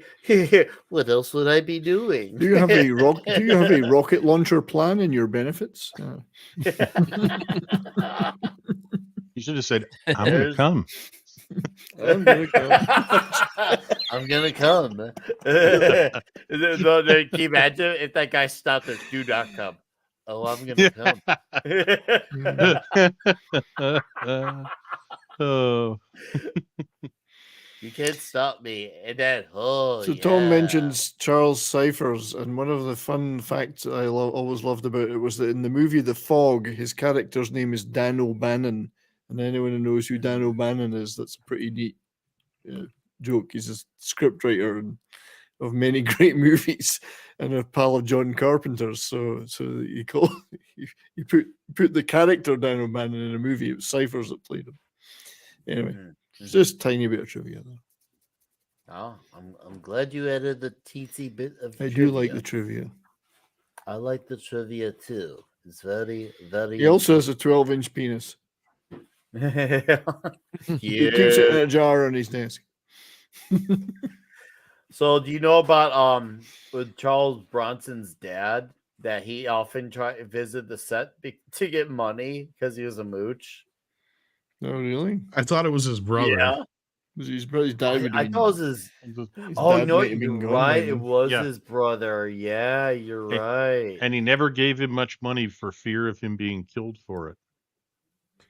What else would I be doing? Do you have a rocket launcher plan in your benefits? You should have said, I'm going to There's- come. I'm gonna come. I'm gonna come. Can you imagine if that guy stopped at "Do not come"? Oh, I'm gonna come. Oh, You can't stop me. And then, oh So yeah. Tom mentions Charles Cyphers, and one of the fun facts I always loved about it was that in the movie The Fog, his character's name is Dan O'Bannon, and anyone who knows who Dan O'Bannon is, that's a pretty neat joke. He's a scriptwriter of many great movies and a pal of John Carpenter's. So you call you put the character Dan O'Bannon in a movie. It was Cyphers that played him. Anyway, it's just a tiny bit of trivia there. Oh, I'm glad you added the teensy bit of I trivia. do like the trivia. I like the trivia too. It's very, very. He also has a 12-inch penis. He keeps it in a jar on his desk. So, do you know about with Charles Bronson's dad that he often tried to visit the set to get money because he was a mooch? Oh, really? I thought it was his brother. Yeah. His dad would I have thought it was his. Oh, you know what? You're right. It was his brother. Yeah, you're right. and he never gave him much money for fear of him being killed for it.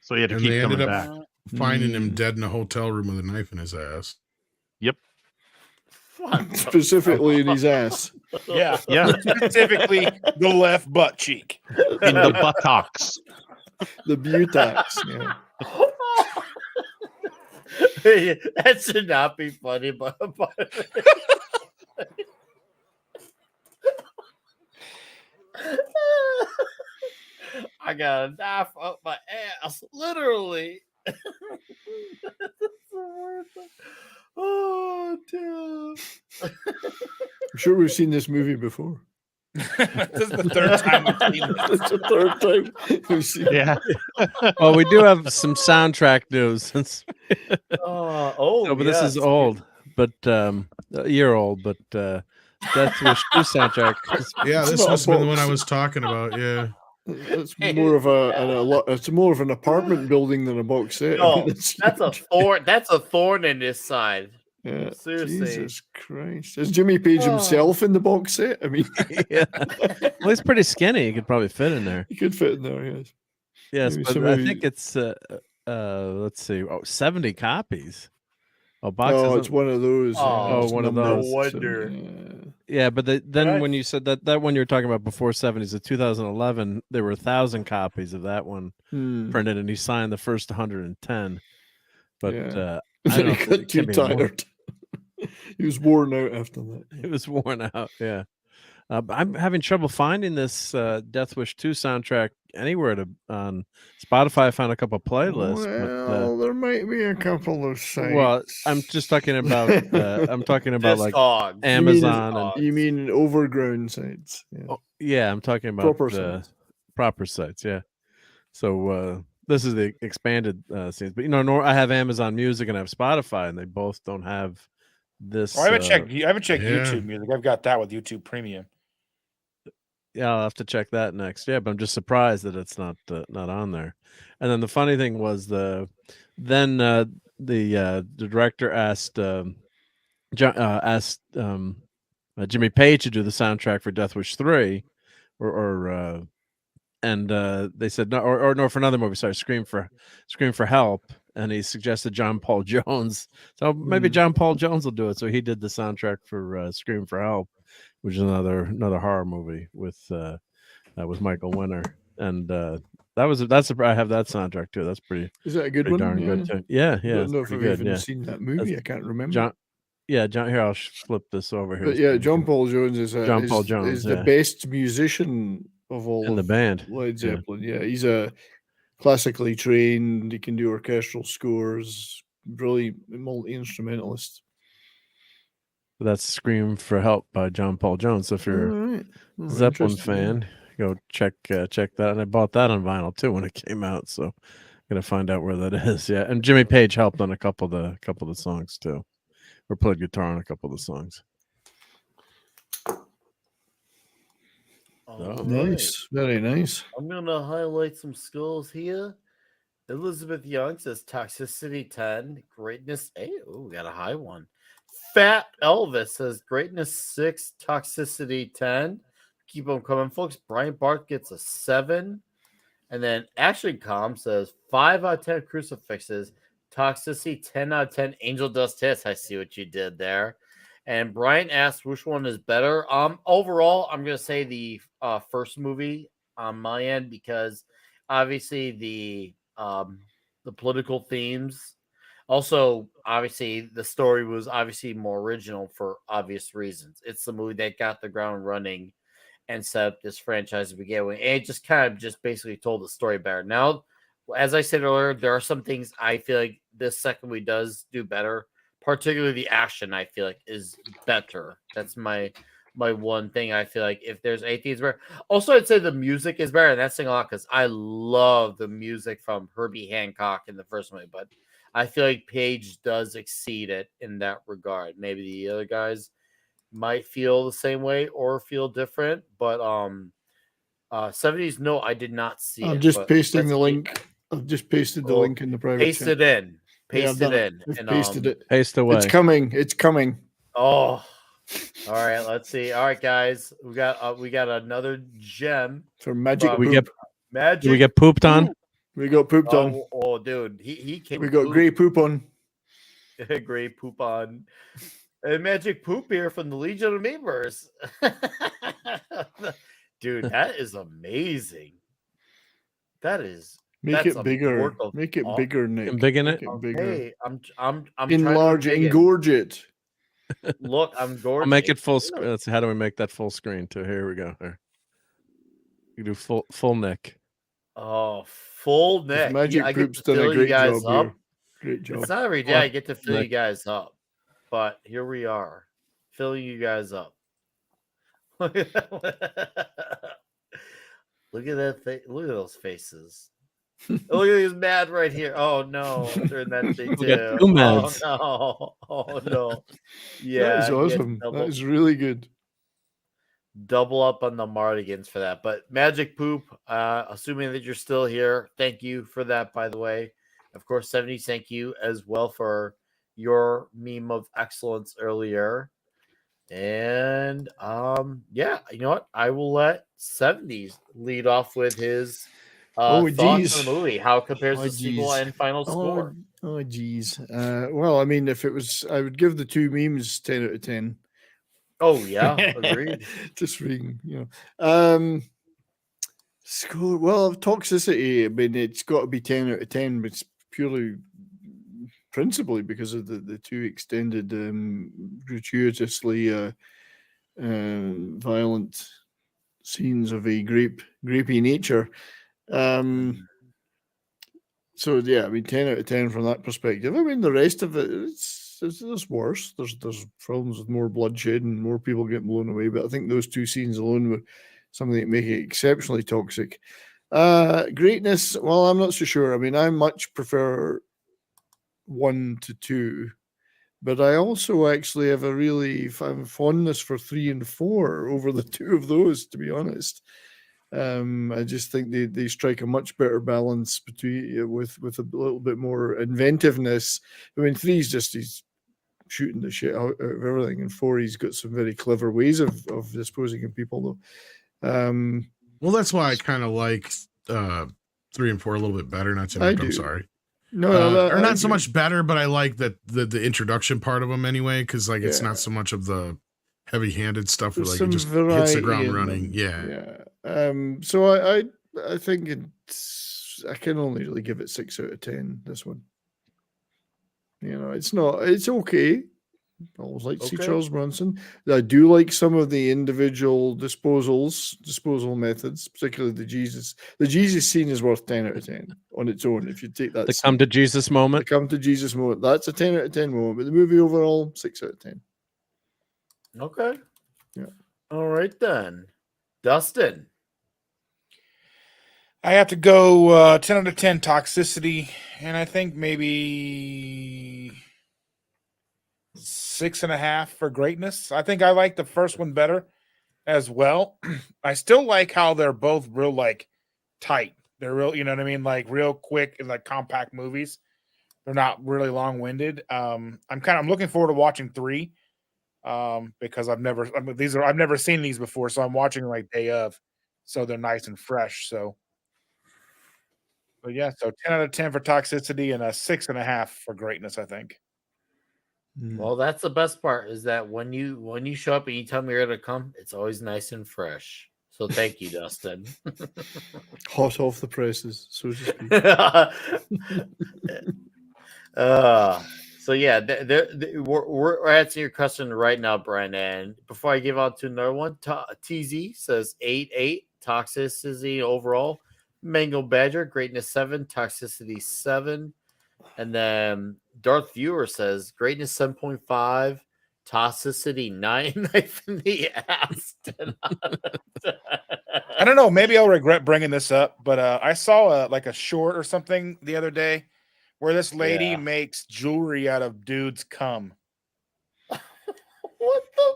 So he had to And keep they coming ended back. up finding him dead in a hotel room with a knife in his ass. Yep. Specifically in his ass. Yeah. Yeah. Specifically the left butt cheek. In the buttocks. The buttocks. Yeah. That should not be funny, but I got a knife up my ass, literally. Oh, damn. I'm sure we've seen this movie before. This is the third time we've seen this. It's the third time we've seen it. Yeah. Oh, we do have some soundtrack news. But this is old, but a year old, but Death Wish 2 soundtrack. Yeah, this must have been the one I was talking about. Yeah. It's more of it's more of an apartment building than a box set. No, that's a thorn. That's a thorn in this side. Yeah, Seriously. Jesus Christ. Is Jimmy Page himself in the box set? I mean, Yeah. Well, he's pretty skinny. He could probably fit in there. he could fit in there, yes. Yes, Maybe but I somebody- think it's let's see, 70 copies. Oh, boxes. Oh, it's one of those. Oh, one of numbered, those. No wonder. Yeah, but then Right. when you said that one you were talking about before 70s, the 2011, there were 1,000 copies of that one printed, and he signed the first 110. But Yeah. I don't know. He if got it too can be more. tired. He was worn out after that. It was worn out. Yeah. I'm having trouble finding this Death Wish 2 soundtrack anywhere on Spotify. I found a couple playlists. Well, there might be a couple of sites. Well, I'm just talking about like Discogs. Amazon and You mean overgrown sites? Yeah. oh, yeah, I'm talking about Proper sites. proper sites. Yeah. So this is the expanded scenes, but I have Amazon Music and I have Spotify, and they both don't have this. Oh, I haven't checked Yeah. YouTube music. I've got that with YouTube Premium. Yeah, I'll have to check that next. Yeah, but I'm just surprised that it's not on there. And then the funny thing was the director asked Jimmy Page to do the soundtrack for Death Wish 3, and they said no, or no, for another movie. Sorry, Scream for Help, and he suggested John Paul Jones. So maybe John Paul Jones will do it. So he did the soundtrack for Scream for Help, which is another horror movie with Michael Winner, and that's I have that soundtrack too. That's pretty. Is that a good pretty one? darn good too. Yeah, I yeah. don't know if It's I've pretty good. even Yeah. seen that movie. I can't remember. John. Here I'll flip this over here. But yeah, John Paul Jones is the best musician of all in the of band. Led Zeppelin. Yeah, he's a classically trained. He can do orchestral scores. Brilliant multi-instrumentalist. That's Scream for Help by John Paul Jones. So if you're Alright. a Oh, Zeppelin interesting, fan, go check that. And I bought that on vinyl too when it came out. So I'm gonna find out where that is. Yeah, and Jimmy Page helped on a couple of the songs too, or played guitar on a couple of the songs. All Nice, very nice. I'm gonna highlight some skills here. Elizabeth Young says toxicity 10, greatness 8. Ooh, got a high one. Fat Elvis says greatness 6, toxicity 10. Keep them coming, folks. Brian Bart gets a 7. And then Action Com says 5 out of 10 crucifixes, toxicity 10 out of 10 angel dust hits. I see what you did there. And Brian asks which one is better. Overall, I'm gonna say the first movie on my end, because obviously the political themes. Also, obviously, the story was obviously more original for obvious reasons. It's the movie that got the ground running and set up this franchise to begin with. And it just kind of just basically told the story better. Now, as I said earlier, there are some things I feel like this second movie does do better. Particularly the action, I feel like is better. That's my one thing. I feel like if there's anything it's better. Also, I'd say the music is better, and that's saying a lot because I love the music from Herbie Hancock in the first movie, but I feel like Page does exceed it in that regard. Maybe the other guys might feel the same way or feel different, but 70s, no, I did not see I'm it. just But pasting let's the see. link. I've just pasted the Well, link in the private paste chat. it in. Yeah, I've Paste done it it. in. I've And pasted it. Paste away. It's coming. It's coming. oh, all right, let's see. All right, guys, we got another gem For magic from we poop. get Magic. Do we get pooped on? We got pooped on. Oh, dude, he came. We got grey poop on. Gray poop on. And Magic Poop here from the Legion of Memers. Dude, that is amazing. That is Make that's it a bigger. work of Make it art. bigger, Nick. And big in Make it? it bigger. Hey, I'm trying to Enlarge it, dig in. engorge it. Look, I'm gorging. I'll make it full screen. Let's see, how do we make that full screen too? Here we go. Here. You do full neck. Oh, full This neck. magic I get poop's to done a fill you great guys job up. here. Great job. It's not every day I get to fill you Neck. guys up, but here we are, filling you guys up. Look at that. Look at that face. Look at those faces. Look at these mad right here. Oh no, they're in that thing We got too. two Oh mads. no. Oh no. Yeah, That is you guys awesome. That is really good. double up on the Mardigans for that. But Magic Poop, assuming that you're still here, thank you for that, by the way. Of course, 70s, thank you as well for your meme of excellence earlier. And yeah, you know what? I will let 70s lead off with his thoughts geez. on the movie. How it compares Oh, the sequel geez. and final score. Oh geez. Well, I mean, if it was, I would give the two memes 10 out of 10. Oh yeah, agreed. Just reading, score. Well, toxicity. I mean, it's got to be 10 out of 10, but it's purely, principally because of the two extended, gratuitously violent scenes of a grapey nature. So yeah, I mean, 10 out of 10 from that perspective. I mean, the rest of it, it's worse. There's films with more bloodshed and more people getting blown away, but I think those two scenes alone were something that make it exceptionally toxic. Greatness, well, I'm not so sure. I mean, I much prefer 1 to 2, but I also actually have a really fondness for 3 and 4 over the two of those, to be honest. I just think they strike a much better balance between with a little bit more inventiveness. I mean, 3 is just he's shooting the shit out of everything, and 4 he's got some very clever ways of disposing of people, though. Well, that's why I kind of like 3 and 4 a little bit better. Not to I interrupt, I'm do. sorry. No, or I not so agree. much better, but I like that the introduction part of them anyway, because like it's Yeah. not so much of the heavy-handed stuff where There's like some it just hits variety the ground in running. them. Yeah. So I think I can only really give it 6 out of 10. This one, it's okay. I always like to see Okay. Charles Bronson. I do like some of the individual disposal methods, particularly the Jesus scene is worth 10 out of 10 on its own. If you take that, The come to Jesus the moment. come to Jesus moment, that's a 10 out of 10 moment. But the movie overall, 6 out of 10. Okay. Yeah. All right then. Dustin. I have to go 10 out of 10 toxicity, and I think maybe 6.5 for greatness. I think I like the first one better as well. I still like how they're both real like tight. They're real, you know what I mean? Like real quick and like compact movies. They're not really long winded. I'm looking forward to watching 3. Because I've never seen these before, so I'm watching like day of, so they're nice and fresh. But yeah, so 10 out of 10 for toxicity and a 6.5 for greatness, I think. Well, that's the best part is that when you show up and you tell me you're gonna come, it's always nice and fresh. So thank you, Dustin. Hot off the presses, so to speak. So yeah, we're answering your question right now, Brian. And before I give out to another one, TZ says 8 toxicity overall. Mango Badger greatness 7, toxicity 7, and then Darth Viewer says greatness 7.5, toxicity 9. Knife in the ass. I don't know. Maybe I'll regret bringing this up, but I saw like a short or something the other day where this lady Yeah. makes jewelry out of dudes' cum. What the?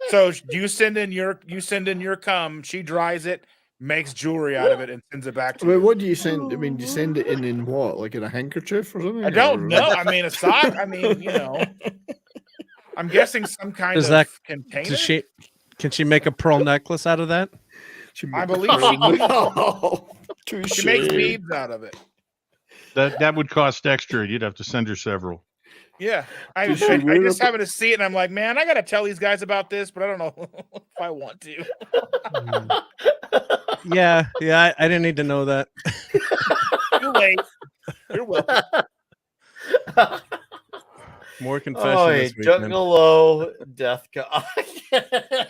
So you send in your cum, she dries it, makes jewelry out of it, and sends it back to I mean, you. what do you send? I mean, do you send it in what? Like in a handkerchief or something? I don't or- know. I mean, a sock. I mean, I'm guessing some kind Does of that container. can she make a pearl necklace out of that? I believe she can. She makes Touche. beads out of it. That would cost extra. You'd have to send her several. Yeah, I Did she wear just a- happen to see it, and I'm like, man, I gotta tell these guys about this, but I don't know if I want to. Yeah, I didn't need to know that. Too late. You're welcome. More confession Oh, this weekend. Juggalo Death God. I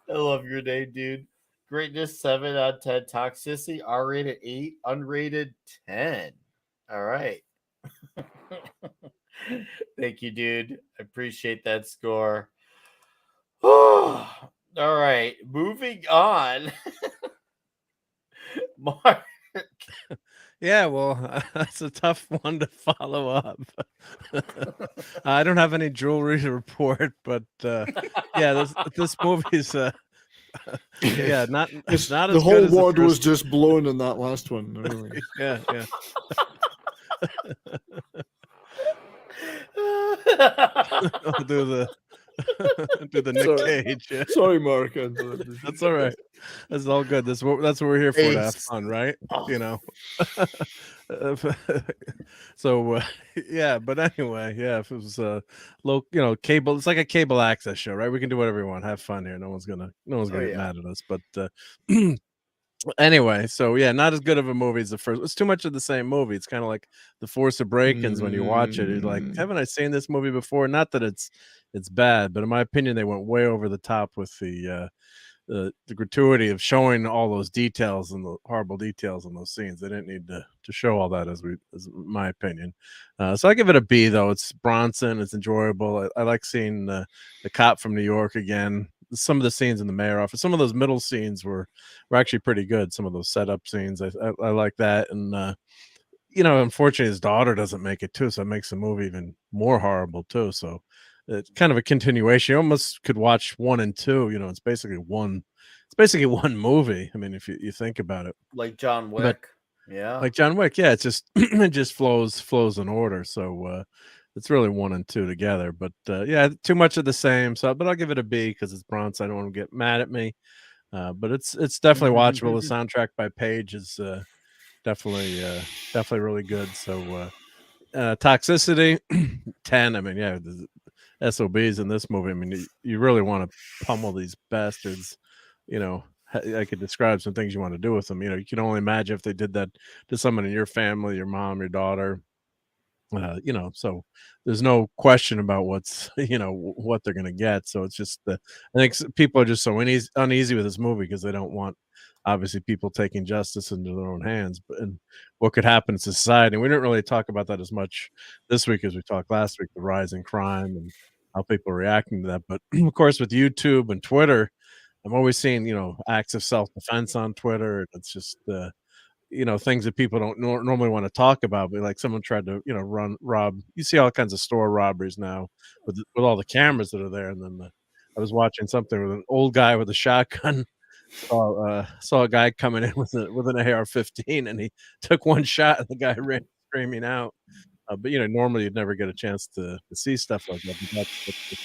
love your name, dude. Greatness 7 out of 10. Toxicity R-rated 8. Unrated 10. All right. Thank you, dude. I appreciate that score. All right. Moving on. Mark. Yeah, well, that's a tough one to follow up. I don't have any jewelry to report, but yeah, this movie's yeah, not It's, not the as whole good as the wad was first. just blown in that last one. Really. Yeah. I'll do the Nick Sorry. Cage. Yeah. Sorry, Mark. That's all right. That's all good. That's what we're here for, to have fun, right? You know. So yeah, but anyway, yeah, if it was low, cable, it's like a cable access show, right? We can do whatever we want, have fun here. No one's gonna get mad at us. But anyway, so yeah, not as good of a movie as the first. It's too much of the same movie. It's kind of like The Force Awakens. When you watch it, you're like, haven't I seen this movie before? Not that it's bad, but in my opinion, they went way over the top with the gratuity of showing all those details and the horrible details in those scenes. They didn't need to show all that, as my opinion. So I give it a B, though. It's Bronson. It's enjoyable. I like seeing the cop from New York again. Some of the scenes in the mayor office, some of those middle scenes were actually pretty good. Some of those setup scenes, I like that. And unfortunately, his daughter doesn't make it too, so it makes the movie even more horrible too. So it's kind of a continuation. You almost could watch 1 and 2. It's basically one movie. I mean, if you think about it, Like John Wick. Yeah. like John Wick. Yeah, it's just it just flows in order. So it's really 1 and 2 together. But yeah, too much of the same. So, but I'll give it a B because it's Bronson. I don't want to get mad at me. But it's definitely watchable. The soundtrack by Page is definitely really good. So Toxicity 10. I mean, yeah, the SOBs in this movie. I mean, you really want to pummel these bastards. I could describe some things you want to do with them. You can only imagine if they did that to someone in your family, your mom, your daughter. So there's no question about what's what they're gonna get. So it's just I think people are just so uneasy with this movie because they don't want, obviously, people taking justice into their own hands. And what could happen in society. And we didn't really talk about that as much this week as we talked last week, the rise in crime and how people are reacting to that. But of course, with YouTube and Twitter, I'm always seeing acts of self-defense on Twitter. It's just things that people don't normally want to talk about, but like someone tried to rob. You see all kinds of store robberies now with all the cameras that are there. And then I was watching something with an old guy with a shotgun saw a guy coming in with an AR-15, and he took one shot, and the guy ran screaming out. But normally you'd never get a chance to see stuff like that. But that's what this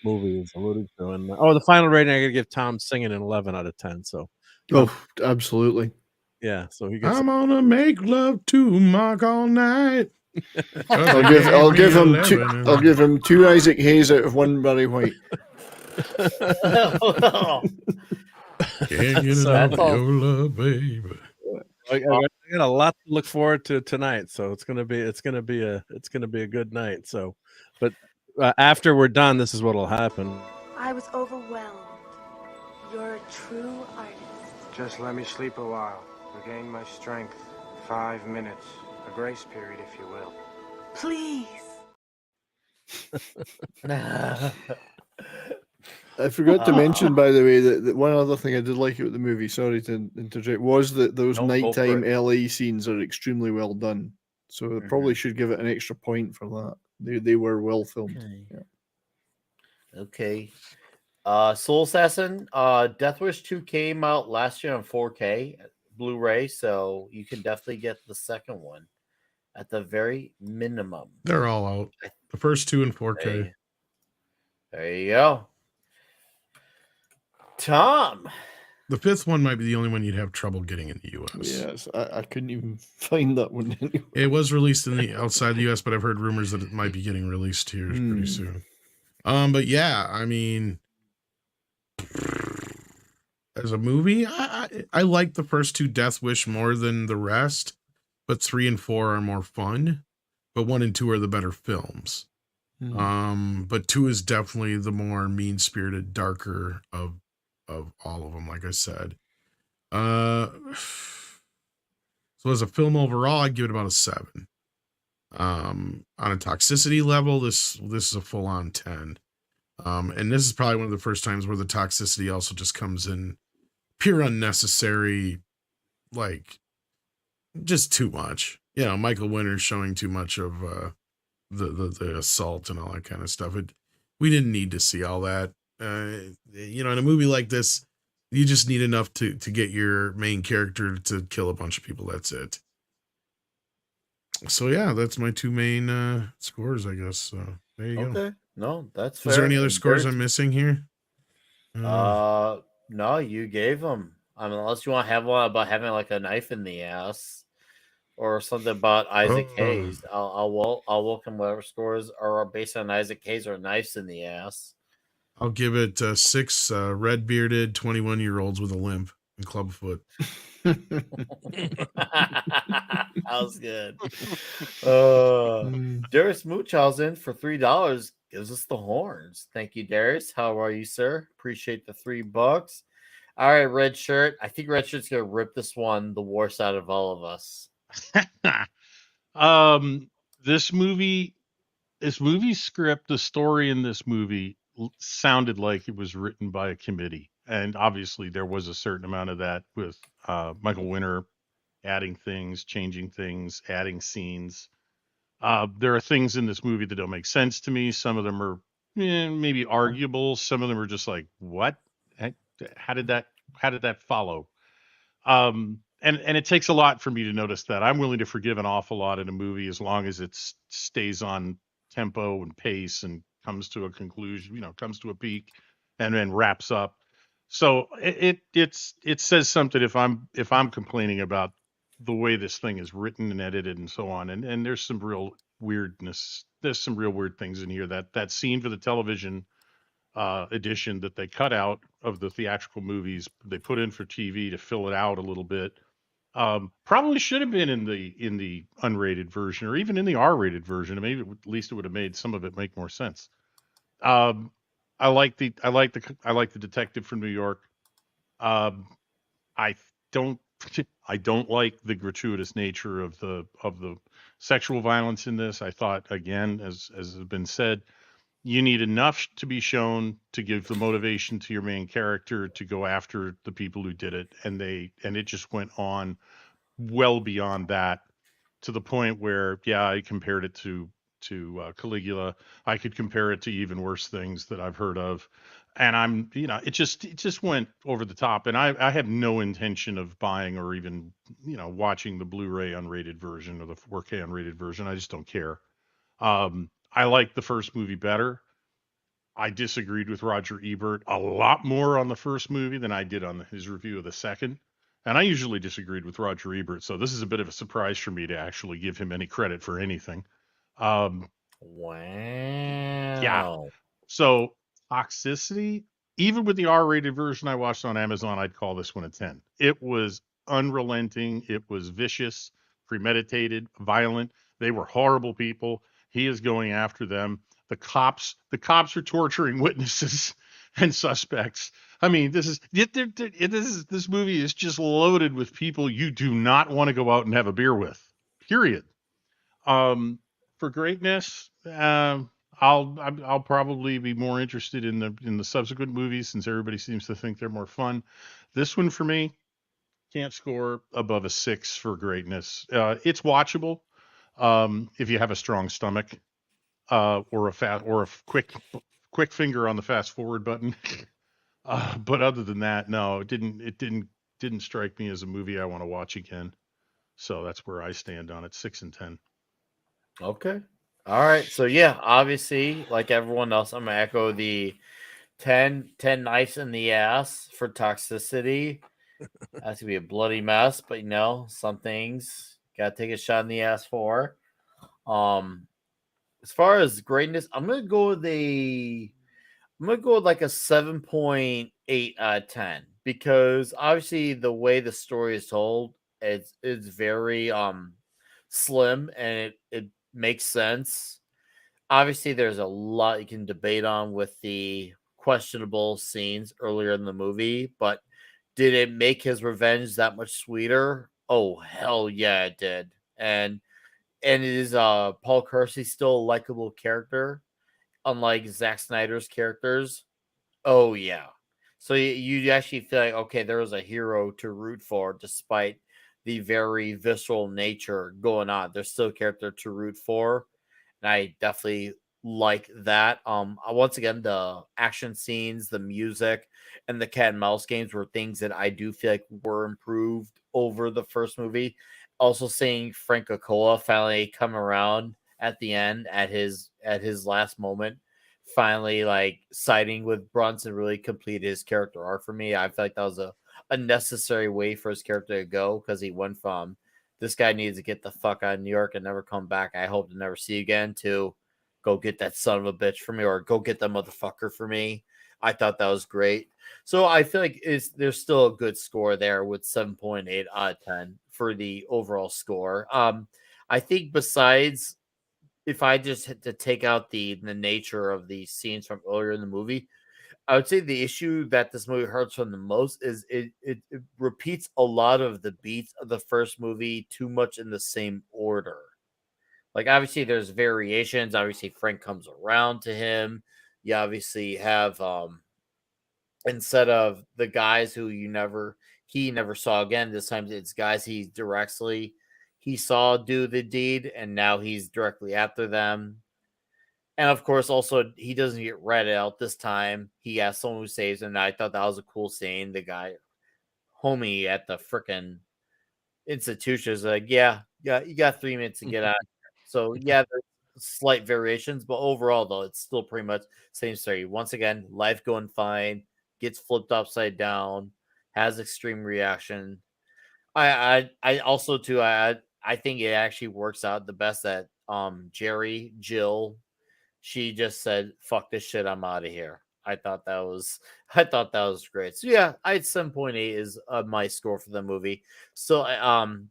movie is alluding to. And the final rating I got to give Tom Singing an 11 out of 10. So, Oh, absolutely. yeah. So he gets. I'm gonna make love to Mark all night. I'll give him 2 Isaac Hayes out of 1 Barry White. Can't get enough of your love, baby. I got a lot to look forward to tonight, so it's gonna be a good night. So, but after we're done, this is what'll happen. I was overwhelmed. You're a true artist. Just let me sleep a while. Regain my strength. 5 minutes. A grace period, if you will. Please. I forgot to mention, by the way, that one other thing I did like about the movie, sorry to interject, was that those No, go for nighttime it. LA scenes are extremely well done. So I probably should give it an extra point for that. They were well filmed. Okay. Yeah. Okay. Soul Assassin, Death Wish 2 came out last year on 4K Blu-ray, so you can definitely get the second one at the very minimum. They're all out. The first 2 in 4K. Hey. There you go. Tom. The 5th one might be the only one you'd have trouble getting in the US. Yes, I couldn't even find that one anywhere. It was released outside the US, but I've heard rumors that it might be getting released here pretty soon. But yeah, I mean, as a movie, I like the first 2 Death Wish more than the rest, but 3 and 4 are more fun. But 1 and 2 are the better films. But 2 is definitely the more mean-spirited, darker of all of them, like I said. So as a film overall, I'd give it about a 7. On a toxicity level, this is a full-on 10. And this is probably one of the first times where the toxicity also just comes in pure unnecessary, like just too much. Michael Winter's showing too much of the assault and all that kind of stuff. We didn't need to see all that. In a movie like this, you just need enough to get your main character to kill a bunch of people. That's it. So yeah, that's my 2 main scores, I guess. So there you go. Okay. No, that's fair. Is there any other scores I'm missing here? No, you gave them. I mean, unless you want to have one about having like a knife in the ass or something about Isaac Hayes. I'll welcome whatever scores are based on Isaac Hayes or knives in the ass. I'll give it 6 red-bearded 21-year-olds with a limp and clubfoot. That was good. Darius Munchausen for $3 gives us the horns. Thank you, Darius. How are you, sir? Appreciate the $3. All right, Red Shirt. I think Red Shirt's gonna rip this one the worst out of all of us. This movie script, the story in this movie sounded like it was written by a committee. And obviously there was a certain amount of that with Michael Winter adding things, changing things, adding scenes. There are things in this movie that don't make sense to me. Some of them are maybe arguable. Some of them are just like, what? How did that follow? And it takes a lot for me to notice that. I'm willing to forgive an awful lot in a movie as long as it stays on tempo and pace and comes to a conclusion, comes to a peak and then wraps up. So it says something if I'm complaining about the way this thing is written and edited and so on. And there's some real weirdness. There's some real weird things in here. That scene for the television edition that they cut out of the theatrical movies, they put in for TV to fill it out a little bit. Probably should have been in the unrated version or even in the R-rated version. Maybe at least it would have made some of it make more sense. I like the detective from New York. I don't like the gratuitous nature of the sexual violence in this. I thought, again, as has been said, you need enough to be shown to give the motivation to your main character to go after the people who did it, and it just went on well beyond that, to the point where, I compared it to to Caligula. I could compare it to even worse things that I've heard of, and it just went over the top. And I have no intention of buying or even watching the Blu-ray unrated version or the 4K unrated version. I just don't care. I like the first movie better. I disagreed with Roger Ebert a lot more on the first movie than I did on his review of the second. And I usually disagreed with Roger Ebert, so this is a bit of a surprise for me to actually give him any credit for anything. Um, yeah. Wow. So toxicity, even with the R-rated version I watched on Amazon, I'd call this one a 10. It was unrelenting. It was vicious, premeditated, violent. They were horrible people. He is going after them. The cops are torturing witnesses and suspects. I mean, this movie is just loaded with people you do not want to go out and have a beer with. Period. For greatness, I'll probably be more interested in the subsequent movies since everybody seems to think they're more fun. This one for me can't score above a 6 for greatness. It's watchable if you have a strong stomach or a quick finger on the fast forward button. But other than that, no, it didn't strike me as a movie I want to watch again. So that's where I stand on it, 6 and 10. Okay. All right. So yeah, obviously, like everyone else, I'm gonna echo the 10 knives in the ass for toxicity. That's gonna be a bloody mess, but some things gotta take a shot in the ass for. Um, as far as greatness, I'm gonna go with like a 7.8 out of 10 because obviously the way the story is told, it's very slim and it makes sense. Obviously, there's a lot you can debate on with the questionable scenes earlier in the movie, but did it make his revenge that much sweeter? Oh hell yeah, it did. And it is Paul Kersey still a likable character, unlike Zack Snyder's characters. Oh yeah. So you actually feel like okay, there was a hero to root for, despite the very visceral nature going on. There's still a character to root for, and I definitely like that. Once again, the action scenes, the music, and the cat and mouse games were things that I do feel like were improved over the first movie. Also, seeing Frank Okola finally come around at the end at his last moment, finally like siding with Bronson really completed his character arc for me. I feel like that was a necessary way for his character to go because he went from this guy needs to get the fuck out of New York and never come back. I hope to never see you again to go get that son of a bitch for me or go get that motherfucker for me. I thought that was great. So I feel like there's still a good score there with 7.8 out of 10 for the overall score. I think besides if I just had to take out the nature of the scenes from earlier in the movie, I would say the issue that this movie hurts from the most is it repeats a lot of the beats of the first movie too much in the same order. Like obviously there's variations. Obviously Frank comes around to him. You obviously have instead of the guys who he never saw again, this time it's guys he saw do the deed and now he's directly after them. And of course, also he doesn't get read out this time. He has someone who saves him. And I thought that was a cool scene. The guy, homie at the freaking institution is like, yeah, you got 3 minutes to get out. So yeah, there's slight variations, but overall though, it's still pretty much same story. Once again, life going fine, gets flipped upside down, has extreme reaction. I also too I think it actually works out the best that Jerry Jill she just said, "Fuck this shit, I'm out of here." I thought that was great. So yeah, I had 7.8 is my score for the movie. So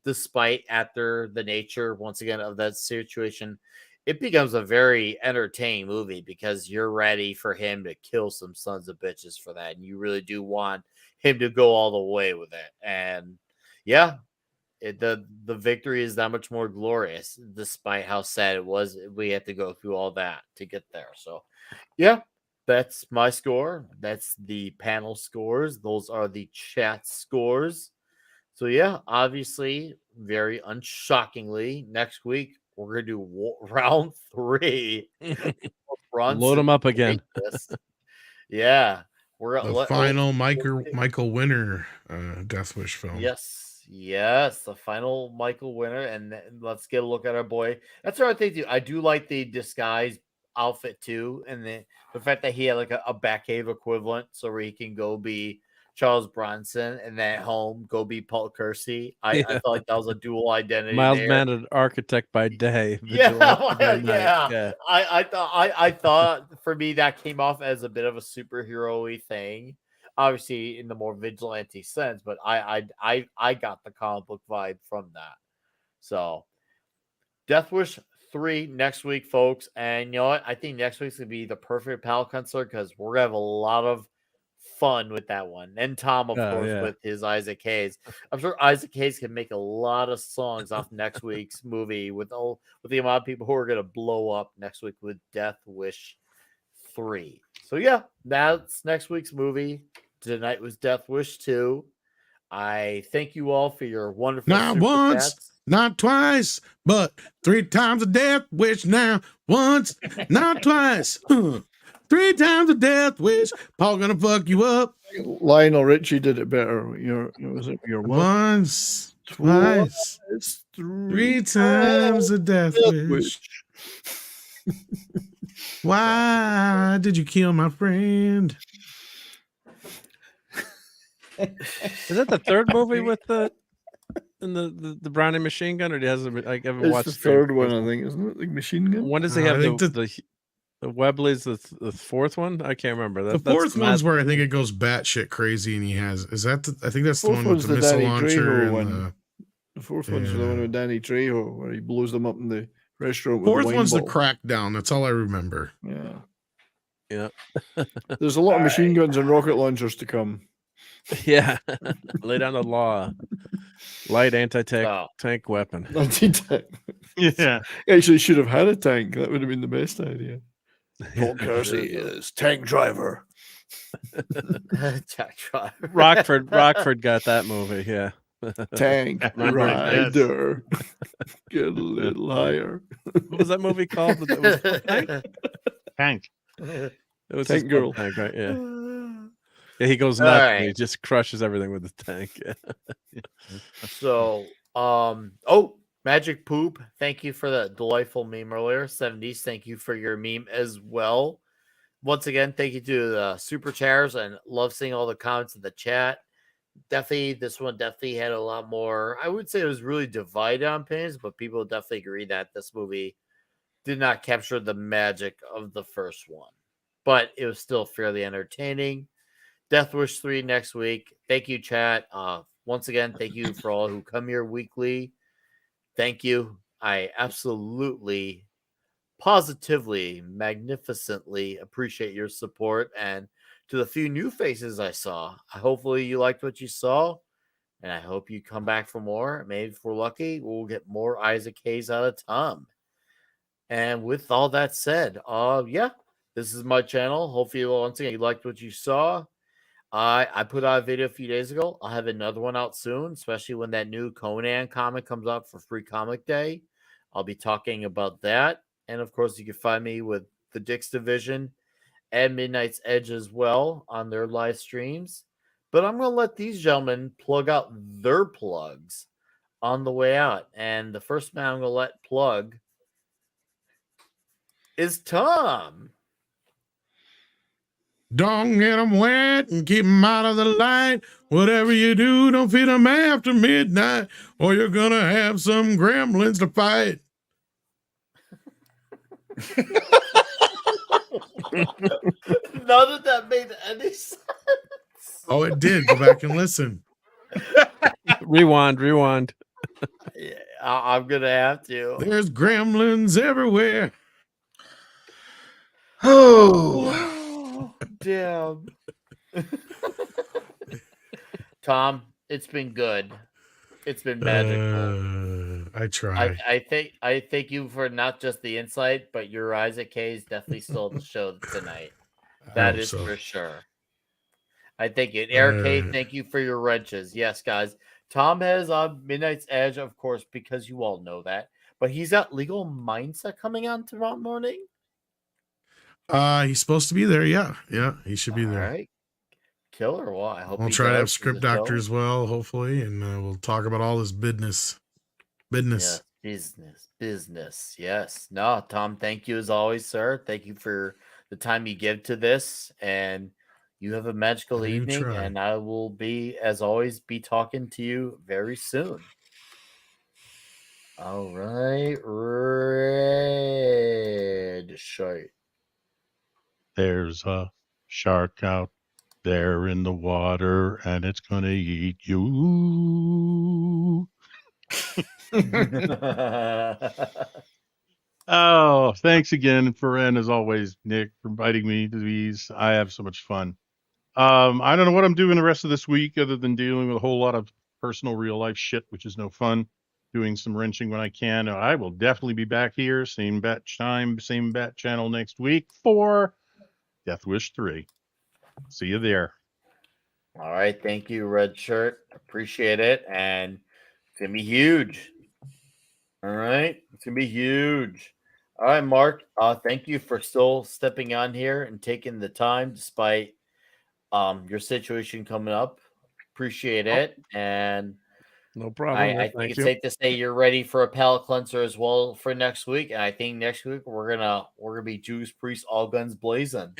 despite after the nature once again of that situation, it becomes a very entertaining movie because you're ready for him to kill some sons of bitches for that, and you really do want him to go all the way with it. And yeah, the victory is that much more glorious, despite how sad it was. We had to go through all that to get there. So, yeah, that's my score. That's the panel scores. Those are the chat scores. So, yeah, obviously, very unshockingly, next week we're gonna do round 3. Load them up again. Yeah, we're The final Michael Winner Death Wish film. Yes, the final Michael Winner, and let's get a look at our boy. That's what I think too. I do like the disguise outfit too, and the fact that he had like a Batcave equivalent, so where he can go be Charles Bronson and then at home go be Paul Kersey. I felt like that was a dual identity. Mild mannered architect by day. Yeah, by night. yeah. I thought for me that came off as a bit of a superhero-y thing. Obviously in the more vigilante sense, but I got the comic book vibe from that. So Death Wish 3 next week, folks. And you know what? I think next week's gonna be the perfect palate cleanser because we're gonna have a lot of fun with that one. And Tom, of course, with his Isaac Hayes. I'm sure Isaac Hayes can make a lot of songs off next week's movie with the amount of people who are gonna blow up next week with Death Wish 3. So yeah, that's next week's movie. Tonight was Death Wish 2. I thank you all for your wonderful Not super once, chats. not twice, but 3 times a death wish now. Once, not twice. 3 times a death wish. Paul gonna fuck you up. Lionel Richie did it better. Was it your once, twice, 3 times a death wish. Why did you kill my friend? Is that the third movie with the Browning machine gun, or hasn't I haven't watched the third one? I think, isn't it? The machine gun. When does he have the Webley's the fourth one? I can't remember. The fourth one's where I think it goes batshit crazy, and he has. Is that? I think that's the one with the missile launcher. The fourth one's the one with Danny Trejo, where he blows them up in the restaurant. Fourth one's the crackdown. That's all I remember. Yeah. There's a lot of machine guns and rocket launchers to come. Yeah. Lay down the law. Light anti-tank weapon. Anti-tank. Yeah. Actually should have had a tank. That would have been the best idea. Paul Kersey is tank driver. Tank driver. Rockford got that movie, yeah. Tank rider. Get a little higher. What was that movie called? Tank. It was Tank Girl. Tank, right? Yeah. Yeah, he goes nuts and he just crushes everything with the tank. Yeah. So, Magic Poop, thank you for that delightful meme earlier. 70s, thank you for your meme as well. Once again, thank you to the super chatters, and love seeing all the comments in the chat. Definitely, this one definitely had a lot more. I would say it was really divided on opinions, but people definitely agree that this movie did not capture the magic of the first one, but it was still fairly entertaining. Death Wish 3 next week. Thank you, chat. Once again, thank you for all who come here weekly. Thank you. I absolutely, positively, magnificently appreciate your support. And to the few new faces I saw, hopefully you liked what you saw. And I hope you come back for more. Maybe if we're lucky, we'll get more Isaac Hayes out of Tom. And with all that said, this is my channel. Hopefully, once again, you liked what you saw. I put out a video a few days ago. I'll have another one out soon, especially when that new Conan comic comes out for Free Comic Day. I'll be talking about that. And of course, you can find me with the Dix Division and Midnight's Edge as well on their live streams. But I'm going to let these gentlemen plug out their plugs on the way out. And the first man I'm going to let plug is Tom. Don't get them wet and keep them out of the light. Whatever you do, don't feed them after midnight, or you're going to have some gremlins to fight. None of that made any sense. Oh, it did. Go back and listen. Rewind. Yeah, I'm going to have to. There's gremlins everywhere. Oh, damn. Tom, it's been good. It's been magical. I try. I thank you for not just the insight, but your Isaac Hayes definitely stole the show tonight. That is for sure. I thank you. And Eric Hay, thank you for your wrenches. Yes, guys. Tom has Midnight's Edge, of course, because you all know that. but he's got Legal Mindset coming on tomorrow morning. He's supposed to be there. Yeah, he should be All there. right, killer. Well, I hope We'll he try to have does for the script doctor show. as well, hopefully, and we'll talk about all this business. Business. Yes, business. Yes. No, Tom, thank you as always, sir. Thank you for the time you give to this, and you have a magical I do evening, try. and I will be, as always, be talking to you very soon. All right, red shirt. There's a shark out there in the water, and it's gonna eat you. Oh, thanks again for as always, Nick, for inviting me to these. I have so much fun. I don't know what I'm doing the rest of this week other than dealing with a whole lot of personal real life shit, which is no fun. Doing some wrenching when I can. I will definitely be back here, same bat time, same bat channel next week for Death Wish 3. See you there. All right, thank you, red shirt. Appreciate it, and it's gonna be huge. All right, it's gonna be huge. All right, Mark. Thank you for still stepping on here and taking the time despite your situation coming up. Appreciate it, and No problem. I think Thank it's you. safe to say you're ready for a palate cleanser as well for next week. And I think next week we're gonna be Judas Priest, all guns blazing.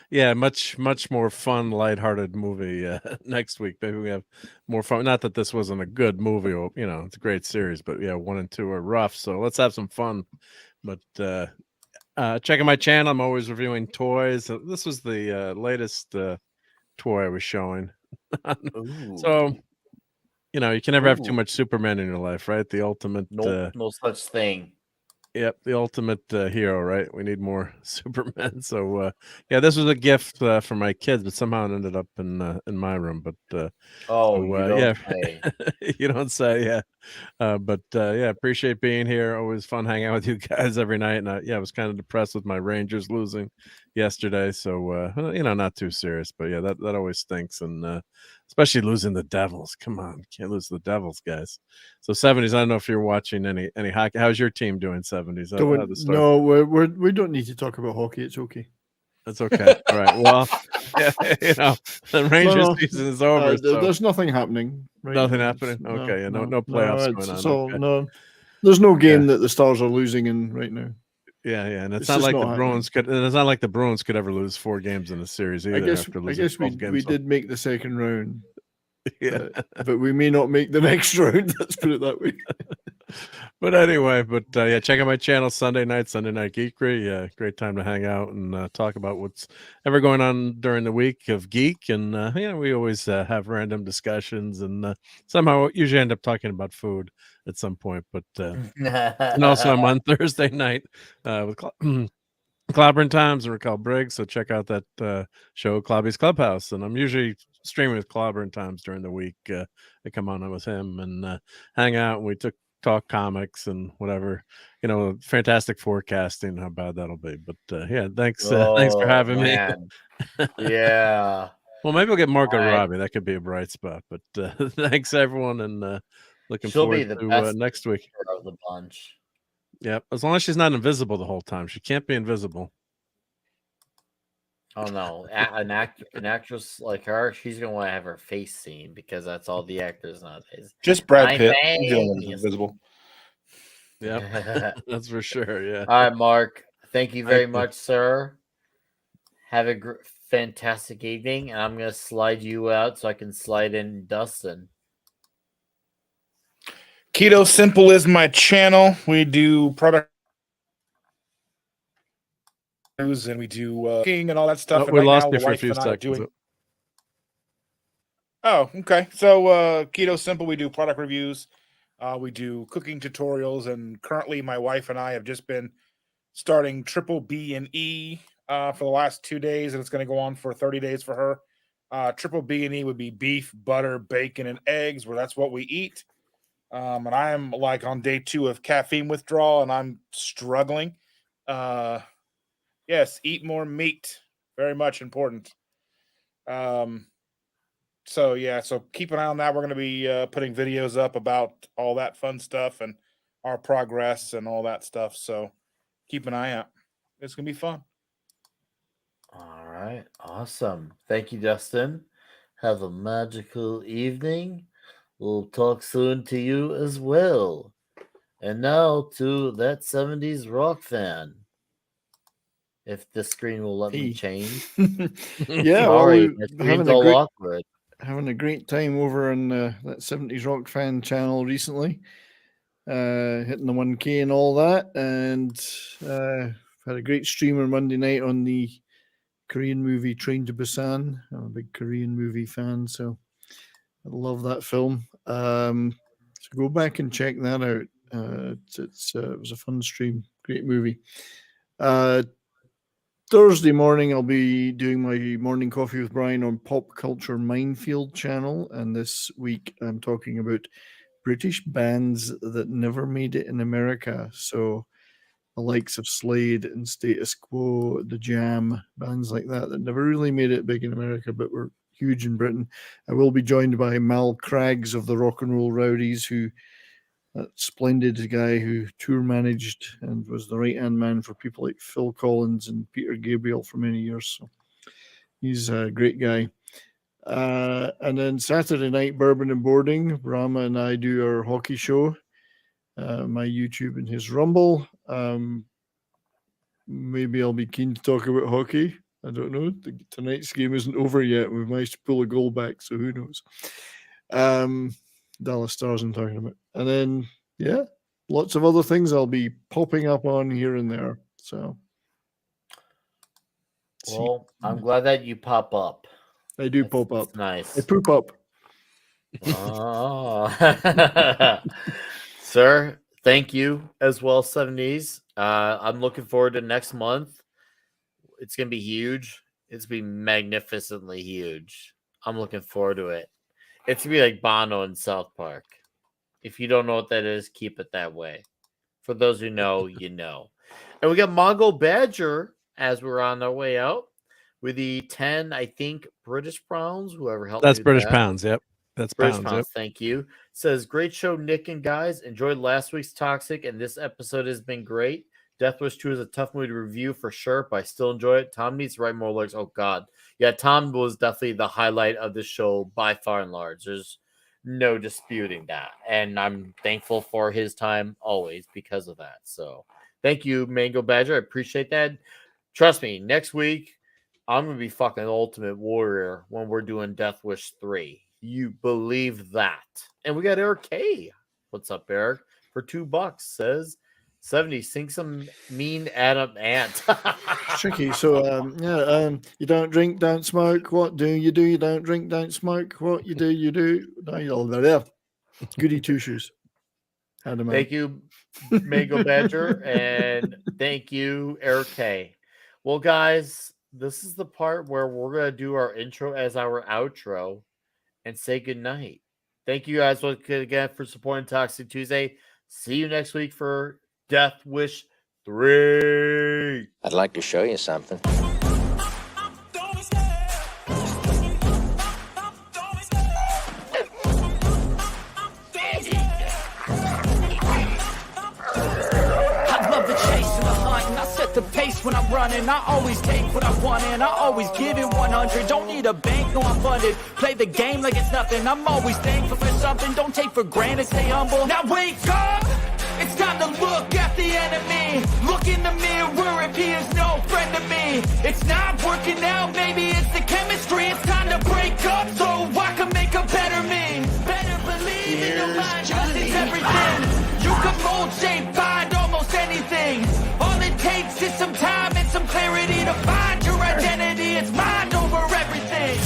Yeah, much more fun, lighthearted movie next week. Maybe we have more fun. Not that this wasn't a good movie, or it's a great series, but yeah, 1 and 2 are rough. So let's have some fun. But checking my channel, I'm always reviewing toys. This was the latest toy I was showing. So you can never have too Ooh. much Superman in your life, right? The ultimate. Nope, no such thing. Yep, the ultimate hero, right? We need more Superman. So yeah, this was a gift for my kids, but somehow it ended up in my room. But Oh, so you don't yeah, say. you don't say. Yeah, but yeah, appreciate being here. Always fun hanging out with you guys every night. And I was kind of depressed with my Rangers losing yesterday, so not too serious, but yeah, that always stinks, and especially losing the Devils. Come on, can't lose the Devils, guys. So 70s. I don't know if you're watching any hockey. How's your team doing? 70s. No, we don't need to talk about hockey. It's okay. That's okay. All right. Well, yeah, the Rangers season is over. So there's nothing happening. Right nothing now. happening. Okay, yeah, no playoffs going on. Okay. No, there's no game Yeah. that the Stars are losing in right now. Yeah, and it's It's not just like not the happening. Bruins could. And it's not like the Bruins could ever lose 4 games in a series either. I guess after I losing guess 12 we games. did make the second round, Yeah. but we may not make the next round. Let's put it that way. But anyway, yeah, check out my channel Sunday Night Geekery. Yeah, great time to hang out and talk about what's ever going on during the week of geek. And yeah, we always have random discussions, and somehow usually end up talking about food at some point. But and also I'm on Thursday night with Clobbering Times and Raquel Briggs. So check out that show, Clobby's Clubhouse. And I'm usually streaming with Clobbering Times during the week. I come on with him and hang out. And we talk comics and whatever, fantastic forecasting, how bad that'll be. But yeah, thanks for having me. Yeah. Well, maybe we'll get Margot All right. Robbie. That could be a bright spot. But thanks everyone, and looking She'll forward be the to best next week. of the bunch. Yeah, as long as she's not invisible the whole time. She can't be invisible. Oh no, an actress like her, she's gonna want to have her face seen because that's all the actors nowadays. Just Brad My Pitt. face. He's the only one who's invisible. Yeah, that's for sure. Yeah. All right, Mark. Thank you very Thank you. much, sir. Have a fantastic evening, and I'm gonna slide you out so I can slide in Dustin. Keto Simple is my channel. We do product news and we do cooking and all that stuff. Oh, and we right lost now, you the for a wife few and I are seconds. doing. Oh, okay. So Keto Simple, we do product reviews. We do cooking tutorials, and currently my wife and I have just been starting Triple B and E for the last 2 days, and it's going to go on for 30 days for her. Triple B and E would be beef, butter, bacon, and eggs, where that's what we eat. And I am like on day 2 of caffeine withdrawal, and I'm struggling. Yes, eat more meat. Very much important. So yeah, so keep an eye on that. We're going to be putting videos up about all that fun stuff, and our progress and all that stuff. So keep an eye out. It's gonna be fun. All right. Awesome. Thank you, Justin. Have a magical evening. We'll talk soon to you as well. And now to that 70s rock fan. If the screen will let me Hey. change. Yeah, Sorry, well, the screen's all awkward. having a great time over on that 70s rock fan channel recently. Hitting the 1K and all that, and had a great stream on Monday night on the Korean movie Train to Busan. I'm a big Korean movie fan, so I love that film. So go back and check that out. It was a fun stream, great movie. Thursday morning, I'll be doing my morning coffee with Brian on Pop Culture Minefield channel, and this week I'm talking about British bands that never made it in America. So the likes of Slade and Status Quo, The Jam, bands like that never really made it big in America, but were huge in Britain. I will be joined by Mal Craggs of the Rock and Roll Rowdies, that splendid guy who tour managed and was the right-hand man for people like Phil Collins and Peter Gabriel for many years. So he's a great guy. And then Saturday night, Bourbon and Boarding, Brahma and I do our hockey show, my YouTube and his Rumble. Maybe I'll be keen to talk about hockey. I don't know. Tonight's game isn't over yet. We managed to pull a goal back, so who knows? Dallas Stars I'm talking about. And then, yeah, lots of other things I'll be popping up on here and there. So, well, I'm glad that you pop up. I do pop up. Nice. I poop up. Oh. Sir, thank you as well, 70s. I'm looking forward to next month. It's going to be huge. It's going to be magnificently huge. I'm looking forward to it. It's going to be like Bono in South Park. If you don't know what that is, keep it that way. For those who know, you know. And we got Mongo Badger as we're on our way out with the 10, I think, British pounds. Whoever helped That's me with British that. pounds. Yep. That's British pounds. pounds. Yep. Thank you. Says, great show, Nick and guys. Enjoyed last week's Toxic, and this episode has been great. Death Wish 2 is a tough movie to review for sure, but I still enjoy it. Tom needs to write more lyrics. Oh, God. Yeah, Tom was definitely the highlight of the show by far and large. There's no disputing that. And I'm thankful for his time always because of that. So thank you, Mango Badger. I appreciate that. Trust me, next week, I'm going to be fucking Ultimate Warrior when we're doing Death Wish 3. You believe that. And we got Eric K. What's up, Eric? For $2 says 70, sing some mean Adam Ant. Tricky. So, you don't drink, don't smoke. What do? You don't drink, don't smoke. What you do, you do. No, you're there. Goody two shoes. Adam Thank you, Mango Badger. And thank you, Eric K. Well, guys, this is the part where we're going to do our intro as our outro and say goodnight. Thank you guys once again for supporting Toxic Tuesday. See you next week for Death Wish 3. I'd like to show you something. I love the chase and the hunt, and I set the pace when I'm running. I always take what I want, and I always give it 100. Don't need a bank, no, I'm funded. Play the game like it's nothing. I'm always thankful for something. Don't take for granted, stay humble. Now wake up! It's time to look at the enemy. Look in the mirror if he is no friend to me. It's not working out, maybe it's the chemistry. It's time to break up so I can make a better me. Better believe in your mind, cause it's everything. You can mold, shape, find almost anything. All it takes is some time and some clarity to find your identity. It's mind over everything.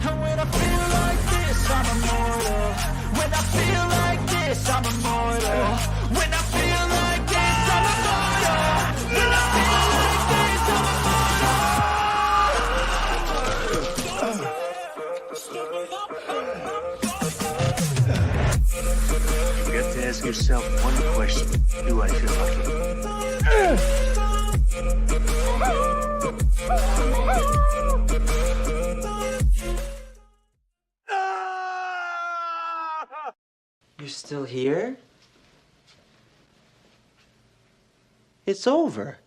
And when I feel like this, I'm immortal. When I feel like this, I'm immortal. When I feel like this, I'm immortal. When I feel like this, I'm You have to ask yourself one question. Do I feel lucky? Still here? It's over.